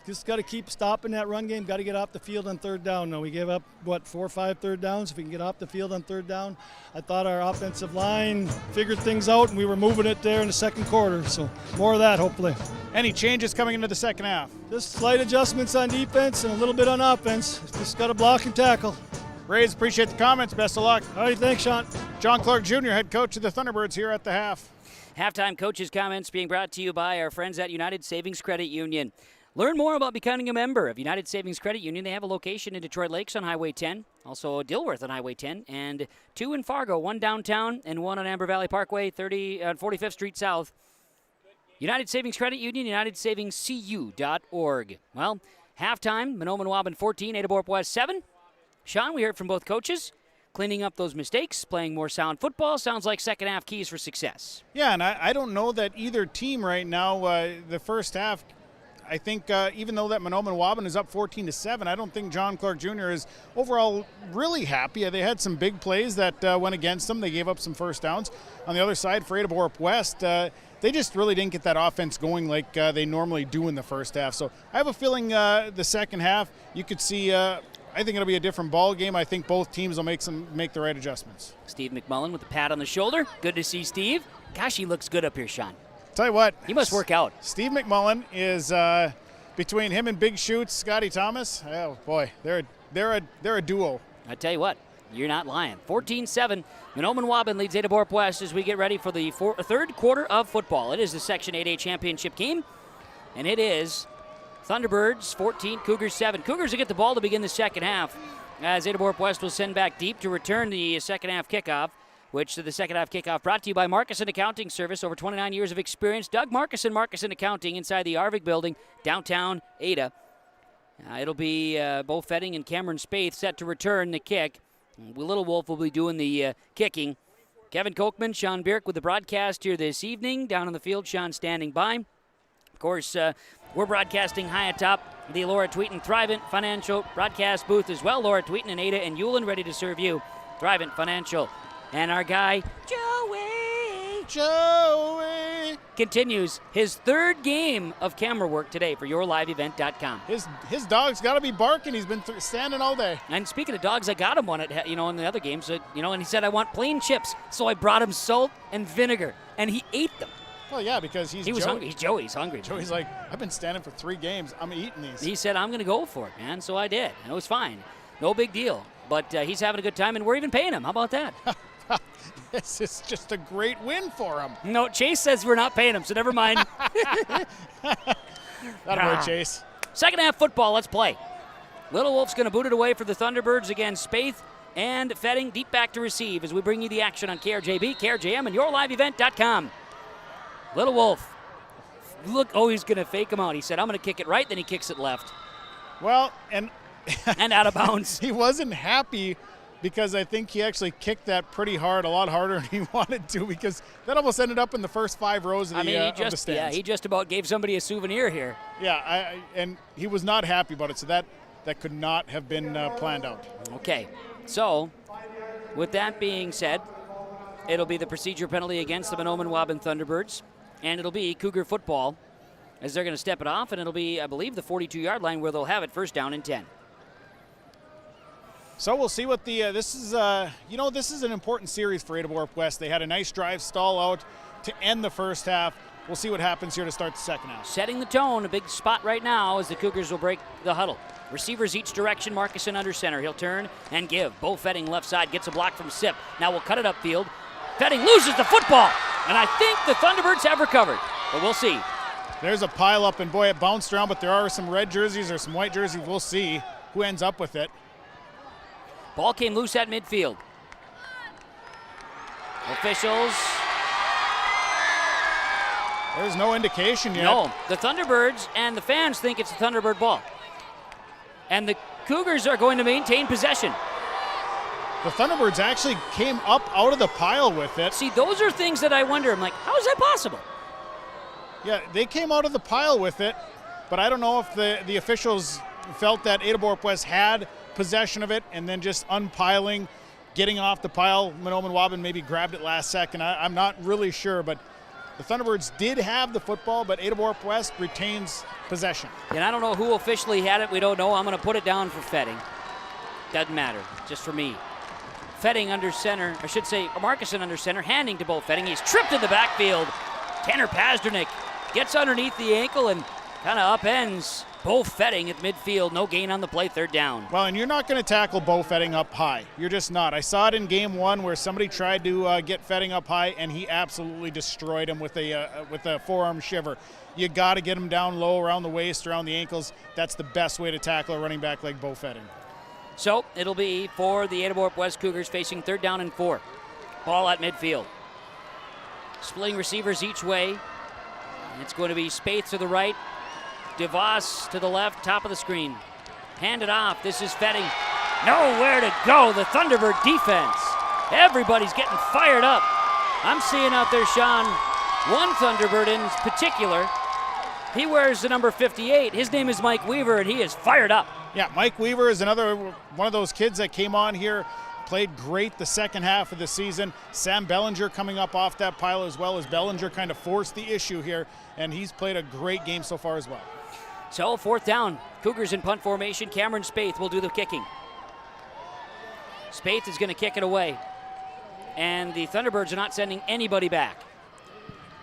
Just got to keep stopping that run game. Got to get off the field on third down. Now, we gave up, 4 or 5 third downs. If we can get off the field on third down, I thought our offensive line figured things out, and we were moving it there in the second quarter. So more of that, hopefully. Any changes coming into the second half? Just slight adjustments on defense and a little bit on offense. Just got to block and tackle. Rays, appreciate the comments. Best of luck. All right, thanks, Sean. John Clark Jr., head coach of the Thunderbirds, here at the half. Halftime coaches' comments being brought to you by our friends at United Savings Credit Union. Learn more about becoming a member of United Savings Credit Union. They have a location in Detroit Lakes on Highway 10, also Dilworth on Highway 10, and 2 in Fargo, 1 downtown and 1 on Amber Valley Parkway, 45th Street South. United Savings Credit Union, UnitedSavingsCU.org. Well, halftime, Mahnomen Waubun 14, Ada-Borup West 7. Sean, we heard from both coaches. Cleaning up those mistakes, playing more sound football. Sounds like second half keys for success. Yeah, and I don't know that either team right now, the first half, I think even though that Mahnomen Waubun is up 14-7, I don't think John Clark Jr. is overall really happy. They had some big plays that went against them. They gave up some first downs. On the other side, for Ada-Borup West, they just really didn't get that offense going like they normally do in the first half. So I have a feeling the second half, you could see I think it'll be a different ball game. I think both teams will make the right adjustments. Steve McMullen with the pat on the shoulder. Good to see Steve. Gosh, he looks good up here, Sean. Tell you what. He must work out. Steve McMullen is between him and Big Shoots, Scotty Thomas. Oh boy, they're a duo. I tell you what, you're not lying. 14-7. Mahnomen Waubun leads Ada-Borup West as we get ready for the third quarter of football. It is the Section 8A championship game, and it is Thunderbirds 14, Cougars 7. Cougars will get the ball to begin the second half as Ada-Borup West will send back deep to return the second half kickoff, which the second half kickoff brought to you by Marcuson Accounting Service. Over 29 years of experience. Doug Marcuson, Marcuson Accounting inside the Arvig building, downtown Ada. It'll be Bo Fetting and Cameron Spaeth set to return the kick. Little Wolf will be doing the kicking. Kevin Kochman, Sean Bierk with the broadcast here this evening. Down on the field, Sean standing by. Of course, we're broadcasting high atop the Laura Tweeten Thrivent Financial broadcast booth as well. Laura Tweeten and Ada and Euland ready to serve you. Thrivent Financial. And our guy, Joey, continues his third game of camera work today for YourLiveEvent.com. His dog's got to be barking. He's been standing all day. And speaking of dogs, I got him one at, in the other games, and he said I want plain chips, so I brought him salt and vinegar, and he ate them. Well, yeah, because he was hungry. Joey's hungry. Joey's like, I've been standing for 3 games. I'm eating these. He said, I'm going to go for it, man. So I did. It was fine. No big deal. But he's having a good time, and we're even paying him. How about that? This is just a great win for him. No, Chase says we're not paying him, so never mind. That'll hurt, Chase. Second half football, let's play. Little Wolf's going to boot it away for the Thunderbirds again. Spaeth and Fetting deep back to receive as we bring you the action on KRJB, KRJM, and YourLiveEvent.com. Little Wolf, look, he's going to fake him out. He said, I'm going to kick it right, then he kicks it left. Well, and out of bounds. He wasn't happy because I think he actually kicked that pretty hard, a lot harder than he wanted to, because that almost ended up in the first 5 rows of the stands. Yeah, he just about gave somebody a souvenir here. Yeah, and he was not happy about it, so that could not have been planned out. Okay, so with that being said, it'll be the procedure penalty against the Mahnomen Waubun Thunderbirds, and it'll be Cougar football as they're going to step it off, and it'll be, I believe, the 42-yard line where they'll have it first down and 10. So we'll see what this is an important series for Ada-Borup West. They had a nice drive stall out to end the first half. we'll see what happens here to start the second half. Setting the tone, a big spot right now as the Cougars will break the huddle. Receivers each direction, Marcuson under center. He'll turn and give. Bo Fetting left side gets a block from Sip. Now we'll cut it upfield. Fetting loses the football, and I think the Thunderbirds have recovered, but we'll see. There's a pile up, and boy, it bounced around, but there are some red jerseys or some white jerseys. We'll see who ends up with it. Ball came loose at midfield. Officials. There's no indication yet. No, the Thunderbirds and the fans think it's a Thunderbird ball. And the Cougars are going to maintain possession. The Thunderbirds actually came up out of the pile with it. See, those are things that I wonder. I'm like, how is that possible? Yeah, they came out of the pile with it, but I don't know if the officials felt that Ada-Borup West had possession of it and then just unpiling, getting off the pile. Mahnomen Waubun maybe grabbed it last second. I'm not really sure, but the Thunderbirds did have the football, but Ada-Borup West retains possession. And I don't know who officially had it. We don't know. I'm going to put it down for Fetting. Doesn't matter, just for me. Fetting under center, I should say Marcuson under center, handing to Bo Fetting. He's tripped in the backfield. Tanner Pasternak gets underneath the ankle and kind of upends Bo Fetting at midfield. No gain on the play, third down. Well, and you're not going to tackle Bo Fetting up high. You're just not. I saw it in game one where somebody tried to get Fetting up high, and he absolutely destroyed him with a forearm shiver. You got to get him down low around the waist, around the ankles. That's the best way to tackle a running back like Bo Fetting. So it'll be for the Ada-Borup West Cougars facing 3rd down and 4. Ball at midfield. Splitting receivers each way. It's going to be Spaeth to the right, DeVos to the left, top of the screen. Hand it off. This is Fetting. Nowhere to go. The Thunderbird defense. Everybody's getting fired up. I'm seeing out there, Sean, one Thunderbird in particular. He wears the number 58. His name is Mike Weaver, and he is fired up. Yeah, Mike Weaver is another one of those kids that came on here, played great the second half of the season. Sam Bellinger coming up off that pile as well, as Bellinger kind of forced the issue here, and he's played a great game so far as well. So 4th down, Cougars in punt formation. Cameron Spaeth will do the kicking. Spaeth is going to kick it away, and the Thunderbirds are not sending anybody back.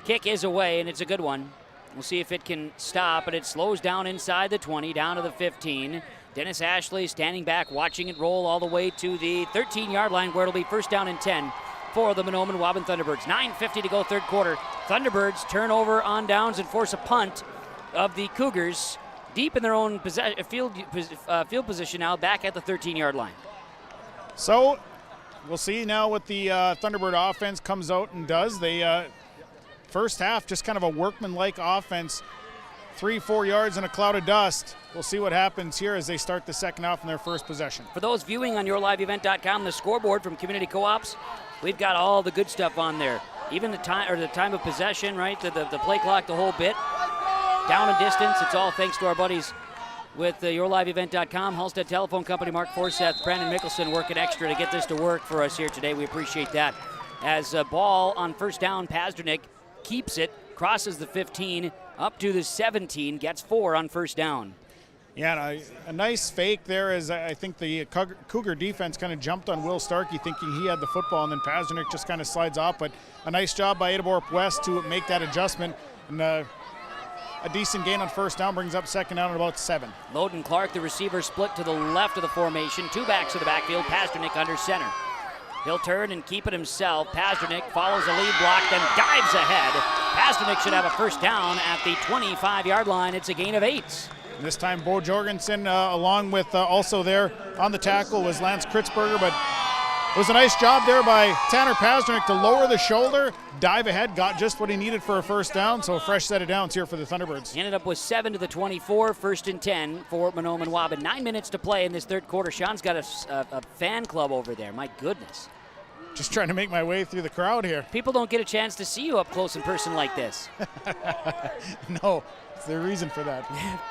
Kick is away, and it's a good one. We'll see if it can stop, but it slows down inside the 20, down to the 15. Dennis Ashley standing back, watching it roll all the way to the 13-yard line, where it'll be 1st down and 10 for the Mahnomen Waubun Thunderbirds. 9:50 to go, 3rd quarter. Thunderbirds turn over on downs and force a punt of the Cougars deep in their own field position now, back at the 13-yard line. So we'll see now what the Thunderbird offense comes out and does. They first half, just kind of a workman-like offense. 3-4 yards in a cloud of dust. We'll see what happens here as they start the second half in their first possession. For those viewing on yourliveevent.com, the scoreboard from Community Co-ops, we've got all the good stuff on there. Even the time of possession, right? The play clock, the whole bit. Down and distance, it's all thanks to our buddies with yourliveevent.com. Halstead Telephone Company, Mark Forseth, Brandon Mickelson working extra to get this to work for us here today. We appreciate that. As a ball on 1st down, Pasternak keeps it, crosses the 15, up to the 17, gets 4 on 1st down. Yeah, a nice fake there as I think the Cougar defense kind of jumped on Will Starkey thinking he had the football, and then Pasternak just kind of slides off, but a nice job by Ada-Borup West to make that adjustment. And a decent gain on 1st down brings up 2nd down at about 7. Loden Clark, the receiver, split to the left of the formation. 2 backs to the backfield, Pasternak under center. He'll turn and keep it himself. Pasternak follows the lead block, then dives ahead. Pasternak should have a 1st down at the 25-yard line. It's a gain of 8. This time Bo Jorgensen along with also there on the tackle was Lance Kritzberger, but it was a nice job there by Tanner Pasternak to lower the shoulder, dive ahead, got just what he needed for a 1st down, so a fresh set of downs here for the Thunderbirds. Ended up with 7 to the 24, 1st and 10 for Mahnomen Waubun. 9 minutes to play in this 3rd quarter. Sean's got a fan club over there, my goodness. Just trying to make my way through the crowd here. People don't get a chance to see you up close in person like this. No, it's the reason for that.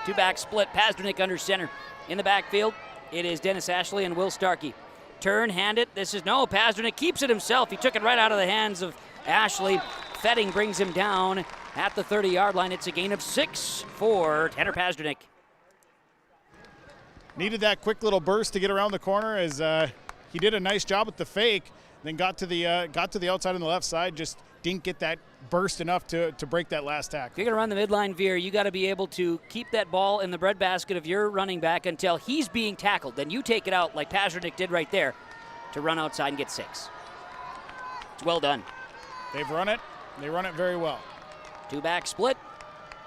2-back split, Pasternak under center. In the backfield, it is Dennis Ashley and Will Starkey. Turn, hand it. Pasternak keeps it himself. He took it right out of the hands of Ashley. Fetting brings him down at the 30-yard line. It's a gain of 6 for Tanner Pasternak. Needed that quick little burst to get around the corner as he did a nice job with the fake. then got to the outside on the left side, just didn't get that burst enough to break that last tackle. If you're going to run the midline veer, you got to be able to keep that ball in the breadbasket of your running back until he's being tackled. Then you take it out like Pasternak did right there to run outside and get 6. It's well done. They've run it. They run it very well. 2-back split.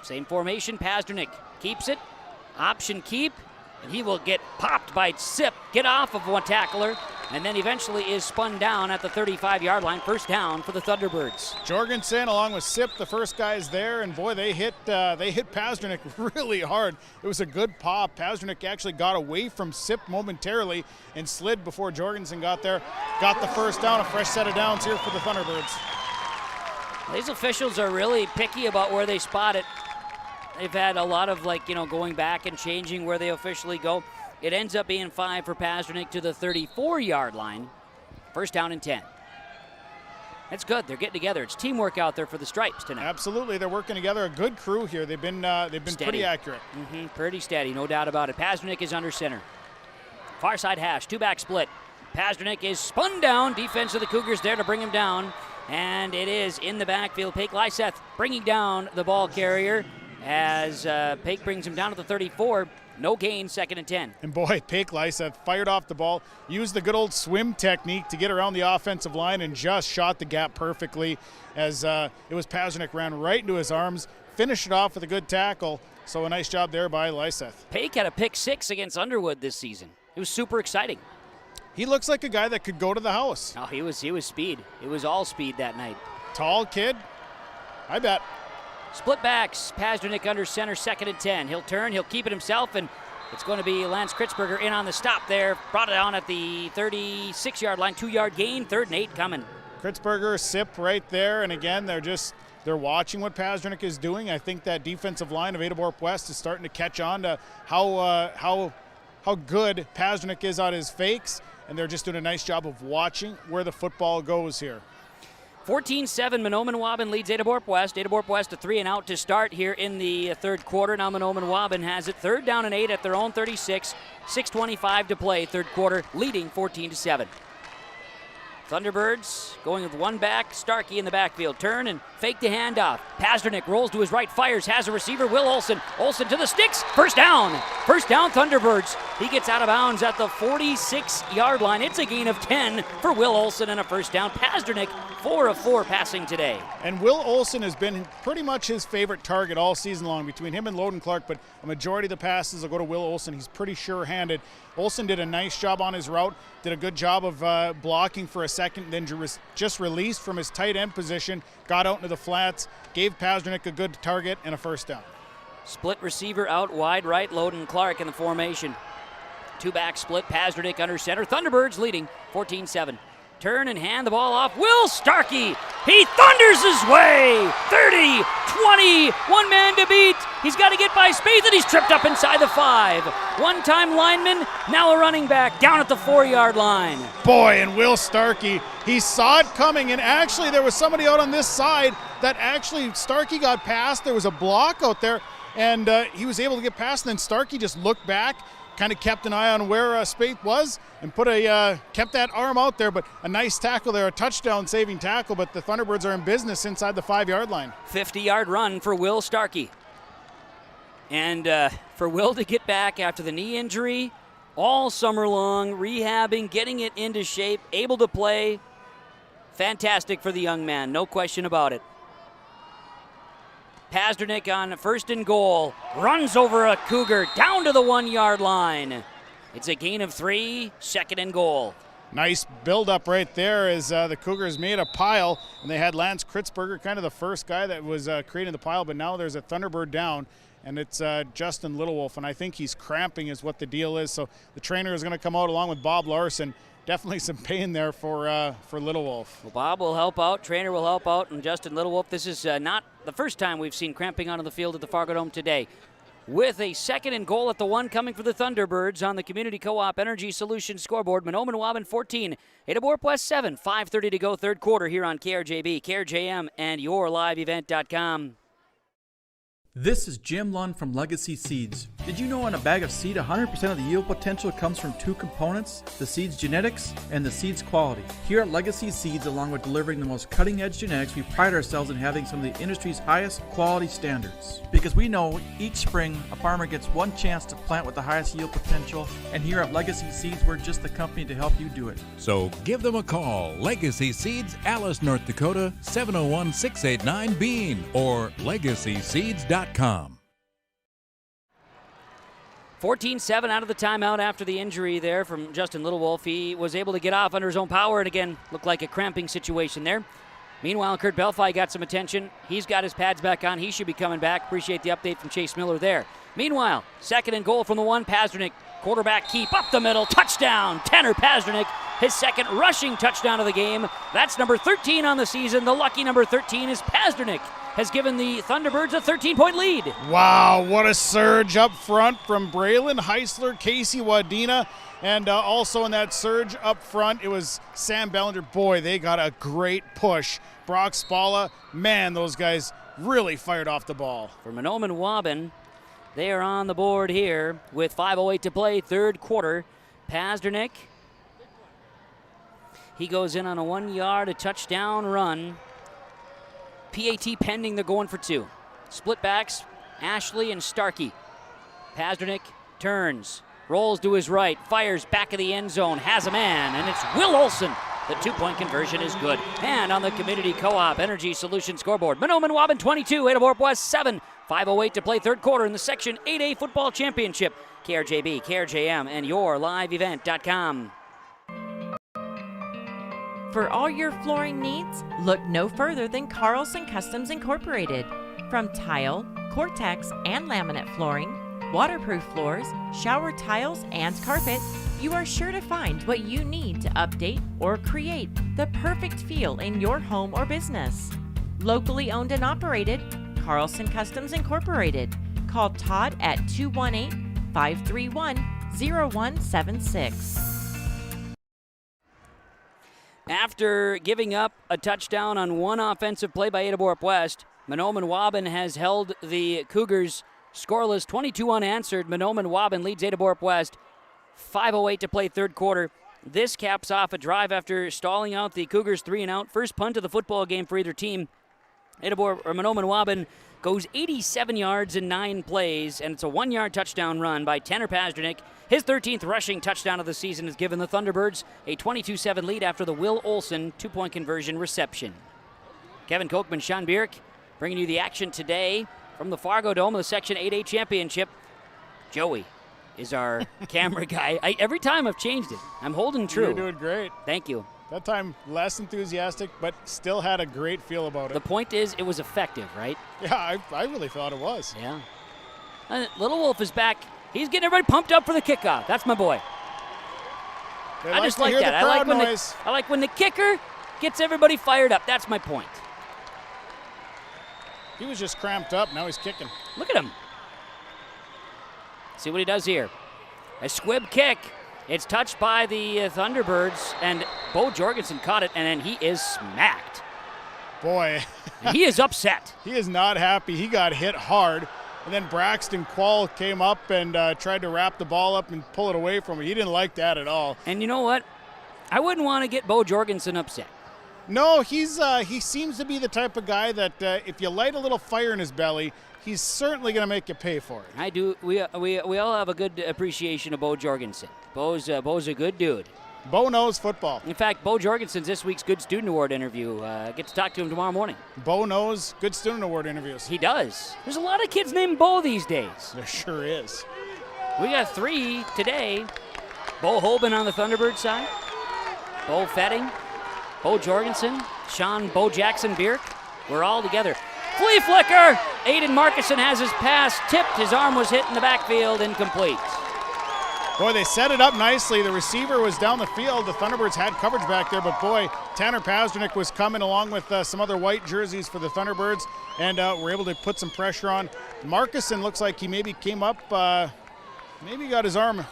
Same formation. Pasternak keeps it. Option keep. And he will get popped by Sip, get off of one tackler, and then eventually is spun down at the 35-yard line. First down for the Thunderbirds. Jorgensen along with Sip, the first guys there, and boy, they hit Pasternak really hard. It was a good pop. Pasternak actually got away from Sip momentarily and slid before Jorgensen got there. Got the first down, a fresh set of downs here for the Thunderbirds. These officials are really picky about where they spot it. They've had a lot of going back and changing where they officially go. It ends up being 5 for Pasternak to the 34-yard line. First down and 10. That's good. They're getting together. It's teamwork out there for the Stripes tonight. Absolutely. They're working together. A good crew here. They've been pretty accurate. Pretty steady, no doubt about it. Pasternak is under center. Far side hash, 2-back split. Pasternak is spun down. Defense of the Cougars there to bring him down. And it is in the backfield. Pake Lyseth bringing down the ball carrier as Pake brings him down to the 34. No gain, 2nd and 10. And boy, Pake Lyseth fired off the ball, used the good old swim technique to get around the offensive line and just shot the gap perfectly as it was Pasternak ran right into his arms, finished it off with a good tackle. So a nice job there by Lyseth. Pake had a pick 6 against Underwood this season. It was super exciting. He looks like a guy that could go to the house. Oh, he was speed. It was all speed that night. Tall kid, I bet. Split backs, Pasternak under center, 2nd and 10. He'll turn, he'll keep it himself, and it's going to be Lance Kritzberger in on the stop there. Brought it on at the 36-yard line, 2-yard gain, 3rd and 8 coming. Kritzberger, Sip right there, and again, they're watching what Pasternak is doing. I think that defensive line of Ada-Borup West is starting to catch on to how good Pasternak is on his fakes, and they're just doing a nice job of watching where the football goes here. 14-7, Mahnomen Waubun leads Ada-Borup West. Ada-Borup West a 3-and-out to start here in the third quarter. Now Mahnomen Waubun has it 3rd down and 8 at their own 36. 6:25 to play, third quarter, leading 14-7. Thunderbirds going with one back, Starkey in the backfield. Turn and fake the handoff. Pasternak rolls to his right, fires, has a receiver, Will Olsen. Olsen to the sticks, first down. First down, Thunderbirds. He gets out of bounds at the 46-yard line. It's a gain of 10 for Will Olsen and a first down. Pasternak, 4 of 4 passing today. And Will Olsen has been pretty much his favorite target all season long between him and Loden Clark, but a majority of the passes will go to Will Olsen. He's pretty sure-handed. Olsen did a nice job on his route, did a good job of blocking for a second, then just released from his tight end position, got out into the flats, gave Pasternak a good target and a first down. Split receiver out wide right, Loden Clark in the formation. 2-back split, Pasternak under center. Thunderbirds leading 14-7. Turn and hand the ball off. Will Starkey, he thunders his way. 30, 20, one man to beat. He's got to get by Spaeth, and he's tripped up inside the 5. One-time lineman, now a running back down at the 4-yard line. Boy, and Will Starkey, he saw it coming, and actually there was somebody out on this side that actually Starkey got past. There was a block out there, and he was able to get past, and then Starkey just looked back, kind of kept an eye on where Spaeth was and kept that arm out there, but a nice tackle there, a touchdown saving tackle, but the Thunderbirds are in business inside the 5-yard line. 50-yard run for Will Starkey. And for Will to get back after the knee injury, all summer long, rehabbing, getting it into shape, able to play, fantastic for the young man, no question about it. Pasternak on 1st and goal, runs over a Cougar down to the 1-yard line. It's a gain of 3, 2nd and goal. Nice build-up right there as the Cougars made a pile, and they had Lance Kritzberger, kind of the first guy that was creating the pile, but now there's a Thunderbird down, and it's Justin Littlewolf, and I think he's cramping is what the deal is, so the trainer is going to come out along with Bob Larson. Definitely some pain there for Littlewolf. Well, Bob will help out, trainer will help out, and Justin Littlewolf, this is not the first time we've seen cramping onto the field at the Fargo Dome today. With a 2nd and goal at the 1 coming for the Thunderbirds on the Community Co-op Energy Solutions scoreboard. Mahnomen Waubun 14, Ada-Borup West 7, 5:30 to go third quarter here on KRJB, KRJM, and YourLiveEvent.com. This is Jim Lund from Legacy Seeds. Did you know in a bag of seed, 100% of the yield potential comes from two components, the seed's genetics and the seed's quality? Here at Legacy Seeds, along with delivering the most cutting-edge genetics, we pride ourselves in having some of the industry's highest quality standards. Because we know each spring, a farmer gets one chance to plant with the highest yield potential, and here at Legacy Seeds, we're just the company to help you do it. So give them a call. Legacy Seeds, Alice, North Dakota, 701-689-BEAN or legacyseeds.com. 14-7 out of the timeout after the injury there from Justin Littlewolf. He was able to get off under his own power, and again, looked like a cramping situation there. Meanwhile, Kurt Belfi got some attention. He's got his pads back on. He should be coming back. Appreciate the update from Chase Miller there. Meanwhile, second and goal from the one. Pazdernik, quarterback keep up the middle. Touchdown, Tanner Pazdernik. His second rushing touchdown of the game. That's number 13 on the season. The lucky number 13 is Pazdernik. Has given the Thunderbirds a 13-point lead. Wow, what a surge up front from Braylon Heisler, Casey Wadena, and also in that surge up front, it was Sam Bellinger. Boy, they got a great push. Brock Spala, man, those guys really fired off the ball. For Mahnomen Waubun, they are on the board here with 5:08 to play, third quarter. Pazdernik, he goes in on a 1-yard, touchdown run. PAT pending, they're going for two. Split backs, Ashley and Starkey. Pazdernik turns, rolls to his right, fires back of the end zone, has a man, and it's Will Olson. The 2-point conversion is good. And on the Community Co-op Energy Solution scoreboard, Mahnomen Waubun 22, Ada-Borup West 7. 5:08 to play, third quarter in the Section 8A Football Championship. KRJB, KRJM, and YourLiveEvent.com. For all your flooring needs, look no further than Carlson Customs Incorporated. From tile, Cortex, and laminate flooring, waterproof floors, shower tiles, and carpet, you are sure to find what you need to update or create the perfect feel in your home or business. Locally owned and operated, Carlson Customs Incorporated. Call Todd at 218-531-0176. After giving up a touchdown on one offensive play by Ada-Borup West, Mahnomen Waubun has held the Cougars scoreless, 22 unanswered. Mahnomen Waubun leads Ada-Borup West. 5:08 to play, third quarter. This caps off a drive after stalling out the Cougars 3-and-out. First punt of the football game for either team. Mahnomen Waubun goes 87 yards in 9 plays, and it's a 1-yard touchdown run by Tanner Pazdernik. His 13th rushing touchdown of the season has given the Thunderbirds a 22-7 lead after the Will Olson 2-point conversion reception. Kevin Kochman, Sean Bierk, bringing you the action today from the Fargo Dome of the Section 8A Championship. Joey is our camera guy. Every time I've changed it. I'm holding true. You're doing great. Thank you. That time, less enthusiastic, but still had a great feel about it. The point is, it was effective, right? Yeah, I really thought it was. Yeah. Little Wolf is back. He's getting everybody pumped up for the kickoff. That's my boy. I just like that. I like when the kicker gets everybody fired up. That's my point. He was just cramped up. Now he's kicking. Look at him. See what he does here. A squib kick. It's touched by the Thunderbirds, and Bo Jorgensen caught it, and then he is smacked. Boy. He is upset. He is not happy. He got hit hard, and then Braxton Quall came up and tried to wrap the ball up and pull it away from him. He didn't like that at all. And you know what? I wouldn't want to get Bo Jorgensen upset. No, he seems to be the type of guy that if you light a little fire in his belly, he's certainly going to make you pay for it. I do. We all have a good appreciation of Bo Jorgensen. Bo's a good dude. Bo knows football. In fact, Bo Jorgensen's this week's Good Student Award interview. Get to talk to him tomorrow morning. Bo knows Good Student Award interviews. He does. There's a lot of kids named Bo these days. There sure is. We got 3 today. Bo Holben on the Thunderbird side. Bo Fetting. Bo Jorgensen. Sean Bo Jackson Bierk. We're all together. Flea flicker! Aiden Markison has his pass tipped. His arm was hit in the backfield, incomplete. Boy, they set it up nicely. The receiver was down the field. The Thunderbirds had coverage back there, but boy, Tanner Pazdernik was coming along with some other white jerseys for the Thunderbirds, and were able to put some pressure on. Markison looks like he maybe came up, maybe got his arm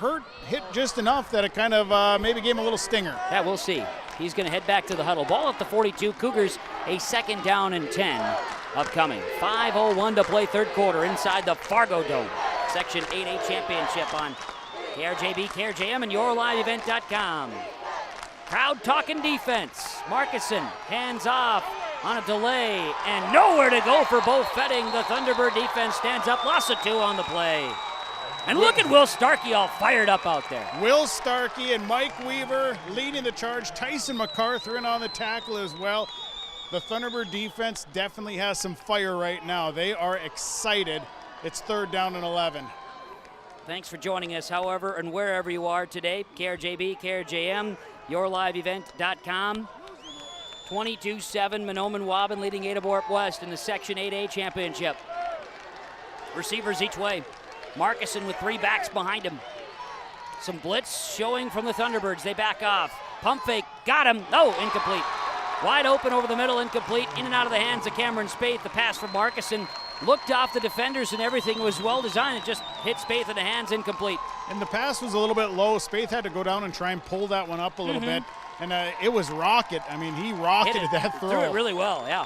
hit just enough that it kind of maybe gave him a little stinger. Yeah, we'll see. He's going to head back to the huddle. Ball at the 42. Cougars a 2nd down and 10. upcoming. 5:01 to play third quarter inside the Fargo Dome. Section 8A championship on KRJB, KRJM, and YourLiveEvent.com. Crowd talking defense. Markison hands off on a delay and nowhere to go for Bo Fetting. The Thunderbird defense stands up. Loss of 2 on the play. And look at Will Starkey all fired up out there. Will Starkey and Mike Weaver leading the charge. Tyson MacArthur in on the tackle as well. The Thunderbird defense definitely has some fire right now. They are excited. It's 3rd down and 11. Thanks for joining us, however, and wherever you are today. KRJB, KRJM, YourLiveEvent.com. 22-7, Mahnomen Waubun leading Ada-Borup West in the Section 8A championship. Receivers each way. Markison with 3 backs behind him. Some blitz showing from the Thunderbirds. They back off. Pump fake, got him. No, incomplete. Wide open over the middle, incomplete. In and out of the hands of Cameron Spaeth. The pass from Markison looked off the defenders and everything was well designed. It just hit Spaeth in the hands, incomplete. And the pass was a little bit low. Spaeth had to go down and try and pull that one up a little bit. And it was rocket. I mean, he rocketed that throw. Threw it really well, yeah.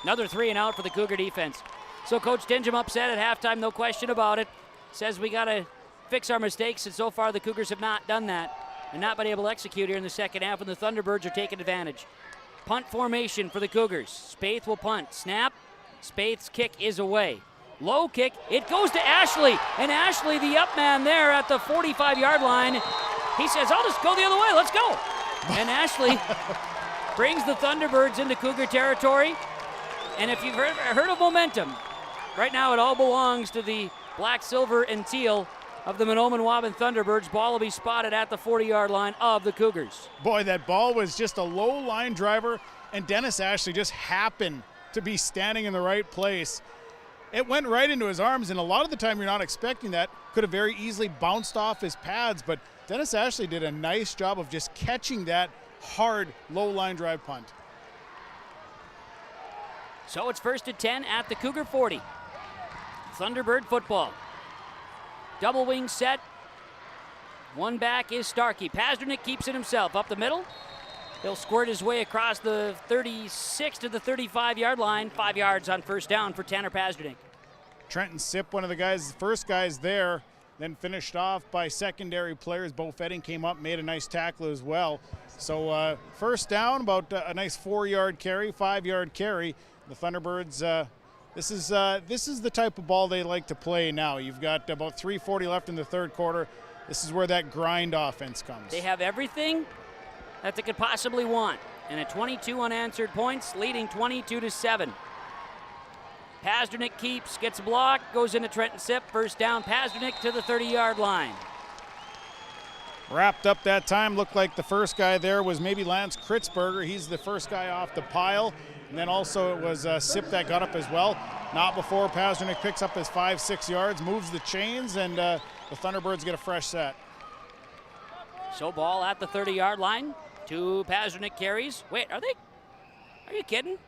Another 3 and out for the Cougar defense. So Coach Dingham upset at halftime, no question about it. Says we got to fix our mistakes, and so far the Cougars have not done that and not been able to execute here in the second half, and the Thunderbirds are taking advantage. Punt formation for the Cougars. Spaeth will punt. Snap. Spaeth's kick is away. Low kick. It goes to Ashley, and Ashley, the up man there at the 45-yard line, he says, I'll just go the other way. Let's go. And Ashley brings the Thunderbirds into Cougar territory. And if you've heard of momentum, right now it all belongs to the black, silver, and teal of the Mahnomen Waubun Thunderbirds. Ball will be spotted at the 40-yard line of the Cougars. Boy, that ball was just a low line driver, and Dennis Ashley just happened to be standing in the right place. It went right into his arms, and a lot of the time you're not expecting that. Could have very easily bounced off his pads, but Dennis Ashley did a nice job of just catching that hard low line drive punt. So it's 1st and 10 at the Cougar 40. Thunderbird football. Double wing set. One back is Starkey. Pasternak keeps it himself up the middle. He'll squirt his way across the 36 to the 35-yard line. 5 yards on 1st down for Tanner Pasternak. Trenton Sipp, one of the first guys there, then finished off by secondary players. Bo Fetting came up, made a nice tackle as well. So 1st down, about a nice 4-yard carry, 5-yard carry. The Thunderbirds, this is the type of ball they like to play now. You've got about 3:40 left in the 3rd quarter. This is where that grind offense comes. They have everything that they could possibly want. And at 22 unanswered points, leading 22-7. Pasternak keeps, gets blocked, goes into Trenton Sipp. 1st down, Pasternak to the 30-yard line. Wrapped up that time. Looked like the first guy there was maybe Lance Kritzberger. He's the first guy off the pile. And then also it was Sipp that got up as well. Not before Pasternak picks up his 5-6 yards, moves the chains, and the Thunderbirds get a fresh set. So ball at the 30-yard line. 2 Pasternak carries. Wait, are you kidding?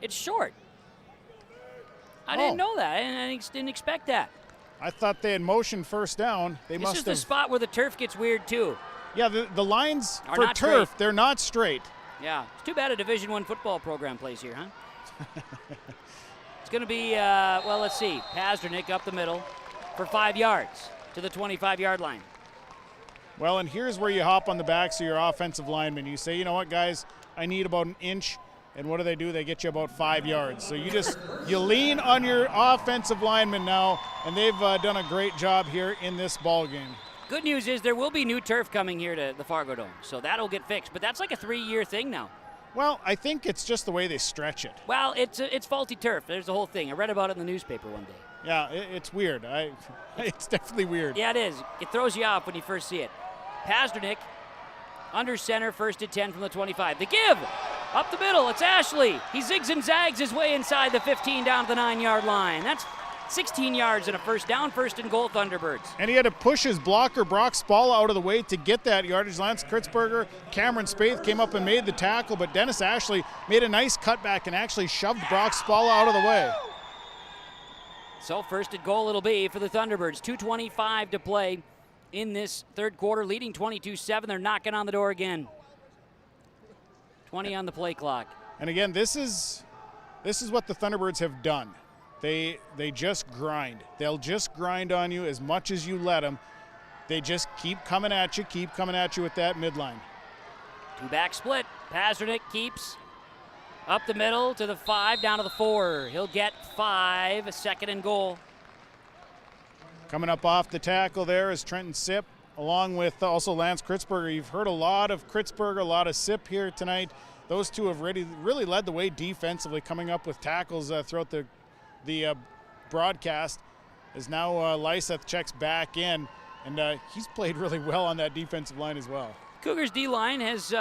It's short. I didn't know that. I didn't expect that. I thought they had motioned 1st down. This is the spot where the turf gets weird too. Yeah, the lines are for not turf, straight. They're not straight. Yeah, it's too bad a Division I football program plays here, huh? It's going to be, well, let's see. Pasternak up the middle for 5 yards to the 25-yard line. Well, and here's where you hop on the backs of your offensive linemen. You say, you know what, guys, I need about an inch. And what do? They get you about 5 yards. So you lean on your offensive linemen now, and they've done a great job here in this ball game. Good news is there will be new turf coming here to the Fargo Dome, so that'll get fixed. But that's like a 3-year thing now. Well, I think it's just the way they stretch it. Well, it's faulty turf. There's the whole thing. I read about it in the newspaper one day. Yeah, it's weird. It's definitely weird. Yeah, it is. It throws you off when you first see it. Pasternak under center, 1st and 10 from the 25. The give! Up the middle, it's Ashley. He zigs and zags his way inside the 15 down to the 9-yard line. That's 16 yards and a 1st down, 1st and goal, Thunderbirds. And he had to push his blocker, Brock Spalla, out of the way to get that yardage. Lance Kritzberger, Cameron Spaeth came up and made the tackle, but Dennis Ashley made a nice cutback and actually shoved Brock Spalla out of the way. So 1st and goal it'll be for the Thunderbirds. 2:25 to play in this 3rd quarter, leading 22-7. They're knocking on the door again. 20 on the play clock. And again, this is this is what the Thunderbirds have done. They just grind. They'll just grind on you as much as you let them. They just keep coming at you with that midline. Two-back split. Pasternak keeps up the middle to the 5, down to the 4. He'll get 5, a 2nd and goal. Coming up off the tackle there is Trenton Sipp, along with also Lance Kritzberger. You've heard a lot of Kritzberger, a lot of Sipp here tonight. Those two have really led the way defensively, coming up with tackles throughout the broadcast. As now Lyseth checks back in, and he's played really well on that defensive line as well. Cougars D-line has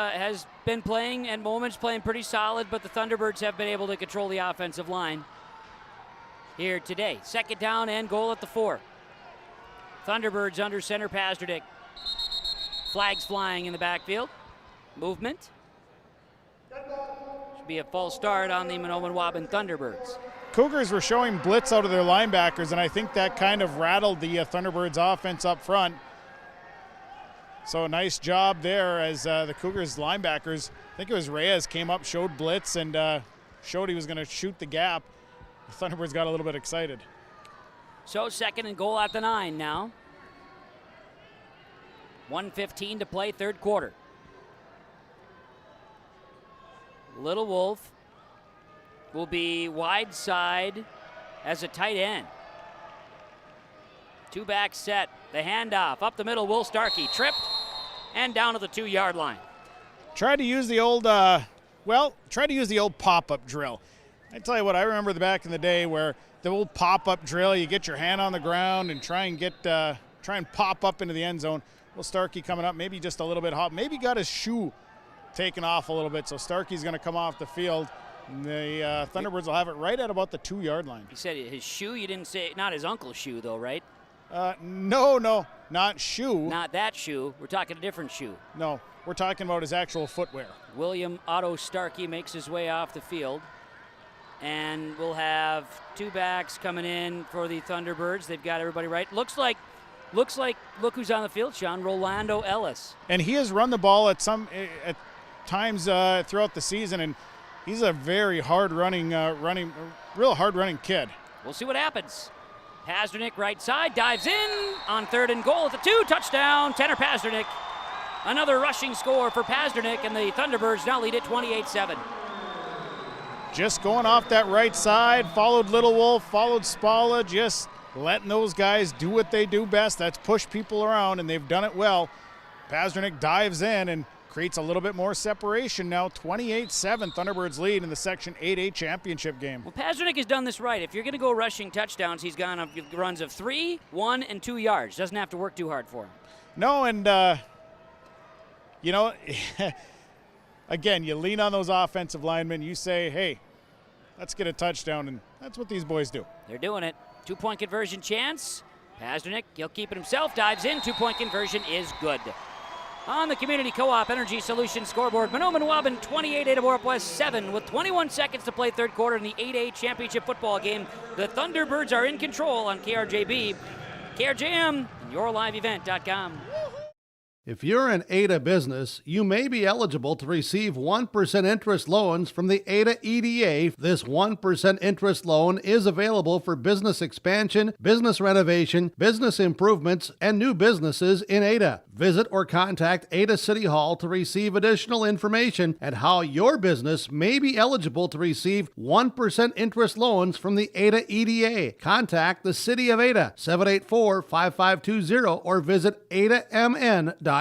been playing at moments, playing pretty solid, but the Thunderbirds have been able to control the offensive line here today. 2nd down and goal at the 4. Thunderbirds under center, Pasternak. Flags flying in the backfield. Movement. Should be a false start on the Mahnomen Waubun Thunderbirds. Cougars were showing blitz out of their linebackers, and I think that kind of rattled the Thunderbirds offense up front. So nice job there as the Cougars linebackers, I think it was Reyes, came up, showed blitz, and showed he was going to shoot the gap. The Thunderbirds got a little bit excited. So 2nd and goal at the 9 now. 1:15 to play, 3rd quarter. Little Wolf will be wide side as a tight end. Two-back set, the handoff, up the middle, Will Starkey tripped and down to the 2-yard line. Tried to use the old, pop-up drill. I tell you what, I remember back in the day where the old pop-up drill, you get your hand on the ground and try and pop up into the end zone. Will Starkey coming up, maybe just a little bit hot, maybe got his shoe taken off a little bit, so Starkey's going to come off the field. And the Thunderbirds will have it right at about the 2-yard line. You said his shoe, you didn't say, not his uncle's shoe though, right? No, not shoe. Not that shoe, we're talking a different shoe. No, we're talking about his actual footwear. William Otto Starkey makes his way off the field. And we'll have 2 backs coming in for the Thunderbirds. They've got everybody right. Looks like, look who's on the field, Sean, Rolando Ellis. And he has run the ball at times throughout the season, and he's a very hard-running kid. We'll see what happens. Pasternak right side, dives in on 3rd and goal at the 2, touchdown, Tanner Pasternak. Another rushing score for Pasternak, and the Thunderbirds now lead at 28-7. Just going off that right side, followed Little Wolf, followed Spala, just letting those guys do what they do best. That's push people around, and they've done it well. Pasternak dives in and creates a little bit more separation now. 28-7, Thunderbirds lead in the Section 8A championship game. Well, Pasternak has done this right. If you're going to go rushing touchdowns, he's gone up runs of 3, 1, and 2 yards. Doesn't have to work too hard for him. No, and, again, you lean on those offensive linemen. You say, hey, let's get a touchdown, and that's what these boys do. They're doing it. 2-point conversion chance. Pasternak, he'll keep it himself, dives in. 2-point conversion is good. On the Community Co-op Energy Solutions scoreboard, Mahnomen Waubun 28, Ada-Borup West 7 with 21 seconds to play 3rd quarter in the 8A championship football game. The Thunderbirds are in control on KRJB, KRJM, and YourLiveEvent.com. If you're an Ada business, you may be eligible to receive 1% interest loans from the Ada EDA. This 1% interest loan is available for business expansion, business renovation, business improvements, and new businesses in Ada. Visit or contact Ada City Hall to receive additional information at how your business may be eligible to receive 1% interest loans from the Ada EDA. Contact the City of Ada, 784-5520, or visit adamn.gov.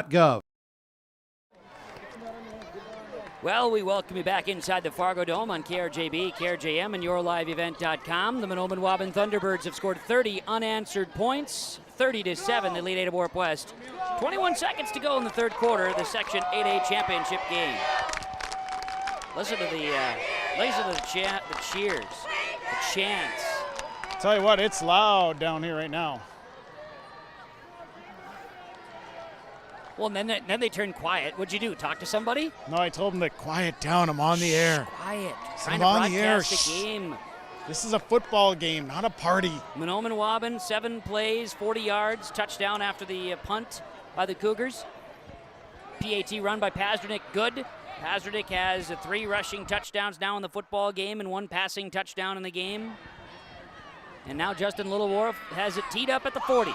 Well, we welcome you back inside the Fargo Dome on KRJB, KRJM, and YourLiveEvent.com. The Mahnomen Waubun Thunderbirds have scored 30 unanswered points, 30-7. They lead Ada-Borup West. 21 seconds to go in the 3rd quarter of the Section 8A championship game. Listen to the cheers, the chants. Tell you what, it's loud down here right now. Well, and then they turn quiet. What'd you do? Talk to somebody? No, I told them to quiet down. I'm on the air. Quiet. I'm on the air. The game. This is a football game, not a party. Mahnomen Waubun, 7 plays, 40 yards, touchdown after the punt by the Cougars. PAT run by Pasternak, good. Pazdernik has 3 rushing touchdowns now in the football game and 1 passing touchdown in the game. And now Justin Little-Wolf has it teed up at the 40.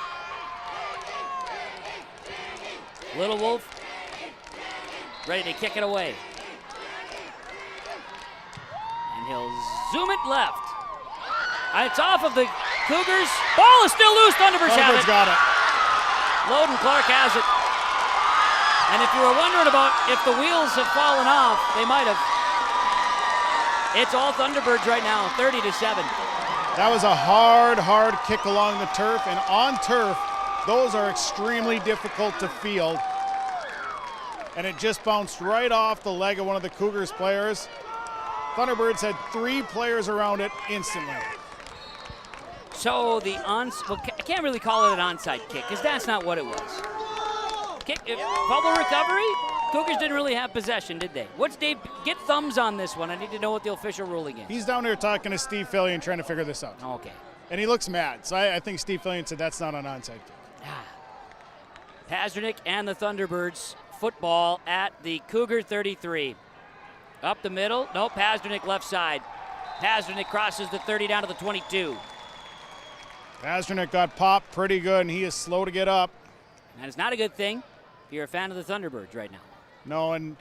Little-Wolf ready to kick it away. And he'll zoom it left. It's off of the Cougars. Ball is still loose. Thunderbirds have it. Got it. Loden Clark has it. And if you were wondering about if the wheels have fallen off, they might have. It's all Thunderbirds right now, 30-7. That was a hard kick along the turf, and on turf, those are extremely difficult to field. And it just bounced right off the leg of one of the Cougars players. Thunderbirds had 3 players around it instantly. So I can't really call it an onside kick because that's not what it was. Bubble recovery? Cougars didn't really have possession, did they? What's Dave? Get thumbs on this one. I need to know what the official ruling is. He's down there talking to Steve Fillion trying to figure this out. Okay. And he looks mad. So I think Steve Fillion said that's not an onside kick. Pazdernik and the Thunderbirds football at the Cougar 33. Up the middle. No, Pazdernik left side. Pazdernik crosses the 30 down to the 22. Pazdernik got popped pretty good, and he is slow to get up. That is not a good thing if you're a fan of the Thunderbirds right now. No, and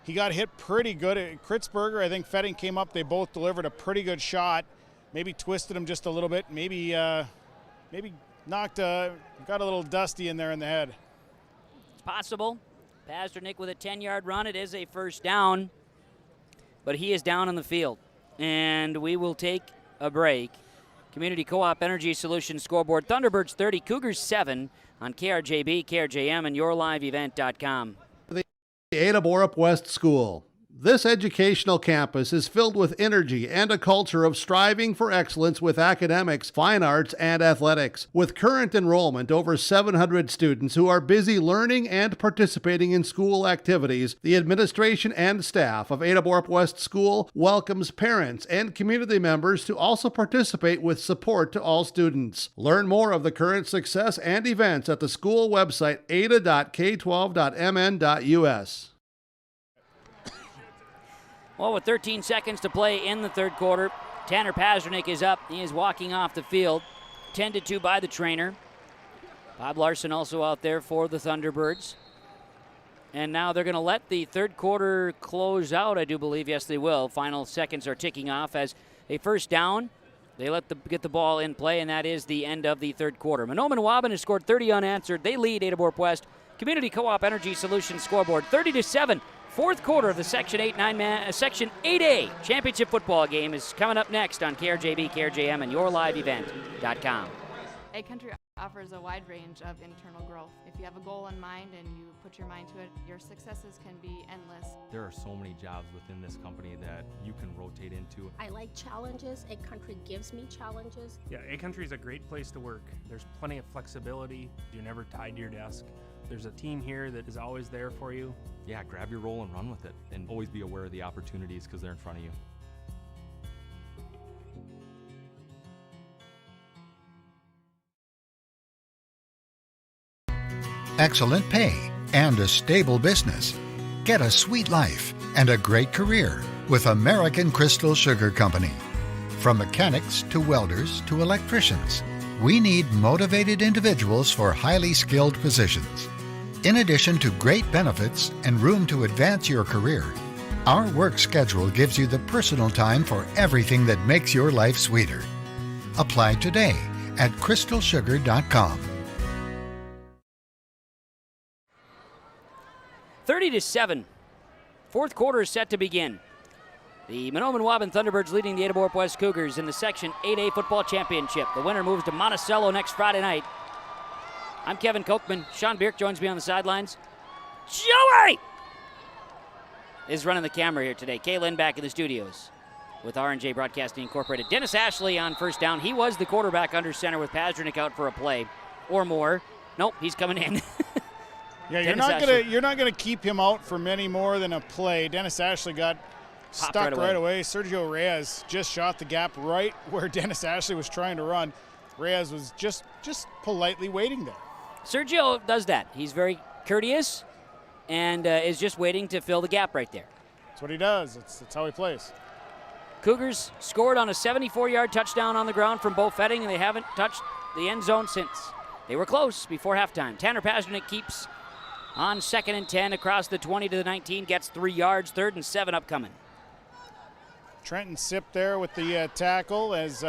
he got hit pretty good. Kritzberger, I think Fetting came up. They both delivered a pretty good shot. Maybe twisted him just a little bit. Maybe got a little dusty in there in the head. It's possible. Pazdernik with a 10-yard run. It is a first down, but he is down on the field. And we will take a break. Community Co-op Energy Solutions scoreboard. Thunderbirds 30, Cougars 7 on KRJB, KRJM, and YourLiveEvent.com. The Ada-Borup West School. This educational campus is filled with energy and a culture of striving for excellence with academics, fine arts, and athletics. With current enrollment over 700 students who are busy learning and participating in school activities, the administration and staff of Ada-Borup West School welcomes parents and community members to also participate with support to all students. Learn more of the current success and events at the school website ada.k12.mn.us. Well, with 13 seconds to play in the third quarter, Tanner Pazdernik is up. He is walking off the field, 10-2 by the trainer. Bob Larson also out there for the Thunderbirds. And now they're going to let the third quarter close out, I do believe. Yes, they will. Final seconds are ticking off as a first down. They get the ball in play, and that is the end of the third quarter. Mahnomen Waubun has scored 30 unanswered. They lead Ada-Borup West. Community Co-op Energy Solutions scoreboard 30-7. Fourth quarter of the Section 8A championship football game is coming up next on KRJB, KRJM, and YourLiveEvent.com. A Country offers a wide range of internal growth. If you have a goal in mind and you put your mind to it, your successes can be endless. There are so many jobs within this company that you can rotate into. I like challenges. A Country gives me challenges. Yeah, A Country is a great place to work. There's plenty of flexibility. You're never tied to your desk. There's a team here that is always there for you. Yeah, grab your role and run with it, and always be aware of the opportunities because they're in front of you. Excellent pay and a stable business. Get a sweet life and a great career with American Crystal Sugar Company. From mechanics to welders to electricians, we need motivated individuals for highly skilled positions. In addition to great benefits and room to advance your career, our work schedule gives you the personal time for everything that makes your life sweeter. Apply today at crystalsugar.com. 30-7. Fourth quarter is set to begin. The Mahnomen Waubun Thunderbirds leading the Ada-Borup West Cougars in the Section 8A Football Championship. The winner moves to Monticello next Friday night. I'm Kevin Kochman. Sean Bierk joins me on the sidelines. Joey is running the camera here today. Kay Lynn back in the studios with R&J Broadcasting Incorporated. Dennis Ashley on first down. He was the quarterback under center with Pazdernik out for a play or more. Nope, he's coming in. Yeah, you're not gonna keep him out for many more than a play. Dennis Ashley got stuck right away. Sergio Reyes just shot the gap right where Dennis Ashley was trying to run. Reyes was just politely waiting there. Sergio does that. He's very courteous and is just waiting to fill the gap right there. That's what he does. That's how he plays. Cougars scored on a 74-yard touchdown on the ground from Bo Fetting, and they haven't touched the end zone since. They were close before halftime. Tanner Pasternak keeps on 2nd and 10 across the 20 to the 19, gets 3 yards, 3rd and 7 upcoming. Trenton Sip there with the tackle. As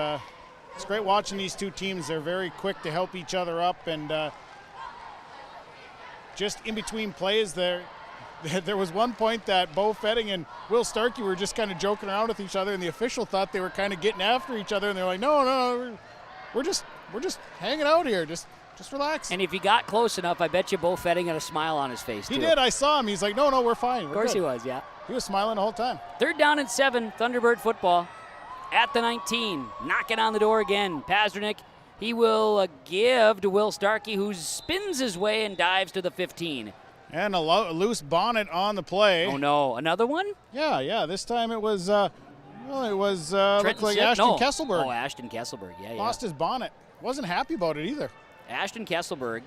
it's great watching these two teams. They're very quick to help each other up, and just in between plays there was one point that Bo Fetting and Will Starkey were just kind of joking around with each other, and the official thought they were kind of getting after each other, and they're like, no, we're just hanging out here, just relax. And if he got close enough, I bet you Bo Fetting had a smile on his face, too. He did. I saw him. He's like, no, we're fine. Of course he was, yeah. He was smiling the whole time. 3rd down and 7, Thunderbird football at the 19. Knocking on the door again. Pasternak, he will give to Will Starkey, who spins his way and dives to the 15. And a loose bonnet on the play. Oh, no. Another one? Yeah. This time it was, looked like Ashton Kesselberg. Oh, Ashton Kesselberg, yeah. Lost his bonnet. Wasn't happy about it either. Ashton Kesselberg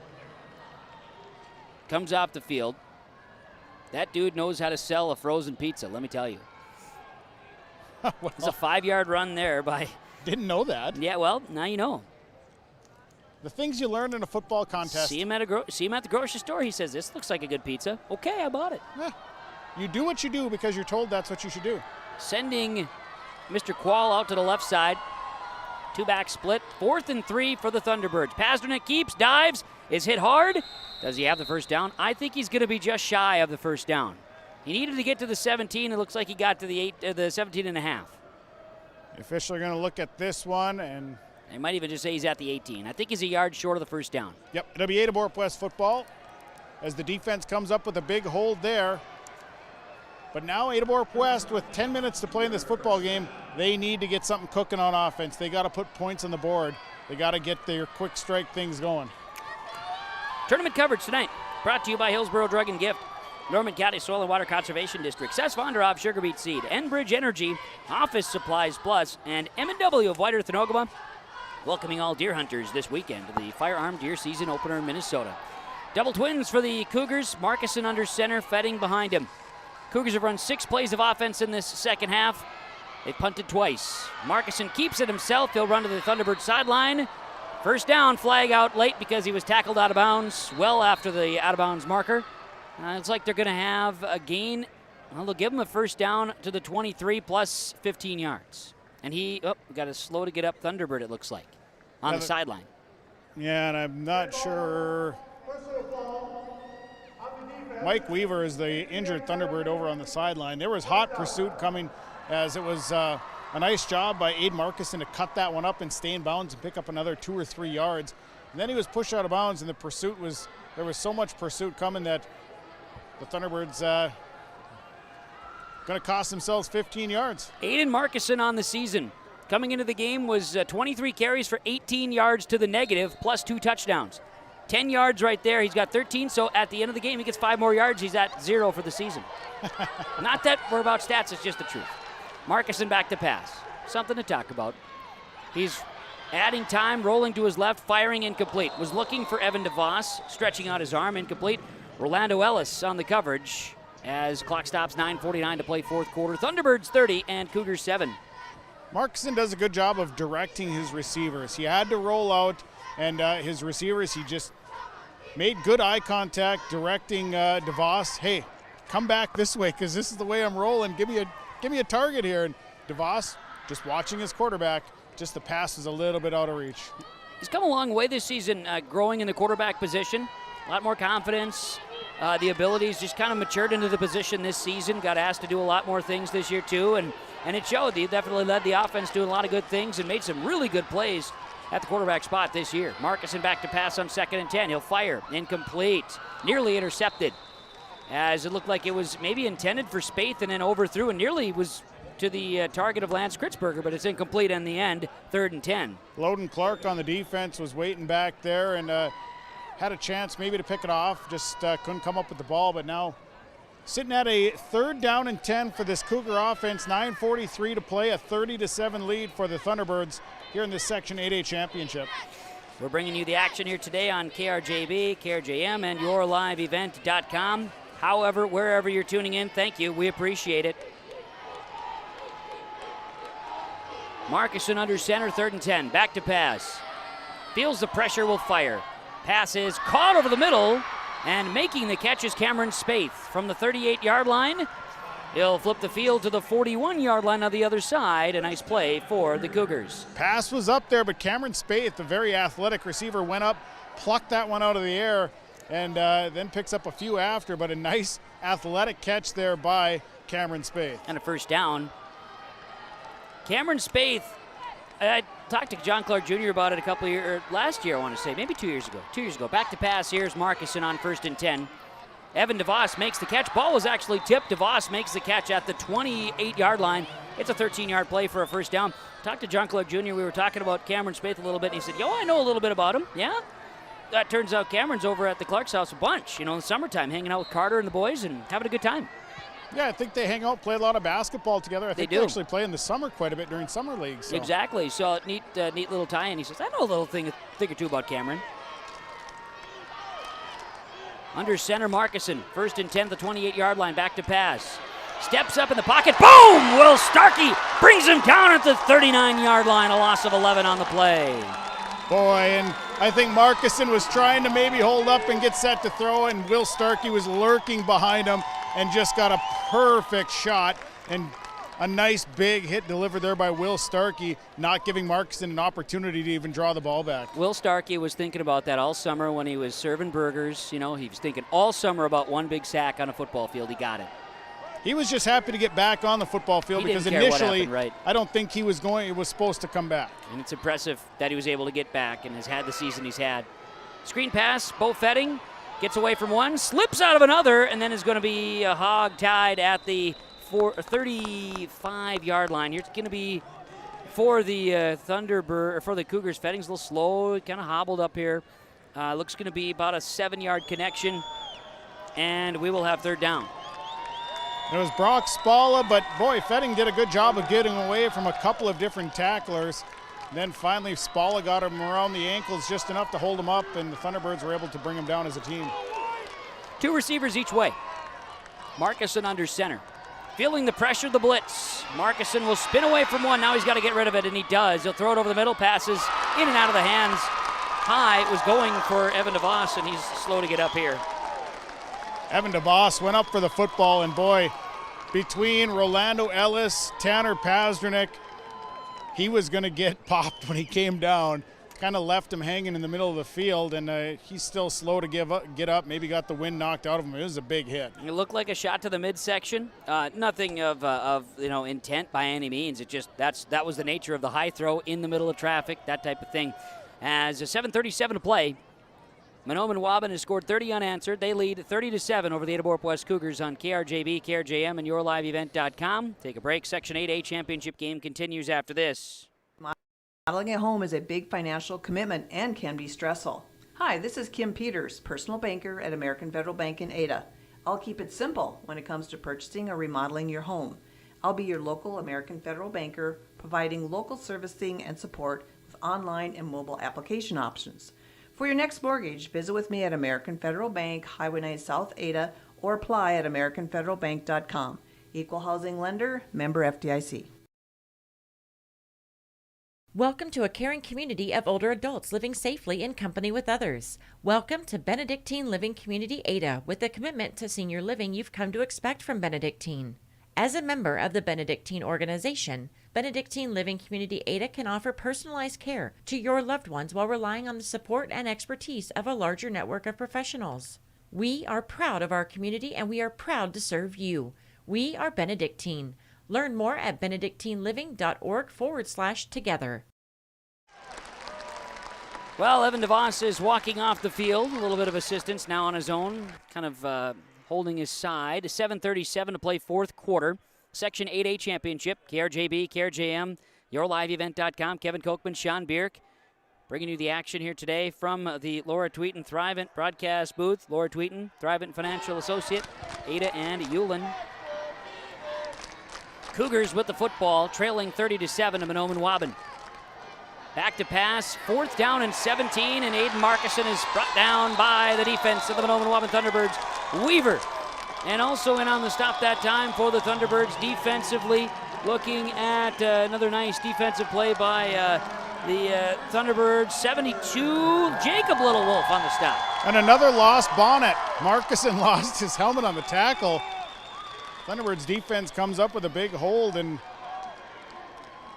comes off the field. That dude knows how to sell a frozen pizza, let me tell you. Well, it's a 5-yard run there by... Didn't know that. Yeah, well, now you know. The things you learn in a football contest. See him at the grocery store. He says, this looks like a good pizza. Okay, I bought it. Yeah. You do what you do because you're told that's what you should do. Sending Mr. Quall out to the left side. 2-back split. 4th and 3 for the Thunderbirds. Pasternak keeps, dives, is hit hard. Does he have the first down? I think he's going to be just shy of the first down. He needed to get to the 17. It looks like he got to the 17 and a half. The official are going to look at this one, and they might even just say he's at the 18. I think he's a yard short of the first down. Yep, it'll be Ada-Borup West football as the defense comes up with a big hold there. But now Ada-Borup West, with 10 minutes to play in this football game, they need to get something cooking on offense. They got to put points on the board. They got to get their quick strike things going. Tournament coverage tonight brought to you by Hillsborough Drug and Gift, Norman County Soil and Water Conservation District, Cess Vonderhoff Sugar Beet Seed, Enbridge Energy, Office Supplies Plus, and M&W of White Earth and Ogama, welcoming all deer hunters this weekend to the Firearm Deer Season Opener in Minnesota. Double twins for the Cougars, Marcuson under center, Fetting behind him. Cougars have run 6 plays of offense in this second half. They punted twice. Marcuson keeps it himself. He'll run to the Thunderbird sideline. First down, flag out late because he was tackled out of bounds well after the out-of-bounds marker. It's like they're going to have a gain. Well, they'll give him a first down to the 23 plus 15 yards. And we got a slow to get up Thunderbird, it looks like, on the sideline. Yeah, and I'm not sure. Mike Weaver is the injured Thunderbird over on the sideline. There was hot pursuit coming, as it was a nice job by Aid Marcuson to cut that one up and stay in bounds and pick up another 2 or 3 yards. And then he was pushed out of bounds, and there was so much pursuit coming that the Thunderbirds going to cost themselves 15 yards. Aiden Marcuson on the season. Coming into the game was 23 carries for 18 yards to the negative, plus 2 touchdowns. 10 yards right there. He's got 13, so at the end of the game, he gets 5 more yards. He's at 0 for the season. Not that we're about stats, it's just the truth. Marcuson back to pass. Something to talk about. He's adding time, rolling to his left, firing incomplete. Was looking for Evan DeVos, stretching out his arm, incomplete. Rolando Ellis on the coverage as clock stops, 9:49 to play fourth quarter. Thunderbirds 30 and Cougars 7. Marcuson does a good job of directing his receivers. He had to roll out, and his receivers, he just made good eye contact, directing DeVos, hey, come back this way because this is the way I'm rolling. Give me a target here. And DeVos just watching his quarterback, just the pass is a little bit out of reach. He's come a long way this season, growing in the quarterback position. A lot more confidence. The abilities just kind of matured into the position this season. Got asked to do a lot more things this year too, and it showed. He definitely led the offense doing a lot of good things and made some really good plays at the quarterback spot this year. Marcuson back to pass on 2nd and 10. He'll fire. Incomplete. Nearly intercepted, as it looked like it was maybe intended for Spaeth and then overthrew and nearly was to the target of Lance Kritzberger, but it's incomplete in the end. 3rd and 10. Loden Clark on the defense was waiting back there and had a chance maybe to pick it off, just couldn't come up with the ball, but now sitting at a 3rd down and 10 for this Cougar offense, 9:43 to play, a 30-7 lead for the Thunderbirds here in this Section 8A championship. We're bringing you the action here today on KRJB, KRJM, and YourLiveEvent.com. However, wherever you're tuning in, thank you. We appreciate it. Markison under center, 3rd and 10. Back to pass. Feels the pressure, will fire. Pass is caught over the middle, and making the catch is Cameron Spaeth from the 38-yard line. He'll flip the field to the 41-yard line on the other side. A nice play for the Cougars. Pass was up there, but Cameron Spaeth, the very athletic receiver, went up, plucked that one out of the air, and then picks up a few after, but a nice athletic catch there by Cameron Spaeth. And a first down. Cameron Spaeth, I talked to John Clark Jr. about it a couple of years, last year I want to say, maybe 2 years ago. 2 years ago. Back to pass, here's Markison on 1st and 10. Evan DeVos makes the catch. Ball was actually tipped. DeVos makes the catch at the 28-yard line. It's a 13-yard play for a first down. Talked to John Clark Jr. We were talking about Cameron Spaeth a little bit, and he said, yo, I know a little bit about him. Yeah? That turns out Cameron's over at the Clark's house a bunch, in the summertime, hanging out with Carter and the boys and having a good time. Yeah, I think they hang out, play a lot of basketball together. I think do. they actually play in the summer quite a bit during summer leagues. So. Exactly. So neat little tie-in. He says, I know a little thing or two about Cameron. Under center, Markison. 1st and 10, the 28-yard line. Back to pass. Steps up in the pocket. Boom! Will Starkey brings him down at the 39-yard line. A loss of 11 on the play. Boy, and I think Markison was trying to maybe hold up and get set to throw, and Will Starkey was lurking behind him and just got a perfect shot. And a nice big hit delivered there by Will Starkey, not giving Markison an opportunity to even draw the ball back. Will Starkey was thinking about that all summer when he was serving burgers. He was thinking all summer about one big sack on a football field. He got it. He was just happy to get back on the football field because initially happened, right? I don't think he was supposed to come back. And it's impressive that he was able to get back and has had the season he's had. Screen pass, Bo Fetting gets away from one, slips out of another, and then is going to be hog-tied at the 35-yard line. Here's going to be for the Thunderbird, for the Cougars. Fetting's a little slow, kind of hobbled up here. Looks going to be about a 7-yard connection, and we will have 3rd down. It was Brock Spalla, but boy, Fetting did a good job of getting away from a couple of different tacklers. And then finally, Spalla got him around the ankles just enough to hold him up, and the Thunderbirds were able to bring him down as a team. 2 receivers each way. Markison under center. Feeling the pressure of the blitz. Markison will spin away from one. Now he's got to get rid of it, and he does. He'll throw it over the middle, passes in and out of the hands. High was going for Evan DeVos, and he's slow to get up here. Evan DeVos went up for the football, and boy, between Rolando Ellis, Tanner Pasternak, he was going to get popped when he came down. Kind of left him hanging in the middle of the field, and he's still slow to get up. Maybe got the wind knocked out of him. It was a big hit. It looked like a shot to the midsection. Nothing of intent by any means. It just that was the nature of the high throw in the middle of traffic, that type of thing. As a 7:37 to play, Mahnomen Waubun has scored 30 unanswered. They lead 30-7 over the Ada-Borup West Cougars on KRJB, KRJM, and YourLiveEvent.com. Take a break. Section 8A championship game continues after this. Modeling at home is a big financial commitment and can be stressful. Hi, this is Kim Peters, personal banker at American Federal Bank in Ada. I'll keep it simple when it comes to purchasing or remodeling your home. I'll be your local American Federal banker, providing local servicing and support with online and mobile application options. For your next mortgage, visit with me at American Federal Bank, Highway 9 South Ada, or apply at AmericanFederalBank.com. Equal housing lender, member FDIC. Welcome to a caring community of older adults living safely in company with others. Welcome to Benedictine Living Community Ada, with the commitment to senior living you've come to expect from Benedictine. As a member of the Benedictine organization, Benedictine Living Community Ada can offer personalized care to your loved ones while relying on the support and expertise of a larger network of professionals. We are proud of our community, and we are proud to serve you. We are Benedictine. Learn more at benedictineliving.org/together. Well, Evan DeVos is walking off the field. A little bit of assistance now on his own, kind of holding his side. 7:37 to play 4th quarter. Section 8A championship. KRJB, KRJM, YourLiveEvent.com. Kevin Kochman, Sean Bierk, bringing you the action here today from the Laura Tweeten Thrivent broadcast booth. Laura Tweeten, Thrivent Financial Associate, Ada and Ulen. Cougars with the football, trailing 30-7 to Mahnomen Waubun. Back to pass, 4th down and 17, and Aiden Markison is brought down by the defense of the Mahnomen Waubun Thunderbirds. Weaver, and also in on the stop that time for the Thunderbirds defensively, Looking at another nice defensive play by the Thunderbirds. 72, Jacob Little Wolf on the stop. And another lost bonnet. Marcuson lost his helmet on the tackle. Thunderbirds defense comes up with a big hold, and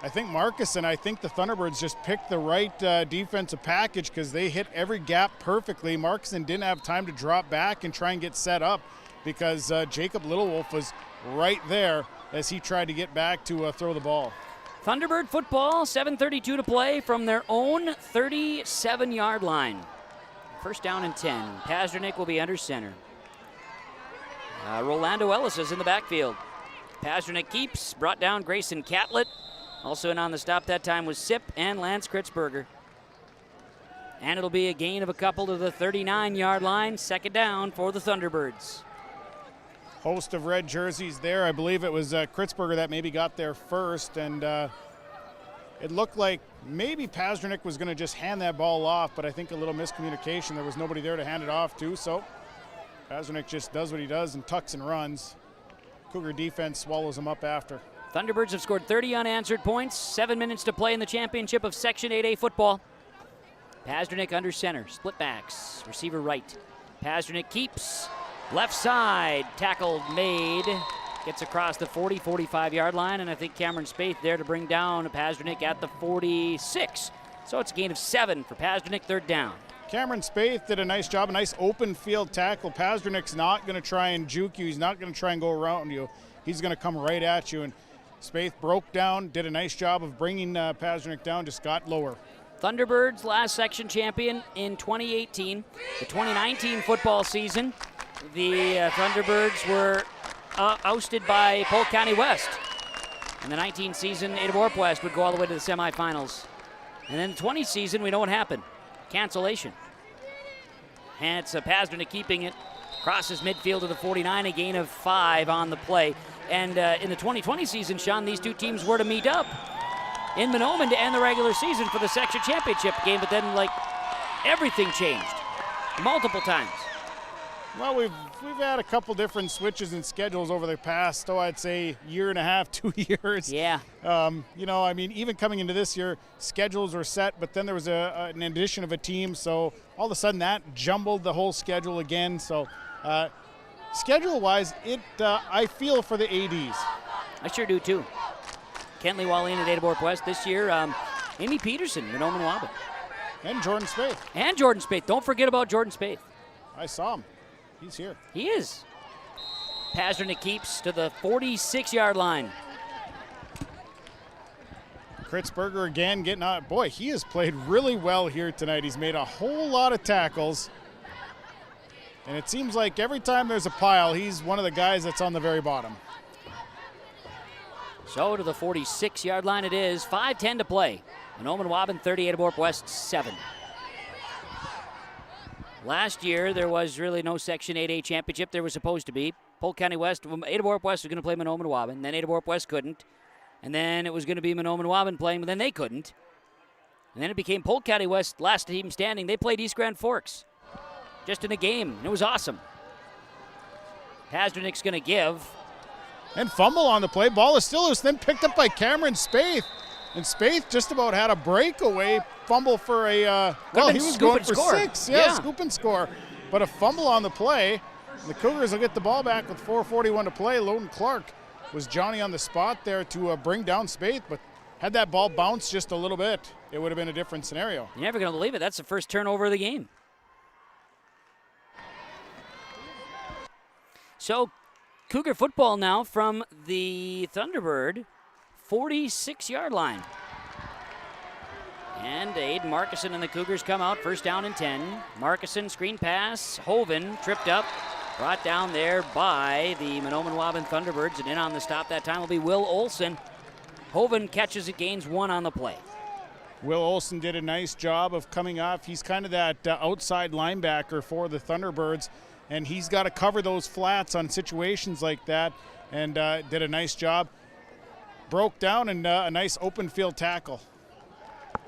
I think the Thunderbirds just picked the right defensive package because they hit every gap perfectly. Marcuson didn't have time to drop back and try and get set up because Jacob Littlewolf was right there as he tried to get back to throw the ball. Thunderbird football, 7:32 to play from their own 37-yard line. First down and 10. Pasternak will be under center. Rolando Ellis is in the backfield. Pasternak keeps, brought down Grayson Catlett. Also in on the stop that time was Sip and Lance Kritzberger. And it'll be a gain of a couple to the 39-yard line. Second down for the Thunderbirds. Host of red jerseys there. I believe it was Kritzberger that maybe got there first, and it looked like maybe Pasternak was going to just hand that ball off, but I think a little miscommunication. There was nobody there to hand it off to, so Pasternak just does what he does and tucks and runs. Cougar defense swallows him up after. Thunderbirds have scored 30 unanswered points. 7 minutes to play in the championship of Section 8A football. Pasternak under center, split backs, receiver right. Pasternak keeps. Left side, tackle made, gets across the 45-yard line, and I think Cameron Spaeth there to bring down Pasternak at the 46. So it's a gain of 7 for Pasternak, third down. Cameron Spaeth did a nice job, a nice open field tackle. Pasternak's not going to try and juke you. He's not going to try and go around you. He's going to come right at you, and Spaeth broke down, did a nice job of bringing Pasternak down, just got lower. Thunderbirds last section champion in 2018. The 2019 football season, the Thunderbirds were ousted by Polk County West. In the 19 season, Ada-Borup West would go all the way to the semifinals. And then the 20 season, we know what happened. Cancellation. And it's Pasternak keeping it. Crosses midfield to the 49, a gain of 5 on the play. And in the 2020 season, Sean, these two teams were to meet up in Mahnomen to end the regular season for the section championship game, but then, everything changed multiple times. Well, we've had a couple different switches in schedules over the past, I'd say year and a half, 2 years. Yeah. Even coming into this year, schedules were set, but then there was an addition of a team, so all of a sudden that jumbled the whole schedule again. So schedule-wise, I feel for the ADs. I sure do, too. Kentley Wallin at Ada-Borup West this year. Amy Peterson, Mahnomen Waubun. And Jordan Spaeth. Don't forget about Jordan Spaeth. I saw him. He's here. He is. Pasternak keeps to the 46-yard line. Kritzberger again getting out. Boy, he has played really well here tonight. He's made a whole lot of tackles. And it seems like every time there's a pile, he's one of the guys that's on the very bottom. So to the 46-yard line it is. 5:10 to play. Mahnomen Waubun 30, Ada-Borup West 7. Last year, there was really no Section 8A championship. There was supposed to be. Polk County West, Ada-Borup West was going to play Mahnomen Waubun. Then Ada-Borup West couldn't. And then it was going to be Mahnomen Waubun playing, but then they couldn't. And then it became Polk County West, last team standing. They played East Grand Forks just in a game. It was awesome. Pasternak's going to give. And fumble on the play. Ball is still loose, then picked up by Cameron Spaeth. And Spaeth just about had a breakaway fumble for he was going for 6. Yeah, scoop and score. But a fumble on the play. The Cougars will get the ball back with 4:41 to play. Loden Clark was Johnny on the spot there to bring down Spaeth, but had that ball bounced just a little bit, it would have been a different scenario. You're never going to believe it. That's the first turnover of the game. So Cougar football now from the Thunderbird 46-yard line. And Aiden Marcuson and the Cougars come out, first down and 10. Marcuson, screen pass, Hoven tripped up, brought down there by the Mahnomen Waubun Thunderbirds, and in on the stop that time will be Will Olson. Hoven catches it, gains 1 on the play. Will Olson did a nice job of coming off. He's kind of that outside linebacker for the Thunderbirds, and he's got to cover those flats on situations like that, and did a nice job. Broke down and a nice open field tackle.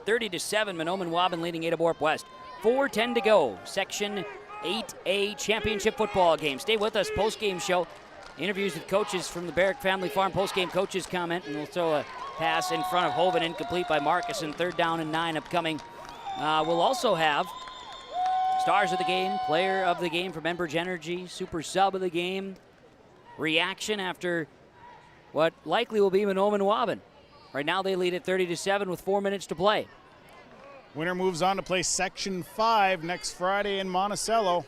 30-7, Mahnomen Waubun leading Ada-Borup West. 4:10 to go. Section 8A championship football game. Stay with us, post-game show. Interviews with coaches from the Barrick Family Farm postgame coaches comment, and we'll throw a pass in front of Hoven, incomplete by Marcuson. 3rd down and 9 upcoming. We'll also have stars of the game, player of the game from Enbridge Energy, super sub of the game, reaction after what likely will be Mahnomen Waubun. Right now they lead at 30-7 with 4 minutes to play. Winner moves on to play Section 5 next Friday in Monticello.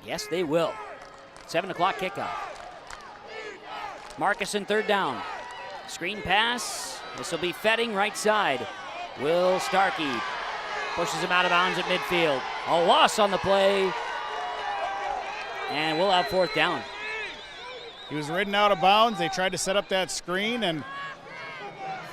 Yes, they will. 7 o'clock kickoff. Marcuson 3rd down. Screen pass. This will be Fetting right side. Will Starkey pushes him out of bounds at midfield. A loss on the play. And we'll have 4th down. He was ridden out of bounds. They tried to set up that screen, and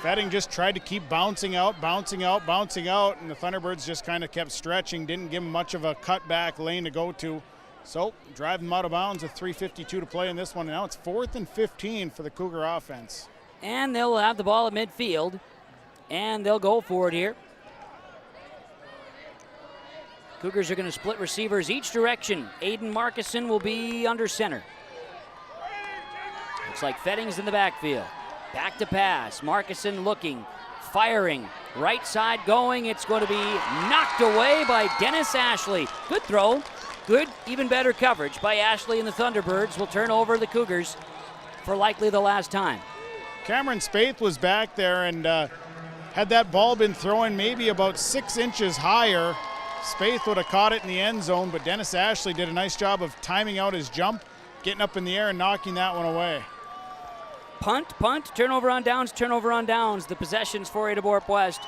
Fetting just tried to keep bouncing out, and the Thunderbirds just kind of kept stretching, didn't give him much of a cutback lane to go to. So, drive them out of bounds with 3:52 to play in this one. And now it's 4th and 15 for the Cougar offense. And they'll have the ball at midfield, and they'll go for it here. Cougars are going to split receivers each direction. Aiden Marcuson will be under center. Looks like Fetting's in the backfield. Back to pass. Marcuson looking, firing, right side going. It's going to be knocked away by Dennis Ashley. Good throw. Good, even better coverage by Ashley, and the Thunderbirds will turn over the Cougars for likely the last time. Cameron Spaeth was back there, and had that ball been thrown maybe about 6 inches higher, Spaeth would have caught it in the end zone, but Dennis Ashley did a nice job of timing out his jump, getting up in the air and knocking that one away. Punt, turnover on downs. The possessions for Ada-Borup West.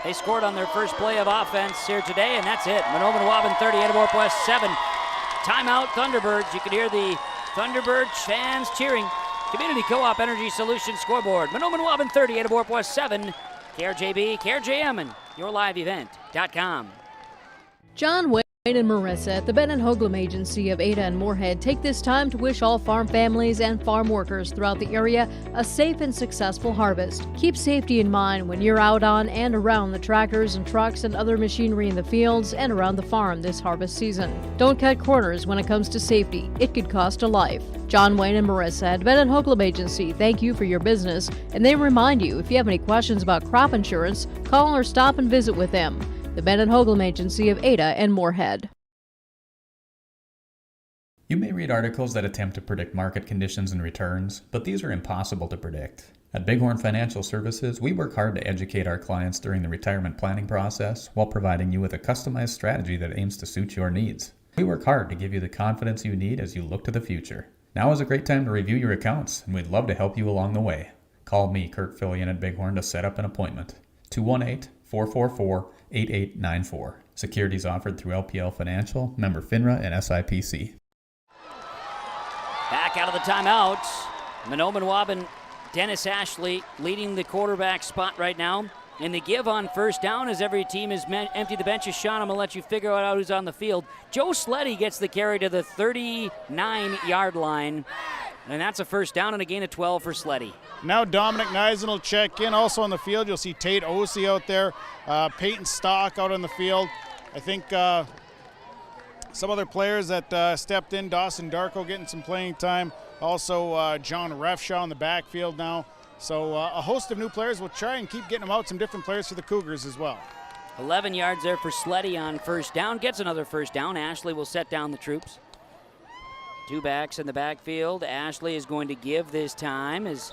They scored on their first play of offense here today, and that's it. Mahnomen Waubun 30, Ada-Borup West 7. Timeout Thunderbirds. You can hear the Thunderbird fans cheering. Community Co-op Energy Solutions scoreboard. Mahnomen Waubun 30, Ada-Borup West 7. KRJB, KRJM, and yourliveevent.com. John Wayne and Marissa at the Ben and Hoagland Agency of Ada and Moorhead take this time to wish all farm families and farm workers throughout the area a safe and successful harvest. Keep safety in mind when you're out on and around the tractors and trucks and other machinery in the fields and around the farm this harvest season. Don't cut corners when it comes to safety. It could cost a life. John Wayne and Marissa at Ben and Hoagland Agency thank you for your business, and they remind you if you have any questions about crop insurance, call or stop and visit with them. The Ben and Hoagland Agency of Ada and Moorhead. You may read articles that attempt to predict market conditions and returns, but these are impossible to predict. At Bighorn Financial Services, we work hard to educate our clients during the retirement planning process while providing you with a customized strategy that aims to suit your needs. We work hard to give you the confidence you need as you look to the future. Now is a great time to review your accounts, and we'd love to help you along the way. Call me, Kurt Fillion at Bighorn, to set up an appointment. 218-444-8894. Securities offered through LPL Financial, member FINRA and SIPC. Back out of the timeout. Mahnomen Waubun, Dennis Ashley leading the quarterback spot right now. And the give on first down as every team has emptied the benches. Sean, I'm going to let you figure out who's on the field. Joe Sleddy gets the carry to the 39-yard line. And that's a first down and a gain of 12 for Sleddy. Now Dominic Neisen will check in. Also on the field, you'll see Tate Ossie out there. Peyton Stock out on the field. I think some other players that stepped in. Dawson Darko getting some playing time. Also John Refshaw in the backfield now. So a host of new players. We'll try and keep getting them out. Some different players for the Cougars as well. 11 yards there for Sleddy on first down. Gets another first down. Ashley will set down the troops. Two backs in the backfield. Ashley is going to give this time as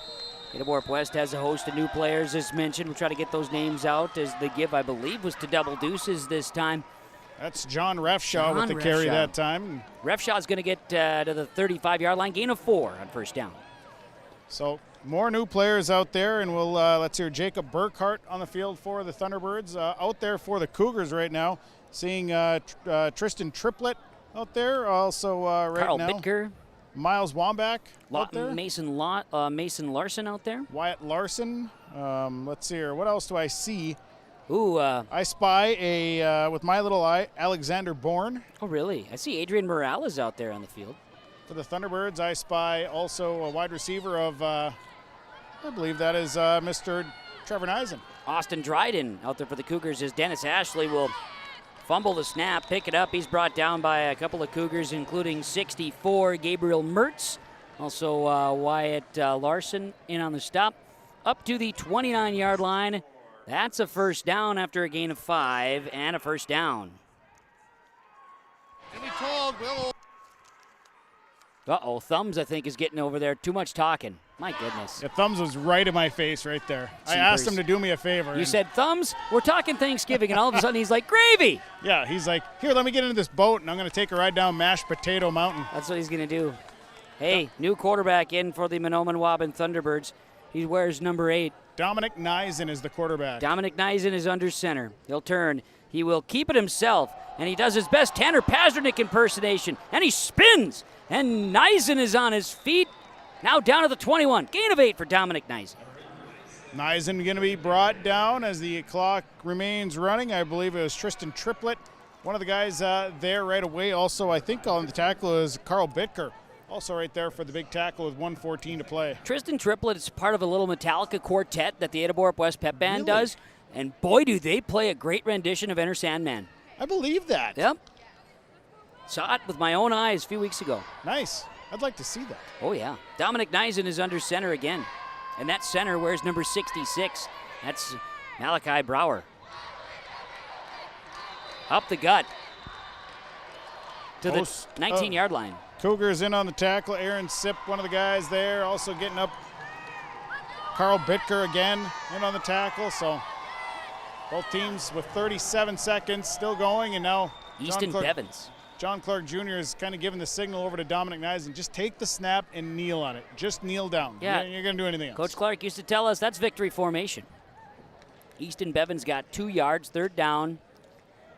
Ada-Borup West has a host of new players, as mentioned. We'll try to get those names out as the give, I believe, was to double deuces this time. That's John Refshaw with the carry that time. Refshaw's going to get to the 35-yard line. Gain of 4 on first down. So more new players out there, and we'll let's hear Jacob Burkhart on the field for the Thunderbirds. Out there for the Cougars right now, seeing Tristan Triplett out there. Also right Carl now, Bitker. Miles Wambach out there. Mason Larson out there. Wyatt Larson. Let's see here. What else do I see? Ooh. I spy with my little eye, Alexander Bourne. Oh, really? I see Adrian Morales out there on the field. For the Thunderbirds, I spy also a wide receiver of, I believe that is Mr. Trevor Neisen. Austin Dryden out there for the Cougars as Dennis Ashley will fumble the snap, pick it up. He's brought down by a couple of Cougars, including 64, Gabriel Mertz. Also Wyatt Larson in on the stop. Up to the 29-yard line. That's a first down after a gain of 5 and a first down. Uh-oh, Thumbs, I think, is getting over there. Too much talking. My goodness. Yeah, Thumbs was right in my face right there. I asked him to do me a favor. You said, Thumbs, we're talking Thanksgiving, and all of a sudden he's like, gravy! Yeah, he's like, here, let me get into this boat, and I'm going to take a ride down Mashed Potato Mountain. That's what he's going to do. Hey, new quarterback in for the Mahnomen Waubun Thunderbirds. He wears number 8. Dominic Neisen is the quarterback. Dominic Neisen is under center. He'll turn. He will keep it himself, and he does his best Tanner Pasternak impersonation, and he spins, and Neisen is on his feet. Now down to the 21. Gain of 8 for Dominic Neisen. Neisen going to be brought down as the clock remains running. I believe it was Tristan Triplett, one of the guys there right away. Also, I think on the tackle is Carl Bitker. Also right there for the big tackle with 1:14 to play. Tristan Triplett is part of a little Metallica quartet that the Ada-Borup West Pep Band does. And boy, do they play a great rendition of Enter Sandman. I believe that. Yep. Saw it with my own eyes a few weeks ago. Nice. I'd like to see that. Oh, yeah. Dominic Neisen is under center again. And that center wears number 66. That's Malachi Brower. Up the gut to the 19-yard line. Cougars in on the tackle. Aaron Sipp, one of the guys there, also getting up. Carl Bitker again in on the tackle. So both teams with 37 seconds still going, and now Easton Bevins. John Clark Jr. is kind of giving the signal over to Dominic Neisen. Just take the snap and kneel on it. Just kneel down. Yeah. You're going to do anything else. Coach Clark used to tell us that's victory formation. Easton Bevins got 2 yards, third down.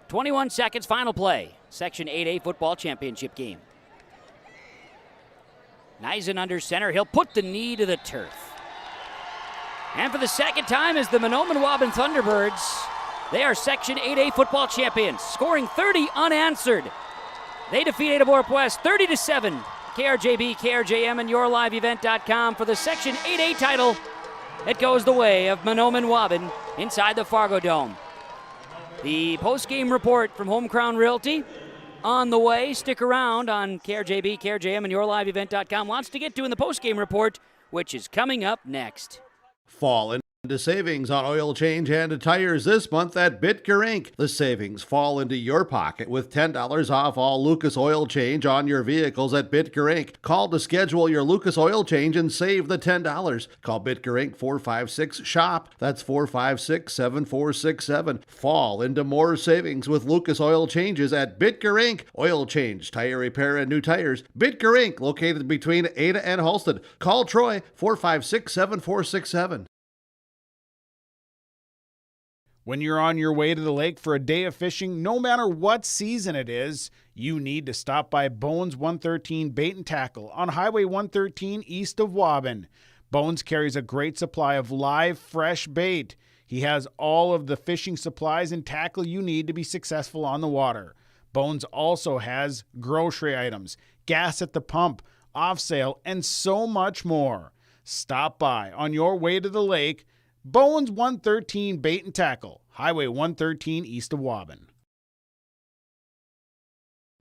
21 seconds, final play. Section 8A football championship game. Neisen under center. He'll put the knee to the turf. And for the second time is the Mahnomen Waubun Thunderbirds. They are Section 8A football champions, scoring 30 unanswered. They defeat Ada-Borup West 30-7. KRJB, KRJM, and YourLiveEvent.com for the Section 8A title. It goes the way of Mahnomen Waubun inside the Fargo Dome. The post-game report from Home Crown Realty on the way. Stick around on KRJB, KRJM, and YourLiveEvent.com. Lots to get to in the post-game report, which is coming up next. Fall into savings on oil change and tires this month at Bitker Inc. The savings fall into your pocket with $10 off all Lucas Oil Change on your vehicles at Bitker Inc. Call to schedule your Lucas Oil Change and save the $10. Call Bitker Inc. 456-SHOP. That's 456-7467. Fall into more savings with Lucas Oil Changes at Bitker Inc. Oil change, tire repair, and new tires. Bitker Inc. Located between Ada and Halsted. Call Troy 456-7467. When you're on your way to the lake for a day of fishing, no matter what season it is, you need to stop by Bones 113 Bait and Tackle on Highway 113 east of Waubun. Bones carries a great supply of live, fresh bait. He has all of the fishing supplies and tackle you need to be successful on the water. Bones also has grocery items, gas at the pump, off sale, and so much more. Stop by on your way to the lake. Bones 113 Bait and Tackle, Highway 113 east of Waubun.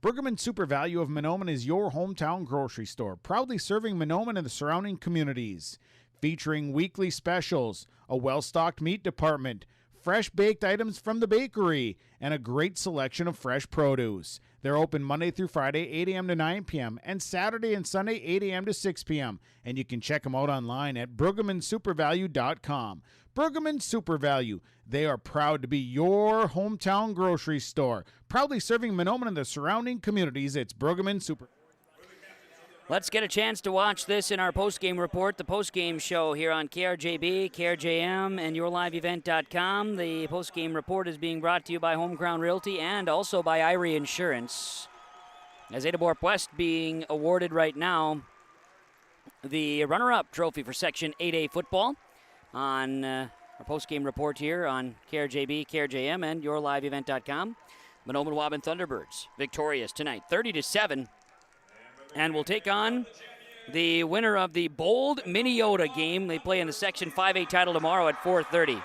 Pregame Super Value of Mahnomen is your hometown grocery store, proudly serving Mahnomen and the surrounding communities. Featuring weekly specials, a well-stocked meat department, fresh baked items from the bakery, and a great selection of fresh produce. They're open Monday through Friday, 8 a.m. to 9 p.m., and Saturday and Sunday, 8 a.m. to 6 p.m. And you can check them out online at BrueggemannSuperValue.com. Pregame Super Value. They are proud to be your hometown grocery store. Proudly serving Mahnomen and the surrounding communities, it's Pregame Super. Let's get a chance to watch this in our post-game report, the post-game show here on KRJB, KRJM, and YourLiveEvent.com. The post-game report is being brought to you by Home Crown Realty and also by Irie Insurance. As Ada-Borup West being awarded right now the runner-up trophy for Section 8A football on our post-game report here on KRJB, KRJM, and YourLiveEvent.com. Mahnomen Waubun Thunderbirds victorious tonight, 30-7. And we'll take on the winner of the Bold Minneota game. They play in the Section 5A title tomorrow at 4:30.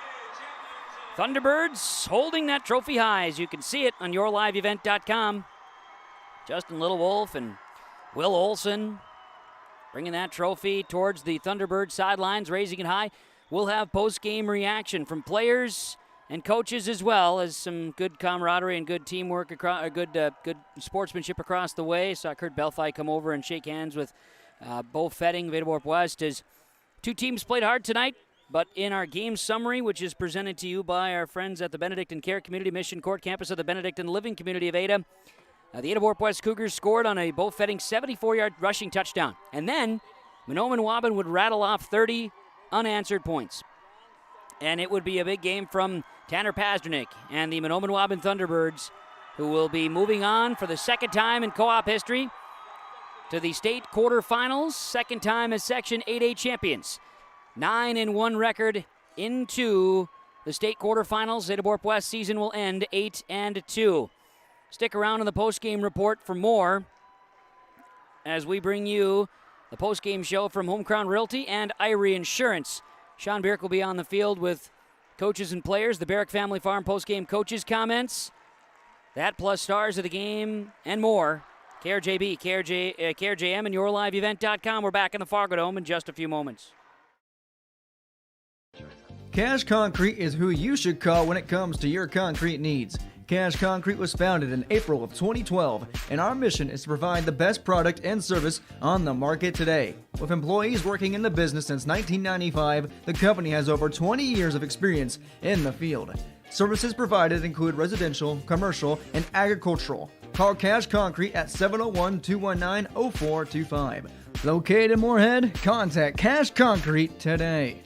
Thunderbirds holding that trophy high, as you can see it on yourliveevent.com. Justin Littlewolf and Will Olson bringing that trophy towards the Thunderbird sidelines, raising it high. We'll have post-game reaction from players and coaches, as well as some good camaraderie and good teamwork, good sportsmanship across the way. Saw Kurt Belfi come over and shake hands with Bo Fetting of Ada-Borup West. As two teams played hard tonight, but in our game summary, which is presented to you by our friends at the Benedictine Care Community Mission Court campus of the Benedictine Living Community of Ada, the Ada-Borup West Cougars scored on a Bo Fetting 74-yard rushing touchdown. And then Mahnomen Waubun would rattle off 30 unanswered points. And it would be a big game from Tanner Pasternak and the Mahnomen Waubun Thunderbirds, who will be moving on for the second time in co-op history to the state quarterfinals, second time as Section 8A champions. 9-1 record into the state quarterfinals. Ada-Borup West season will end 8-2. Stick around in the post-game report for more as we bring you the post-game show from Home Crown Realty and Irie Insurance. Sean Bierk will be on the field with coaches and players, the Barrick Family Farm post-game coaches' comments, that plus stars of the game, and more. KRJB, KRJM, and yourliveevent.com. We're back in the Fargo Dome in just a few moments. Cash Concrete is who you should call when it comes to your concrete needs. Cash Concrete was founded in April of 2012, and our mission is to provide the best product and service on the market today. With employees working in the business since 1995, the company has over 20 years of experience in the field. Services provided include residential, commercial, and agricultural. Call Cash Concrete at 701-219-0425. Located in Moorhead, contact Cash Concrete today.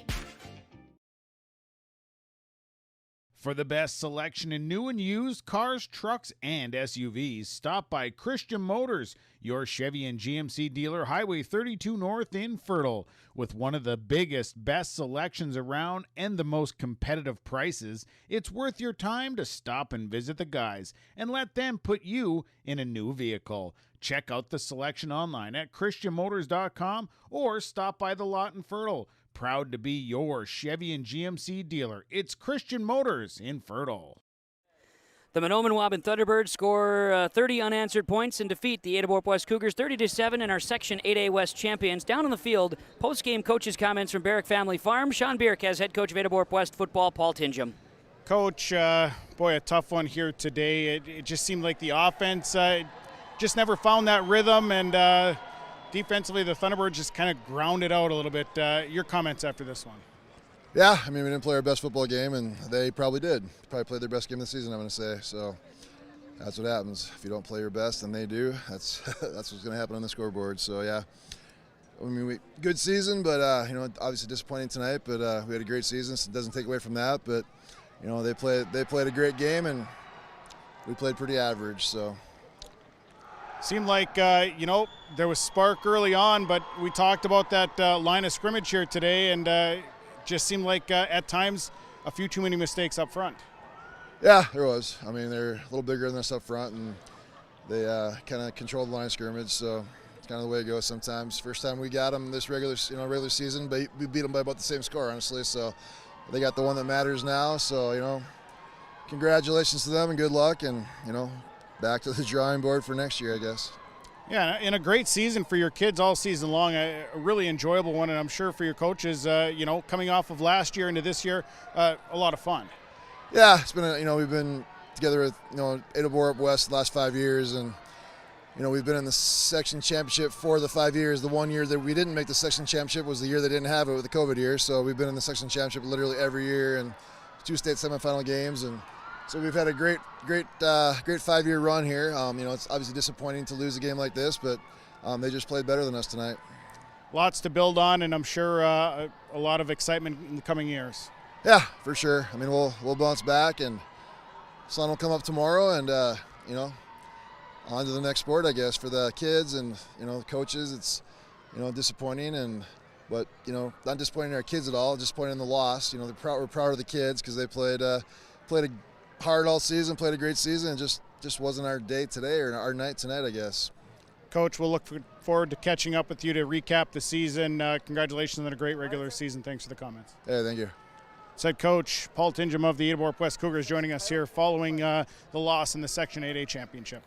For the best selection in new and used cars, trucks, and SUVs, stop by Christian Motors, your Chevy and GMC dealer, Highway 32 North in Fertile. With one of the biggest, best selections around and the most competitive prices, it's worth your time to stop and visit the guys and let them put you in a new vehicle. Check out the selection online at christianmotors.com or stop by the lot in Fertile. Proud to be your Chevy and GMC dealer. It's Christian Motors in Fertile. The Mahnomen Waubun Thunderbirds score 30 unanswered points and defeat the Ada-Borup West Cougars 30-7 and our Section 8A West champions. Down on the field, post-game coaches' comments from Barrick Family Farm. Sean Bierk has head coach of Ada-Borup West football, Paul Tingham. Coach, boy, a tough one here today. It just seemed like the offense just never found that rhythm, and defensively, the Thunderbirds just kind of grounded out a little bit. Your comments after this one? Yeah, I mean, we didn't play our best football game, and they probably did. Probably played their best game of the season, I'm going to say. So that's what happens. If you don't play your best, and they do, that's what's going to happen on the scoreboard. So, yeah, I mean, good season, but, obviously disappointing tonight. But we had a great season, so it doesn't take away from that. But, they played a great game, and we played pretty average, so. Seemed like, there was spark early on, but we talked about that line of scrimmage here today, and just seemed like at times a few too many mistakes up front. Yeah, there was. I mean, they're a little bigger than us up front, and they kind of controlled the line of scrimmage, so it's kind of the way it goes sometimes. First time we got them this regular season, but we beat them by about the same score, honestly, so they got the one that matters now, so, congratulations to them and good luck, and, back to the drawing board for next year, I guess. Yeah, and a great season for your kids all season long, a really enjoyable one, and I'm sure for your coaches, coming off of last year into this year, a lot of fun. Yeah, it's been, we've been together with, Ada-Borup West the last 5 years, and, we've been in the section championship for the 5 years. The 1 year that we didn't make the section championship was the year they didn't have it with the COVID year, so we've been in the section championship literally every year, and 2 state semifinal games, and so we've had a great 5-year run here. It's obviously disappointing to lose a game like this, but they just played better than us tonight. Lots to build on, and I'm sure a lot of excitement in the coming years. Yeah, for sure. I mean, we'll bounce back, and sun will come up tomorrow, and on to the next sport, I guess, for the kids and the coaches. It's disappointing, but not disappointing our kids at all. Disappointing in the loss. We're proud of the kids because they played hard all season, played a great season, and just wasn't our day today or our night tonight, I guess. Coach, we'll look forward to catching up with you to recap the season. Congratulations on a great regular season. Thanks for the comments. Hey, thank you. It's head coach Paul Tingham of the Ada-Borup West Cougars joining us here following the loss in the Section 8A championship.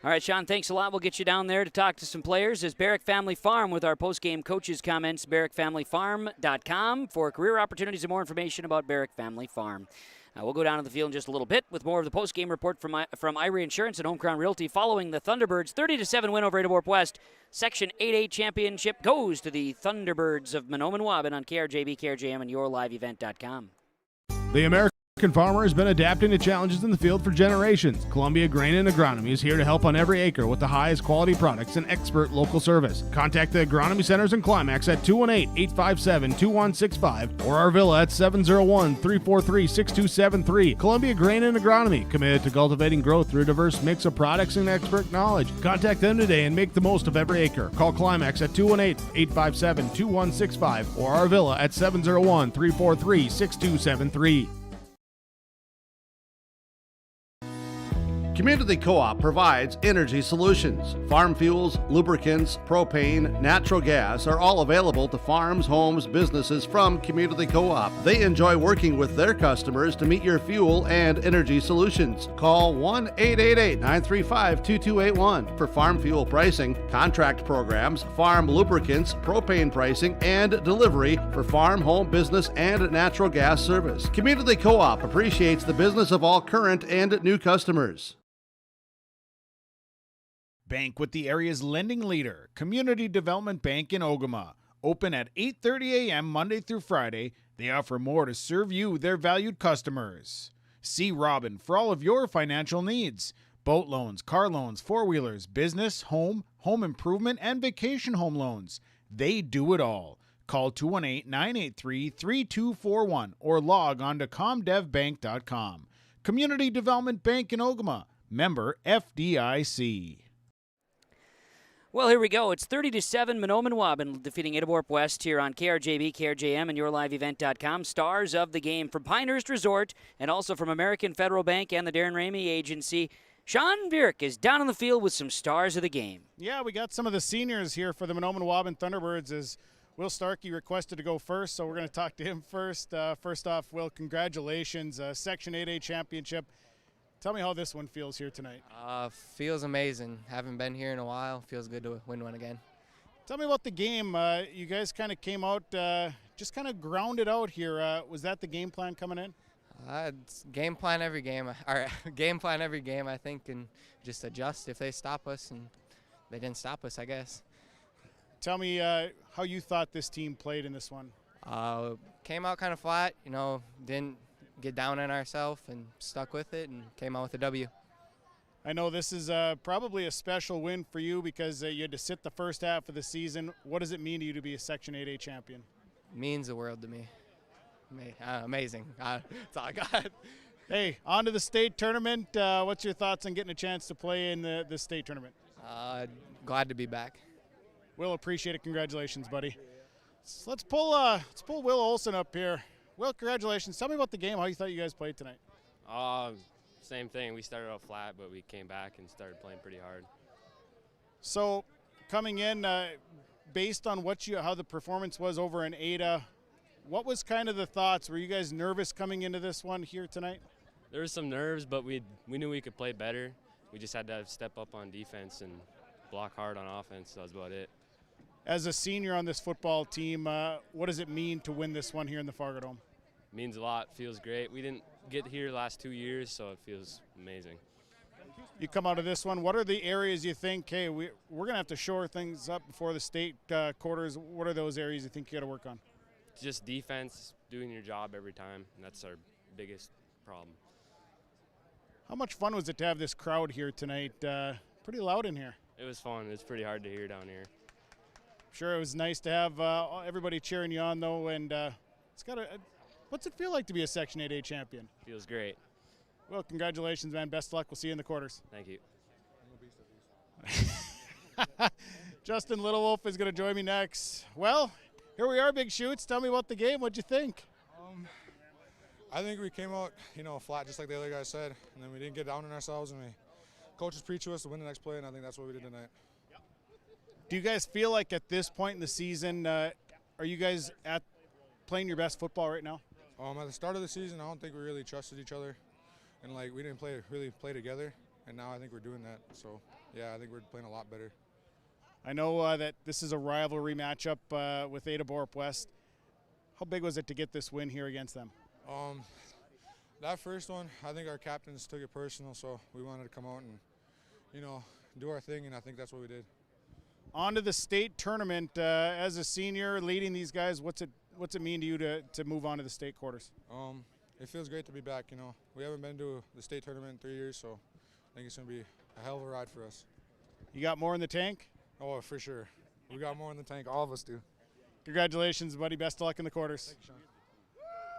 All right, Sean, thanks a lot. We'll get you down there to talk to some players. As Barrick Family Farm with our post-game coaches' comments, barrickfamilyfarm.com for career opportunities and more information about Barrick Family Farm. We'll go down to the field in just a little bit with more of the post-game report from Irie Insurance and Home Crown Realty following the Thunderbirds' 30-7 win over Ada-Borup West. Section 8A championship goes to the Thunderbirds of Mahnomen Waubun on KRJB, KRJM, and yourliveevent.com. The American farmer has been adapting to challenges in the field for generations. Columbia Grain and Agronomy is here to help on every acre with the highest quality products and expert local service. Contact the agronomy centers in Climax at 218-857-2165 or our villa at 701-343-6273. Columbia Grain and Agronomy, committed to cultivating growth through a diverse mix of products and expert knowledge. Contact them today and make the most of every acre. Call Climax at 218-857-2165 or our villa at 701-343-6273. Community Co-op provides energy solutions. Farm fuels, lubricants, propane, natural gas are all available to farms, homes, businesses from Community Co-op. They enjoy working with their customers to meet your fuel and energy solutions. Call 1-888-935-2281 for farm fuel pricing, contract programs, farm lubricants, propane pricing, and delivery for farm, home, business, and natural gas service. Community Co-op appreciates the business of all current and new customers. Bank with the area's lending leader, Community Development Bank in Ogama. Open at 8:30 a.m. Monday through Friday. They offer more to serve you, their valued customers. See Robin for all of your financial needs. Boat loans, car loans, four-wheelers, business, home improvement, and vacation home loans. They do it all. Call 218-983-3241 or log on to comdevbank.com. Community Development Bank in Ogama. Member FDIC. Well, here we go. It's 30-7 Mahnomen Waubun defeating Ada-Borup West here on KRJB, KRJM, and yourliveevent.com. Stars of the game from Pinehurst Resort and also from American Federal Bank and the Darren Ramey Agency. Sean Bierk is down on the field with some stars of the game. Yeah, we got some of the seniors here for the Mahnomen Waubun Thunderbirds as Will Starkey requested to go first, so we're going to talk to him first. First off, Will, congratulations. Section 8A championship. Tell me how this one feels here tonight. Feels amazing. Haven't been here in a while. Feels good to win one again. Tell me about the game. You guys kind of came out, just kind of grounded out here. Was that the game plan coming in? It's game plan every game. Or game plan every game, I think, and just adjust if they stop us, and they didn't stop us, I guess. Tell me how you thought this team played in this one. Came out kind of flat, didn't get down on ourselves and stuck with it and came out with a W. I know this is probably a special win for you because you had to sit the first half of the season. What does it mean to you to be a Section 8A champion? It means the world to me. Amazing. That's all I got. Hey, on to the state tournament. What's your thoughts on getting a chance to play in the state tournament? Glad to be back. Will, appreciate it. Congratulations, buddy. So let's pull Will Olson up here. Will, congratulations. Tell me about the game, how you thought you guys played tonight. Same thing. We started off flat, but we came back and started playing pretty hard. So coming in, based on how the performance was over in Ada, what was kind of the thoughts? Were you guys nervous coming into this one here tonight? There was some nerves, but we knew we could play better. We just had to step up on defense and block hard on offense. That was about it. As a senior on this football team, what does it mean to win this one here in the Fargo Dome? Means a lot. Feels great. We didn't get here the last 2 years, so it feels amazing. You come out of this one, what are the areas you think, hey, we're going to have to shore things up before the state quarters? What are those areas you think you got to work on? Just defense, doing your job every time, and that's our biggest problem. How much fun was it to have this crowd here tonight? Pretty loud in here. It was fun. It was pretty hard to hear down here. Sure, it was nice to have everybody cheering you on, though, and what's it feel like to be a Section 8A champion? Feels great. Well, congratulations, man. Best of luck. We'll see you in the quarters. Thank you. Justin Littlewolf is going to join me next. Well, here we are, Big Shoots. Tell me about the game. What'd you think? I think we came out, flat, just like the other guys said, and then we didn't get down on ourselves, and coaches preached to us to win the next play, and I think that's what we did tonight. Do you guys feel like at this point in the season, are you guys at playing your best football right now? At the start of the season, I don't think we really trusted each other, and like we didn't really play together. And now I think we're doing that. So yeah, I think we're playing a lot better. I know that this is a rivalry matchup with Ada-Borup West. How big was it to get this win here against them? That first one, I think our captains took it personal, so we wanted to come out and, do our thing, and I think that's what we did. On to the state tournament. As a senior leading these guys, what's it mean to you to move on to the state quarters? It feels great to be back, We haven't been to the state tournament in 3 years, so I think it's going to be a hell of a ride for us. You got more in the tank? Oh, for sure. We got more in the tank. All of us do. Congratulations, buddy. Best of luck in the quarters. Thank you, Sean.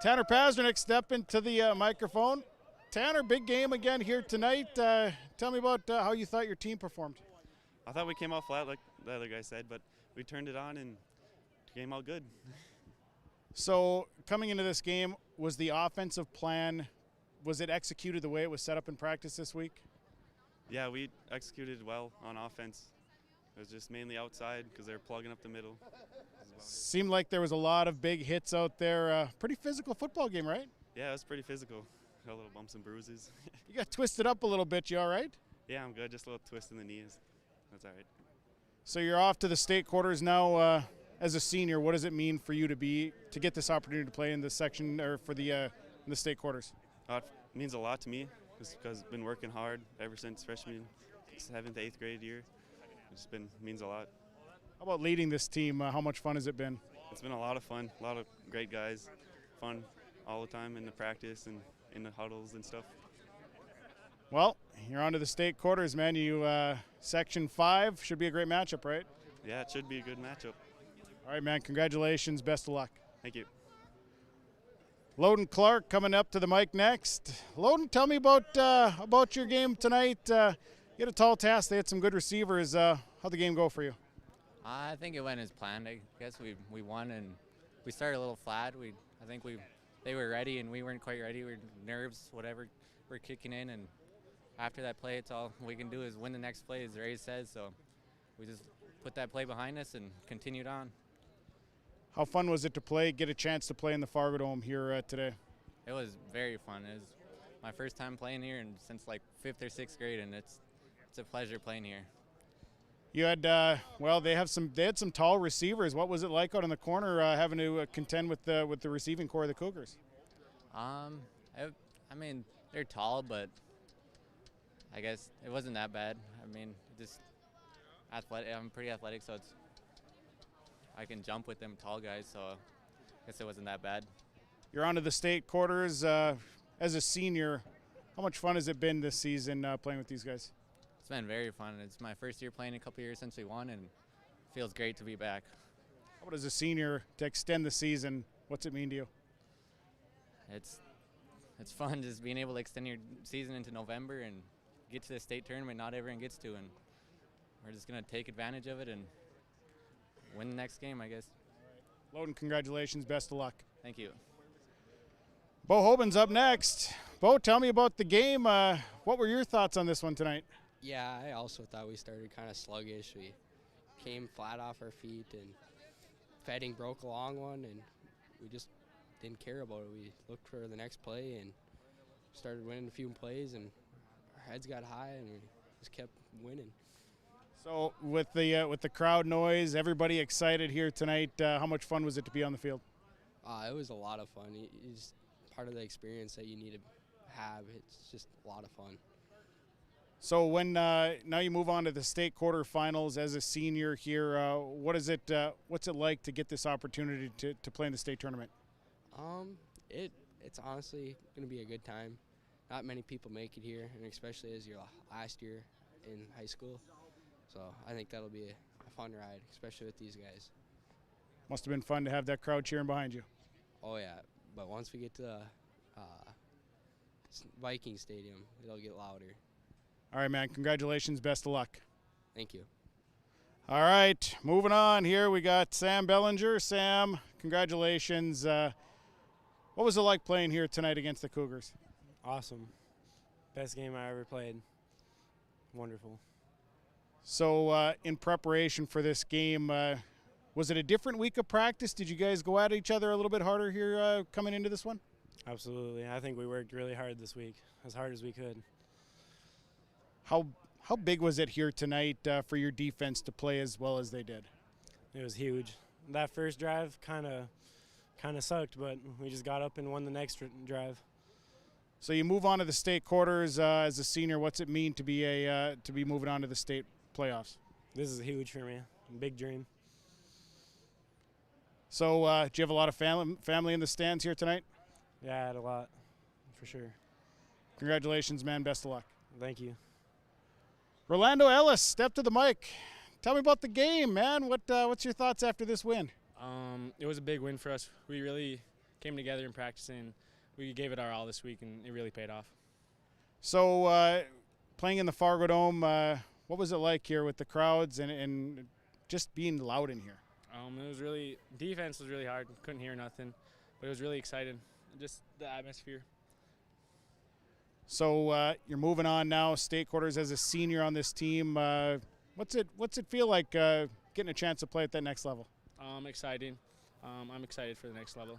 Tanner Pazernick step into the microphone. Tanner, big game again here tonight. Tell me about how you thought your team performed. I thought we came out flat like the other guy said, but we turned it on and came out good. So coming into this game, was the offensive plan, was it executed the way it was set up in practice this week? Yeah, we executed well on offense. It was just mainly outside because they were plugging up the middle. Seemed like there was a lot of big hits out there. Pretty physical football game, right? Yeah, it was pretty physical. Got a little bumps and bruises. You got twisted up a little bit. You all right? Yeah, I'm good. Just a little twist in the knees. That's all right. So you're off to the state quarters now. As a senior, what does it mean for you to get this opportunity to play in this section or for the in the state quarters? It means a lot to me just because I've been working hard ever since freshman, 7th, 8th grade year. It's means a lot. How about leading this team? How much fun has it been? It's been a lot of fun. A lot of great guys. Fun all the time in the practice and in the huddles and stuff. Well, you're on to the state quarters, man. You Section 5 should be a great matchup, right? Yeah, it should be a good matchup. All right, man. Congratulations. Best of luck. Thank you. Loden Clark coming up to the mic next. Loden, tell me about your game tonight. You had a tall task. They had some good receivers. How'd the game go for you? I think it went as planned. I guess we won, and we started a little flat. I think they were ready, and we weren't quite ready. We were nerves, whatever, we're kicking in, and after that play, it's all we can do is win the next play, as Ray says. So we just put that play behind us and continued on. How fun was it to get a chance to play in the Fargo Dome here today? It was very fun. It was my first time playing here since like 5th or 6th grade, and it's a pleasure playing here. You had they had some tall receivers. What was it like out in the corner having to contend with the receiving core of the Cougars? I mean, they're tall, but I guess it wasn't that bad. I mean, just athletic. I'm pretty athletic, so I can jump with them tall guys, so I guess it wasn't that bad. You're on to the state quarters. As a senior, how much fun has it been this season playing with these guys? It's been very fun. It's my first year playing, a couple years since we won, and it feels great to be back. How about as a senior to extend the season? What's it mean to you? It's fun just being able to extend your season into November and get to the state tournament not everyone gets to, and we're just going to take advantage of it and win the next game, I guess. Loden, congratulations. Best of luck. Thank you. Bo Hoban's up next. Bo, tell me about the game. What were your thoughts on this one tonight? Yeah, I also thought we started kind of sluggish. We came flat off our feet, and Fetting broke a long one, and we just didn't care about it. We looked for the next play and started winning a few plays, and our heads got high, and we just kept winning. So with the crowd noise, everybody excited here tonight, how much fun was it to be on the field? It was a lot of fun. It's part of the experience that you need to have. It's just a lot of fun. So when now you move on to the state quarterfinals as a senior here, what's it like to get this opportunity to play in the state tournament? It's honestly going to be a good time. Not many people make it here, and especially as your last year in high school. So I think that'll be a fun ride, especially with these guys. Must have been fun to have that crowd cheering behind you. Oh yeah, but once we get to the Viking Stadium, it'll get louder. All right, man. Congratulations. Best of luck. Thank you. All right, moving on here. We got Sam Bellinger. Sam, congratulations. What was it like playing here tonight against the Cougars? Awesome. Best game I ever played. Wonderful. So in preparation for this game, was it a different week of practice? Did you guys go at each other a little bit harder here coming into this one? Absolutely. I think we worked really hard this week, as hard as we could. How big was it here tonight for your defense to play as well as they did? It was huge. That first drive kind of sucked, but we just got up and won the next drive. So you move on to the state quarters as a senior. What's it mean to be moving on to the state playoffs? This is huge for me. Big dream. So do you have a lot of family in the stands here tonight? Yeah, I had a lot, for sure. Congratulations, man. Best of luck. Thank you. Rolando Ellis, step to the mic. Tell me about the game, man. What's your thoughts after this win? It was a big win for us. We really came together in practice, and we gave it our all this week, and it really paid off. So playing in the Fargo Dome, what was it like here with the crowds and just being loud in here? It was really, defense was really hard. Couldn't hear nothing, but it was really exciting. Just the atmosphere. So you're moving on now, state quarters as a senior on this team. What's it feel like getting a chance to play at that next level? Exciting. I'm excited for the next level.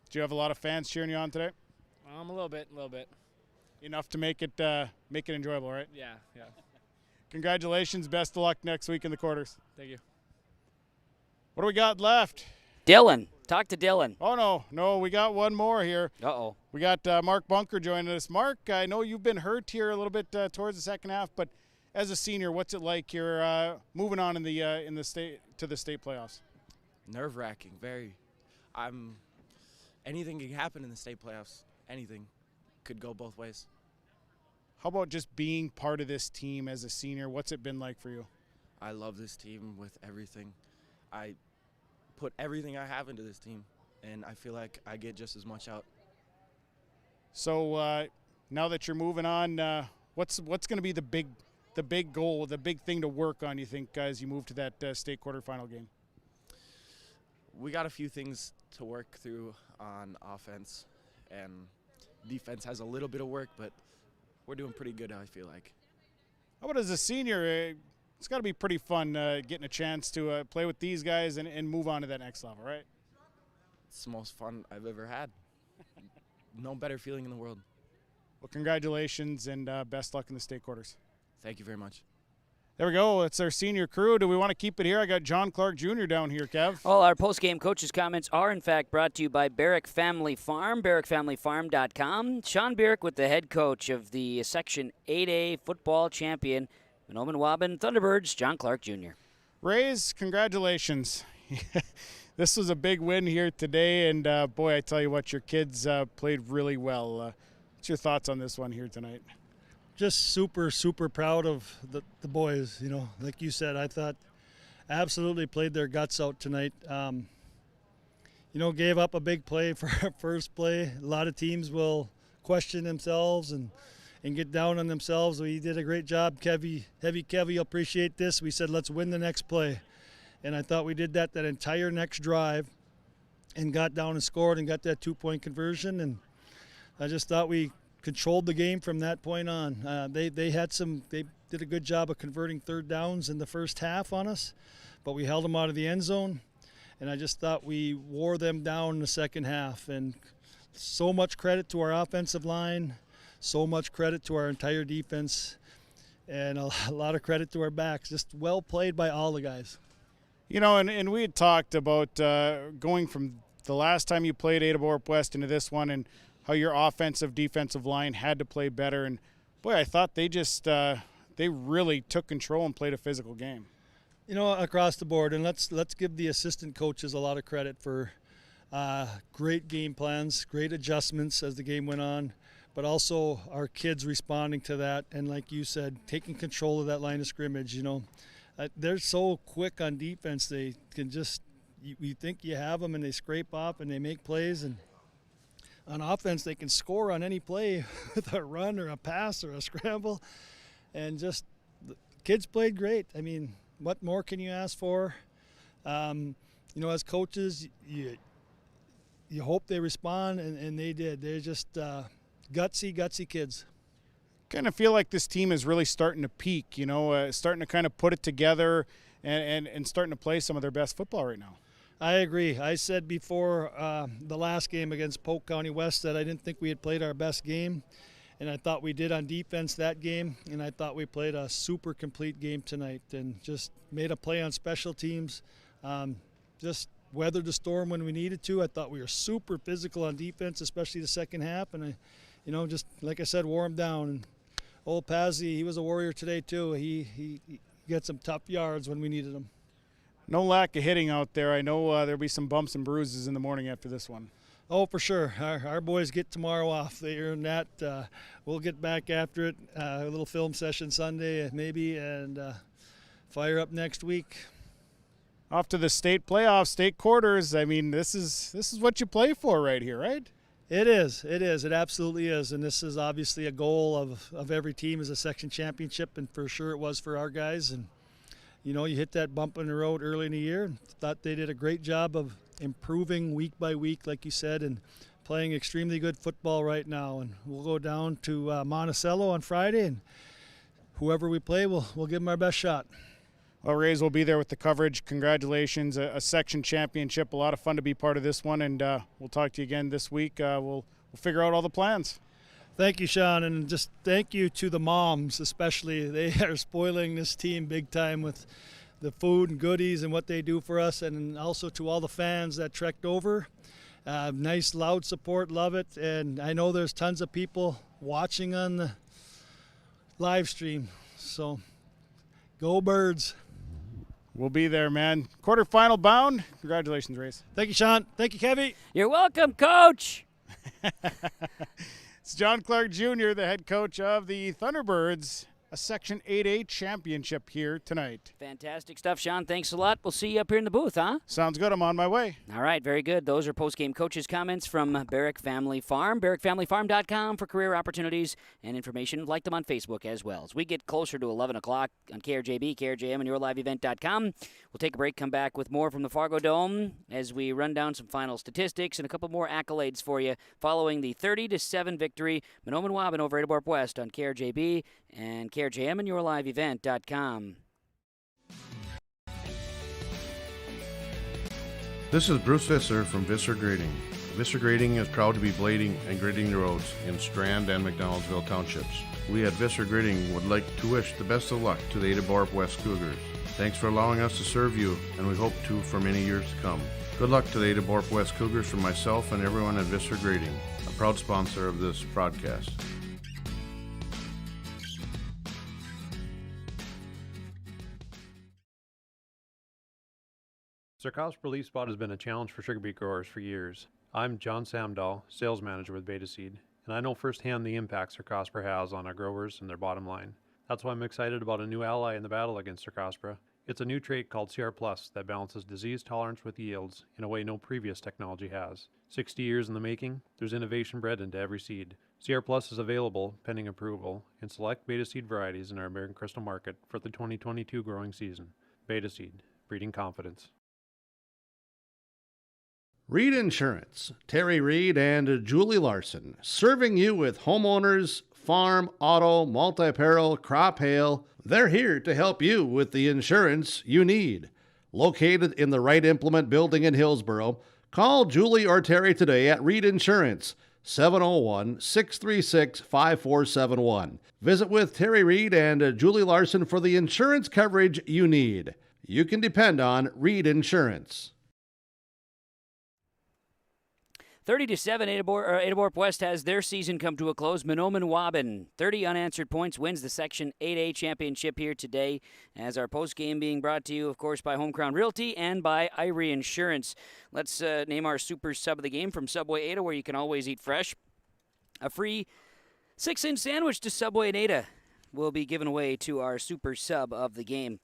Do you have a lot of fans cheering you on today? A little bit. Enough to make it enjoyable, right? Yeah. Congratulations. Best of luck next week in the quarters. Thank you. What do we got left? Dylan. Talk to Dylan. Oh, no, we got one more here. Uh-oh. We got Mark Bunker joining us. Mark, I know you've been hurt here a little bit towards the second half, but as a senior, what's it like here moving on to the state playoffs? Nerve-wracking, very. Anything can happen in the state playoffs. Anything could go both ways. How about just being part of this team as a senior? What's it been like for you? I love this team with everything. I put everything I have into this team, and I feel like I get just as much out. So now that you're moving on, what's going to be the big goal, the big thing to work on, you think, as you move to that state quarterfinal game? We got a few things to work through on offense, and defense has a little bit of work, but we're doing pretty good, I feel like. How about as a senior? It's got to be pretty fun getting a chance to play with these guys and move on to that next level, right? It's the most fun I've ever had. No better feeling in the world. Well, congratulations and best luck in the state quarters. Thank you very much. There we go. It's our senior crew. Do we want to keep it here? I got John Clark Jr. down here, Kev. Well, our post-game coaches' comments are, in fact, brought to you by Barrick Family Farm, barrickfamilyfarm.com. Sean Barrick with the head coach of the Section 8A football champion, Mahnomen Waubun Thunderbirds, John Clark Jr. Rays, congratulations. This was a big win here today, and boy, I tell you what, your kids played really well. What's your thoughts on this one here tonight? Just super proud of the boys. Like you said, I thought absolutely played their guts out tonight. Gave up a big play for our first play. A lot of teams will question themselves and get down on themselves. We did a great job. Heavy Kevy, you'll appreciate this. We said, let's win the next play. And I thought we did that entire next drive and got down and scored and got that 2-point conversion. And I just thought we controlled the game from that point on. They did a good job of converting third downs in the first half on us, but we held them out of the end zone, and I just thought we wore them down in the second half. And so much credit to our offensive line, so much credit to our entire defense, and a lot of credit to our backs. Just well played by all the guys. And we had talked about going from the last time you played Ada-Borup West into this one, and how your offensive, defensive line had to play better. And, boy, I thought they just they really took control and played a physical game. Across the board. And let's give the assistant coaches a lot of credit for great game plans, great adjustments as the game went on, but also our kids responding to that. And like you said, taking control of that line of scrimmage. They're so quick on defense. They can just you think you have them, and they scrape off and they make plays. And on offense, they can score on any play with a run or a pass or a scramble. And just the kids played great. I mean, what more can you ask for? As coaches, you hope they respond, and they did. They're just gutsy kids. Kind of feel like this team is really starting to peak, starting to kind of put it together and starting to play some of their best football right now. I agree. I said before the last game against Polk County West that I didn't think we had played our best game, and I thought we did on defense that game, and I thought we played a super complete game tonight and just made a play on special teams, just weathered the storm when we needed to. I thought we were super physical on defense, especially the second half, and just like I said, wore him down. And old Pazzi, he was a warrior today too. He got some tough yards when we needed him. No lack of hitting out there. I know there'll be some bumps and bruises in the morning after this one. Oh, for sure. Our boys get tomorrow off. They earn that. We'll get back after it. A little film session Sunday maybe, and fire up next week. Off to the state playoffs, state quarters. I mean, this is what you play for right here, right? It is. It absolutely is. And this is obviously a goal of every team is a section championship, and for sure it was for our guys. And you hit that bump in the road early in the year. Thought they did a great job of improving week by week, like you said, and playing extremely good football right now. And we'll go down to Monticello on Friday, and whoever we play, we'll give them our best shot. Well, Rays will be there with the coverage. Congratulations, a section championship. A lot of fun to be part of this one, and we'll talk to you again this week. We'll figure out all the plans. Thank you, Sean, and just thank you to the moms especially. They are spoiling this team big time with the food and goodies and what they do for us, and also to all the fans that trekked over. Nice, loud support, love it, and I know there's tons of people watching on the live stream, so go Birds. We'll be there, man. Quarterfinal bound. Congratulations, Race. Thank you, Sean. Thank you, Kevy. You're welcome, Coach. It's John Clark Jr., the head coach of the Thunderbirds, a Section 8A championship here tonight. Fantastic stuff, Sean. Thanks a lot. We'll see you up here in the booth, huh? Sounds good. I'm on my way. All right, very good. Those are post-game coaches' comments from Barrick Family Farm. BarrickFamilyFarm.com for career opportunities and information. Like them on Facebook as well. As we get closer to 11 o'clock on KRJB, KRJM, and YourLiveEvent.com, we'll take a break, come back with more from the Fargo Dome as we run down some final statistics and a couple more accolades for you following the 30-7 victory. Mahnomen Waubun over Ada-Borup West on KRJB and KRJM and YourLiveEvent.com. This is Bruce Visser from Visser Grading. Visser Grading is proud to be blading and grading the roads in Strand and McDonaldsville townships. We at Visser Grading would like to wish the best of luck to the Ada-Borup West Cougars. Thanks for allowing us to serve you, and we hope to for many years to come. Good luck to the Ada-Borup West Cougars from myself and everyone at Visser Grading, a proud sponsor of this broadcast. Sarcospra leaf spot has been a challenge for sugar beet growers for years. I'm John Samdahl, sales manager with Beta Seed, and I know firsthand the impact Sarcospra has on our growers and their bottom line. That's why I'm excited about a new ally in the battle against Sarcospra. It's a new trait called CR Plus that balances disease tolerance with yields in a way no previous technology has. 60 years in the making, there's innovation bred into every seed. CR Plus is available, pending approval, in select Beta Seed varieties in our American Crystal market for the 2022 growing season. Beta Seed, breeding confidence. Reed Insurance, Terry Reed and Julie Larson, serving you with homeowners, farm, auto, multi-peril, crop hail. They're here to help you with the insurance you need. Located in the Wright Implement Building in Hillsboro, call Julie or Terry today at Reed Insurance, 701-636-5471. Visit with Terry Reed and Julie Larson for the insurance coverage you need. You can depend on Reed Insurance. 30-7, Ada-Borup West has their season come to a close. Mahnomen Waubun, 30 unanswered points, wins the Section 8A championship here today. As our post game being brought to you, of course, by Home Crown Realty and by Irie Insurance. Let's name our super sub of the game from Subway Ada, where you can always eat fresh. A free 6-inch sandwich to Subway and Ada will be given away to our super sub of the game.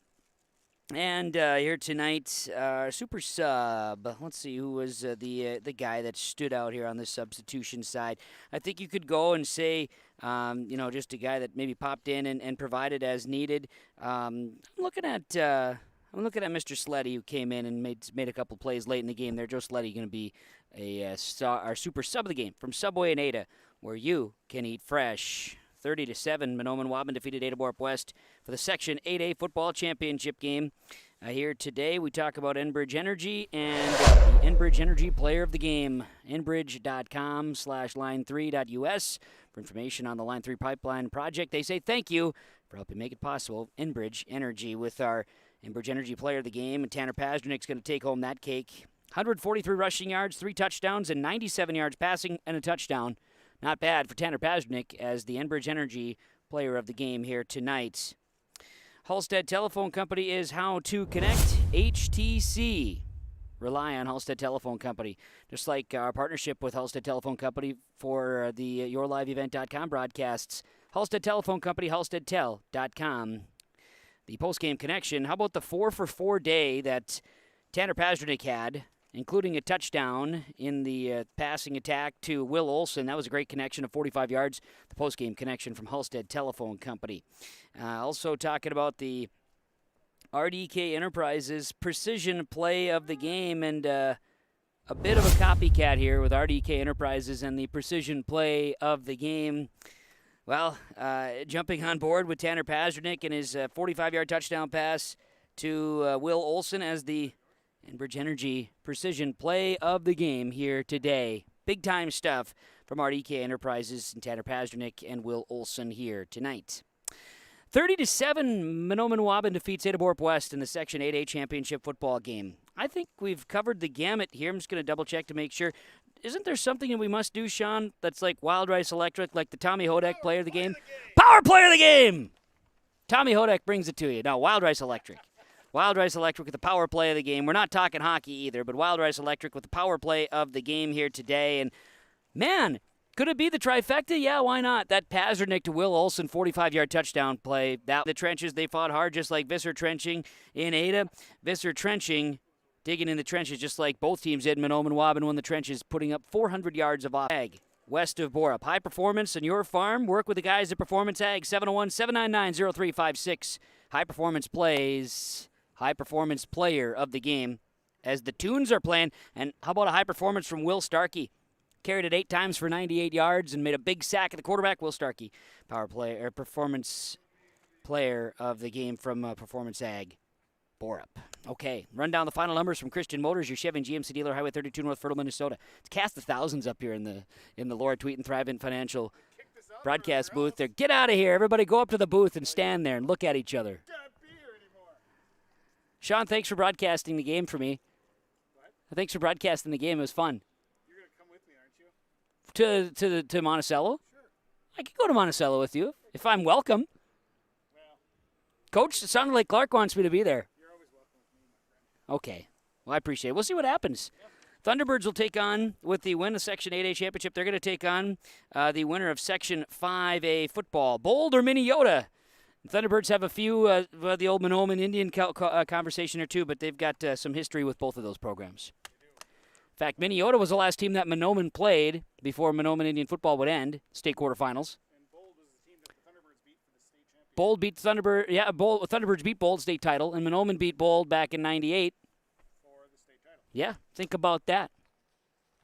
And here tonight, our super sub, let's see, who was the guy that stood out here on the substitution side. I think you could go and say, just a guy that maybe popped in and provided as needed. I'm looking at Mr. Sleddy, who came in and made a couple plays late in the game there. Joe Sleddy going to be our super sub of the game from Subway and Ada, where you can eat fresh. 30-7, Mahnomen Waubun defeated Ada-Borup West for the Section 8A football championship game. Here today, we talk about Enbridge Energy and the Enbridge Energy Player of the Game. Enbridge.com/line3.us for information on the Line 3 Pipeline project. They say thank you for helping make it possible. Enbridge Energy with our Enbridge Energy Player of the Game. And Tanner Pasternik's going to take home that cake. 143 rushing yards, 3 touchdowns, and 97 yards passing and a touchdown. Not bad for Tanner Pasternik as the Enbridge Energy Player of the Game here tonight. Halstead Telephone Company is how to connect. HTC. Rely on Halstead Telephone Company. Just like our partnership with Halstead Telephone Company for the YourLiveEvent.com broadcasts. Halstead Telephone Company, halsteadtel.com. The postgame connection. How about the 4-for-4 day that Tanner Pasternik had, including a touchdown in the passing attack to Will Olson. That was a great connection of 45 yards. The postgame connection from Halstead Telephone Company. Also talking about the RDK Enterprises precision play of the game, and a bit of a copycat here with RDK Enterprises and the precision play of the game. Well, jumping on board with Tanner Pasternik and his 45-yard touchdown pass to Will Olson as the Enbridge Energy precision play of the game here today. Big-time stuff from RDK Enterprises and Tanner Pasternik and Will Olson here tonight. 30-7, Mahnomen Waubun defeats Ada-Borup West in the Section 8A championship football game. I think we've covered the gamut here. I'm just going to double-check to make sure. Isn't there something that we must do, Sean, that's like Wild Rice Electric, like the Tommy Hodek player of the game? Power player of the game! Tommy Hodek brings it to you. No, Wild Rice Electric. Wild Rice Electric with the power play of the game. We're not talking hockey either, but Wild Rice Electric with the power play of the game here today. And, man, could it be the trifecta? Yeah, why not? That Pasternik to Will Olson 45-yard touchdown play. That the trenches, they fought hard just like Visser trenching in Ada. Visser trenching, digging in the trenches just like both teams did. Mahnomen Waubun won the trenches, putting up 400 yards of off ag. West of Borup. High performance in your farm. Work with the guys at Performance Ag. 701-799-0356. High performance plays. High performance player of the game as the Tunes are playing. And how about a high performance from Will Starkey? Carried it 8 times for 98 yards and made a big sack at the quarterback. Will Starkey, performance player of the game from Performance Ag Borup. Okay, run down the final numbers from Christian Motors, your Chevy and GMC dealer, Highway 32 North Fertile, Minnesota. It's cast of thousands up here in the Laura Tweet and Thrive Financial broadcast booth. There, get out of here! Everybody, go up to the booth and stand there and look at each other. Sean, thanks for broadcasting the game for me. What? Thanks for broadcasting the game. It was fun. You're going to come with me, aren't you? To Monticello? Sure. I can go to Monticello with you if I'm welcome. Well, Coach, it sounded like Clark wants me to be there. You're always welcome with me, my friend. Okay. Well, I appreciate it. We'll see what happens. Yeah. Thunderbirds will take on, with the win of Section 8A championship, they're going to take on the winner of Section 5A football. Bold or Minnesota? Thunderbirds have a few, the old Mahnomen Indian conversation or two, but they've got some history with both of those programs. In fact, Minnesota was the last team that Mahnomen played before Mahnomen Indian football would end, state quarterfinals. And Bold was the team that the Thunderbirds beat for the state championship. Bold beat Thunderbird, Thunderbirds beat Bold state title, and Mahnomen beat Bold back in '98. For the state title. Yeah, think about that.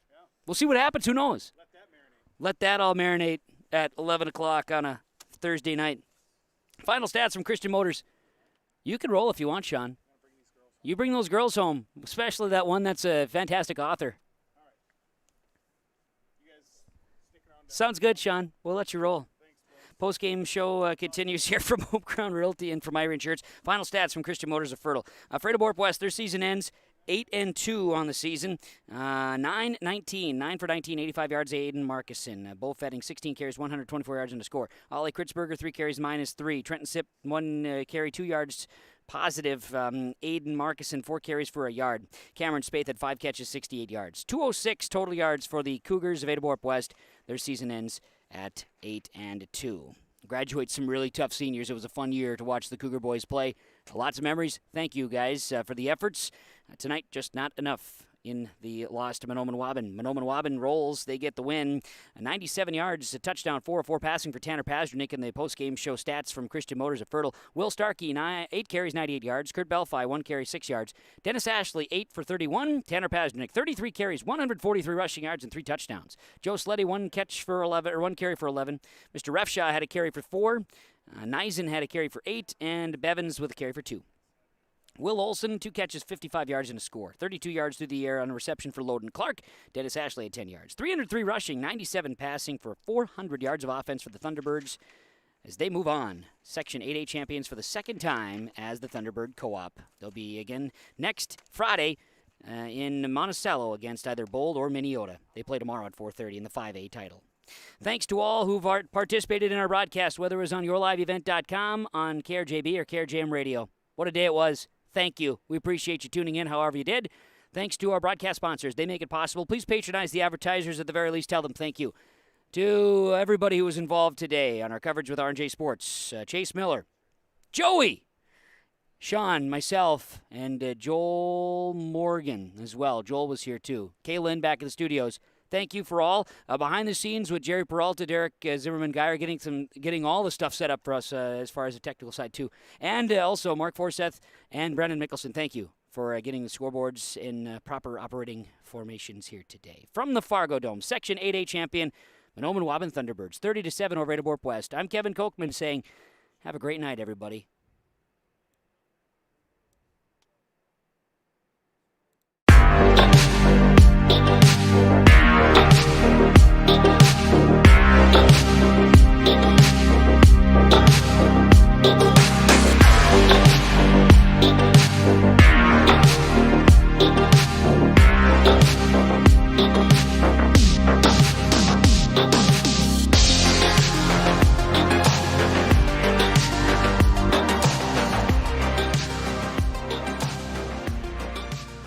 Yeah. We'll see what happens. Who knows? Let that marinate. Let that all marinate at 11 o'clock on a Thursday night. Final stats from Christian Motors. You can roll if you want, Sean. You bring those girls home, especially that one that's a fantastic author. All right. You guys stick around. Sounds good, Sean. We'll let you roll. Post-game show continues here from Hope Crown Realty and from Ira Insurance. Final stats from Christian Motors of Fertile. Ada-Borup West, their season ends 8-2 on the season. 9 for 19, 85 yards. Aiden Markison. Bo Fetting, 16 carries, 124 yards in the score. Ollie Kritzberger, 3 carries, -3. Trenton Sipp, 1 carry, 2 yards positive. Aiden Markison, 4 carries for a yard. Cameron Spaeth had 5 catches, 68 yards. 206 total yards for the Cougars of Ada-Borup West. Their season ends at 8-2. Graduate some really tough seniors. It was a fun year to watch the Cougar boys play. Lots of memories. Thank you, guys, for the efforts. Tonight, just not enough in the loss to Mahnomen Waubun. Mahnomen Waubun rolls. They get the win. 97 yards, a touchdown, 4-4 passing for Tanner Pasternik in the postgame show stats from Christian Motors of Fertile. Will Starkey, 8 carries, 98 yards. Kurt Belfi, 1 carry, 6 yards. Dennis Ashley, 8 for 31. Tanner Pasternik, 33 carries, 143 rushing yards, and 3 touchdowns. Joe Sleddy, 1 carry for 11. Mr. Refshaw had a carry for 4. Neisen had a carry for 8, and Bevins with a carry for 2. Will Olson, 2 catches, 55 yards and a score. 32 yards through the air on a reception for Loden Clark. Dennis Ashley had 10 yards. 303 rushing, 97 passing for 400 yards of offense for the Thunderbirds as they move on. Section 8A champions for the second time as the Thunderbird Co-op. They'll be again next Friday in Monticello against either Bold or Minneota. They play tomorrow at 4:30 in the 5A title. Thanks to all who've participated in our broadcast, whether it was on yourliveevent.com, on KRJB, or KRJM Radio. What a day it was. Thank you. We appreciate you tuning in however you did. Thanks to our broadcast sponsors. They make it possible. Please patronize the advertisers. At the very least, tell them thank you. To everybody who was involved today on our coverage with R&J Sports, Chase Miller, Joey, Sean, myself, and Joel Morgan as well. Joel was here too. Kaylin back in the studios. Thank you for all. Behind the scenes with Jerry Peralta, Derek Zimmerman-Geyer getting all the stuff set up for us as far as the technical side too. And also Mark Forseth and Brendan Mickelson, thank you for getting the scoreboards in proper operating formations here today. From the Fargo Dome, Section 8A champion, Mahnomen Waubun Thunderbirds, 30-7 over Ada-Borup West. I'm Kevin Kochman saying, have a great night, everybody.